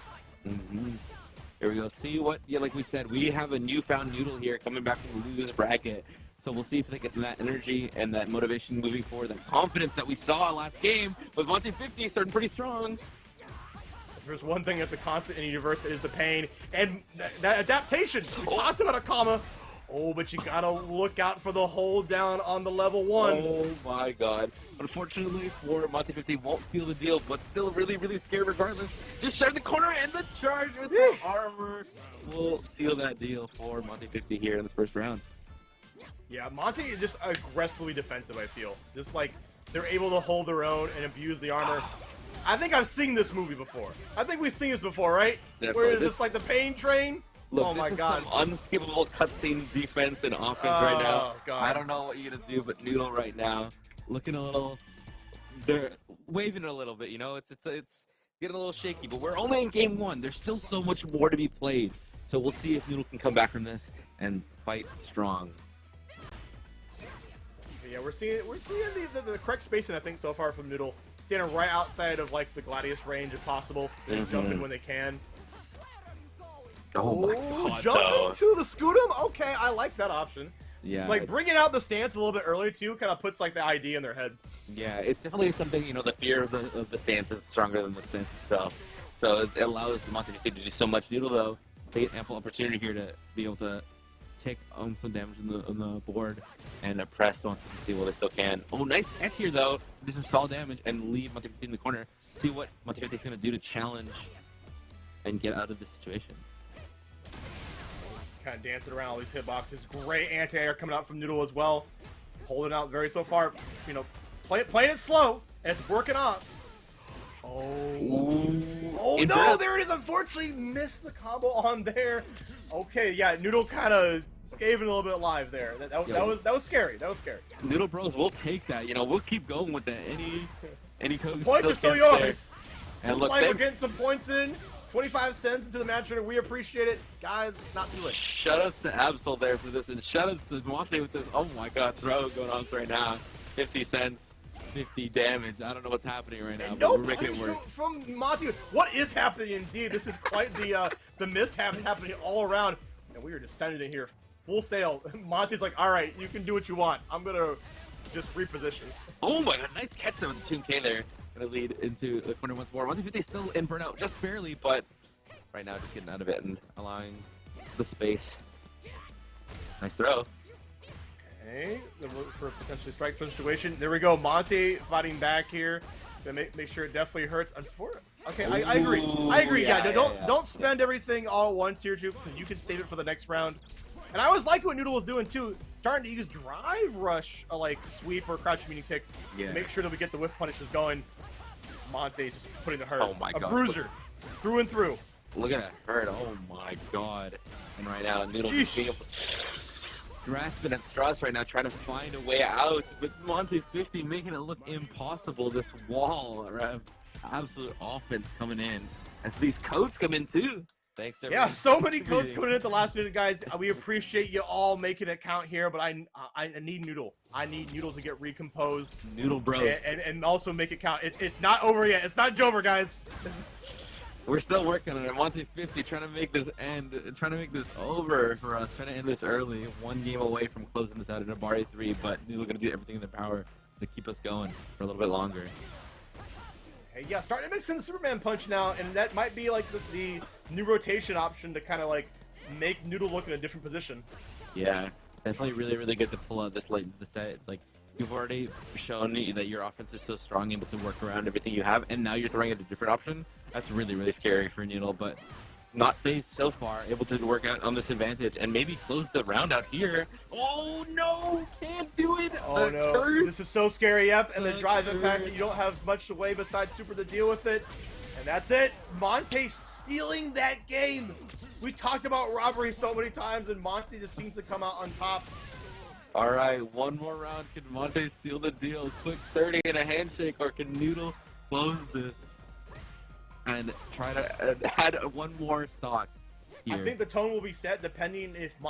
Here we go. See what, yeah, like we said, we have a newfound Noodle here coming back from the losers bracket. So we'll see if they get that energy and that motivation moving forward, that confidence that we saw last game with Monte50 starting pretty strong. If there's one thing that's a constant in the universe, it is the pain and that adaptation. We talked about a comma. Oh, but you gotta look out for the hold down on the level 1. Oh my god. Unfortunately for Monte50 won't seal the deal, but still really, really scared regardless. Just shut the corner and the charge with the armor will seal that deal for Monte50 here in this first round. Yeah, Monte is just aggressively defensive, I feel. Just like they're able to hold their own and abuse the armor. I think I've seen this movie before. I think we've seen this before, right? Definitely. Where is this like the pain train? Look, oh my god. Some unskippable cutscene defense and offense right now. God. I don't know what you're gonna do, but Noodle right now looking a little. They're waving a little bit, you know. It's getting a little shaky, but we're only in game 1. There's still so much more to be played, so we'll see if Noodle can come back from this and fight strong. Yeah, we're seeing the correct spacing, I think, so far from Noodle. Standing right outside of like the Gladius range if possible, and jumping when they can. Oh my god, jumping to the Scootum? Okay, I like that option. Yeah. Like, bringing out the stance a little bit earlier, too, kind of puts, like, the ID in their head. Yeah, it's definitely something, you know, the fear of the stance is stronger than the stance itself. So it allows the Monte50 to do so much. Noodle, though, they get ample opportunity here to be able to take on some damage on the board and press Monte50 while they still can. Oh, nice catch here, though. Do some solid damage and leave Monte50 in the corner. See what Monte50 is going to do to challenge and get out of this situation. Kind of dancing around all these hitboxes. Great anti-air coming out from Noodle as well. Holding out very so far. You know, playing it slow, and it's working off. Oh. Ooh. Oh no, there it is. Unfortunately, missed the combo on there. Okay, yeah, Noodle kind of scaving a little bit live there. That was scary. That was scary. Noodle Bros, we'll take that. You know, we'll keep going with that. Any code. Points are still yours. And looks look, like we're getting some points in. 25 cents into the match, and we appreciate it. Guys, it's not too late. Shout out to Absol there for this, and shout out to Monte with this. Oh my god, throw going on right now. 50 cents, 50 damage. I don't know what's happening right now, but we're making it work. From Monte. What is happening indeed? This is quite the mishaps happening all around. And we are descending in here full sail. Monte's like, all right, you can do what you want. I'm going to just reposition. Oh my god, nice catch there with the 2K there. Gonna lead into the corner once more. Monte50 still in burnout, just barely, but right now just getting out of it and allowing the space. Nice throw. Okay, for a potentially strike situation. There we go. Monte fighting back here. Gonna make sure it definitely hurts. Okay, I agree. I agree. Yeah, don't spend everything all at once here, too, because you can save it for the next round. And I always like what Noodle was doing too, starting to use drive rush, like sweep or crouch meeting kick. Yeah. Make sure that we get the whiff punishes going. Monte's just putting the hurt. Oh my god. A bruiser, through and through. Look at that hurt. Oh my god. And right now, Noodle just being able to grasping at straws right now, trying to find a way out. With Monte50 making it look impossible. This wall, right? Absolute offense coming in. As these codes come in too. Thanks, everyone. Yeah, so many codes coming in at the last minute, guys. We appreciate you all making it count here, but I need Noodle. I need Noodle to get recomposed. Noodle Bros. And also make it count. It's not over yet. It's not over, guys. We're still working on it. Monte50 trying to make this end, trying to make this over for us, trying to end this early. One game away from closing this out in Abare 3, but Noodle going to do everything in their power to keep us going for a little bit longer. Yeah, starting to mix in the Superman punch now, and that might be like the new rotation option to kind of like make Noodle look in a different position. Yeah, definitely really, really good to pull out this late in the set. It's like you've already shown that your offense is so strong, able to work around everything you have, and now you're throwing it a different option. That's really, really scary for Noodle, but not faced so far, able to work out on this advantage and maybe close the round out here. Oh no, can't do it. Oh no, curse. this is so scary. Yep, and the The drive impact. curse. You don't have much to weigh besides Super to deal with it, and that's it. Monte stealing that game. We talked about robbery so many times, and Monte just seems to come out on top. All right, one more round. Can Monte seal the deal? Quick 30 and a handshake, or can Noodle close this and try to add one more stock here? I think the tone will be set depending if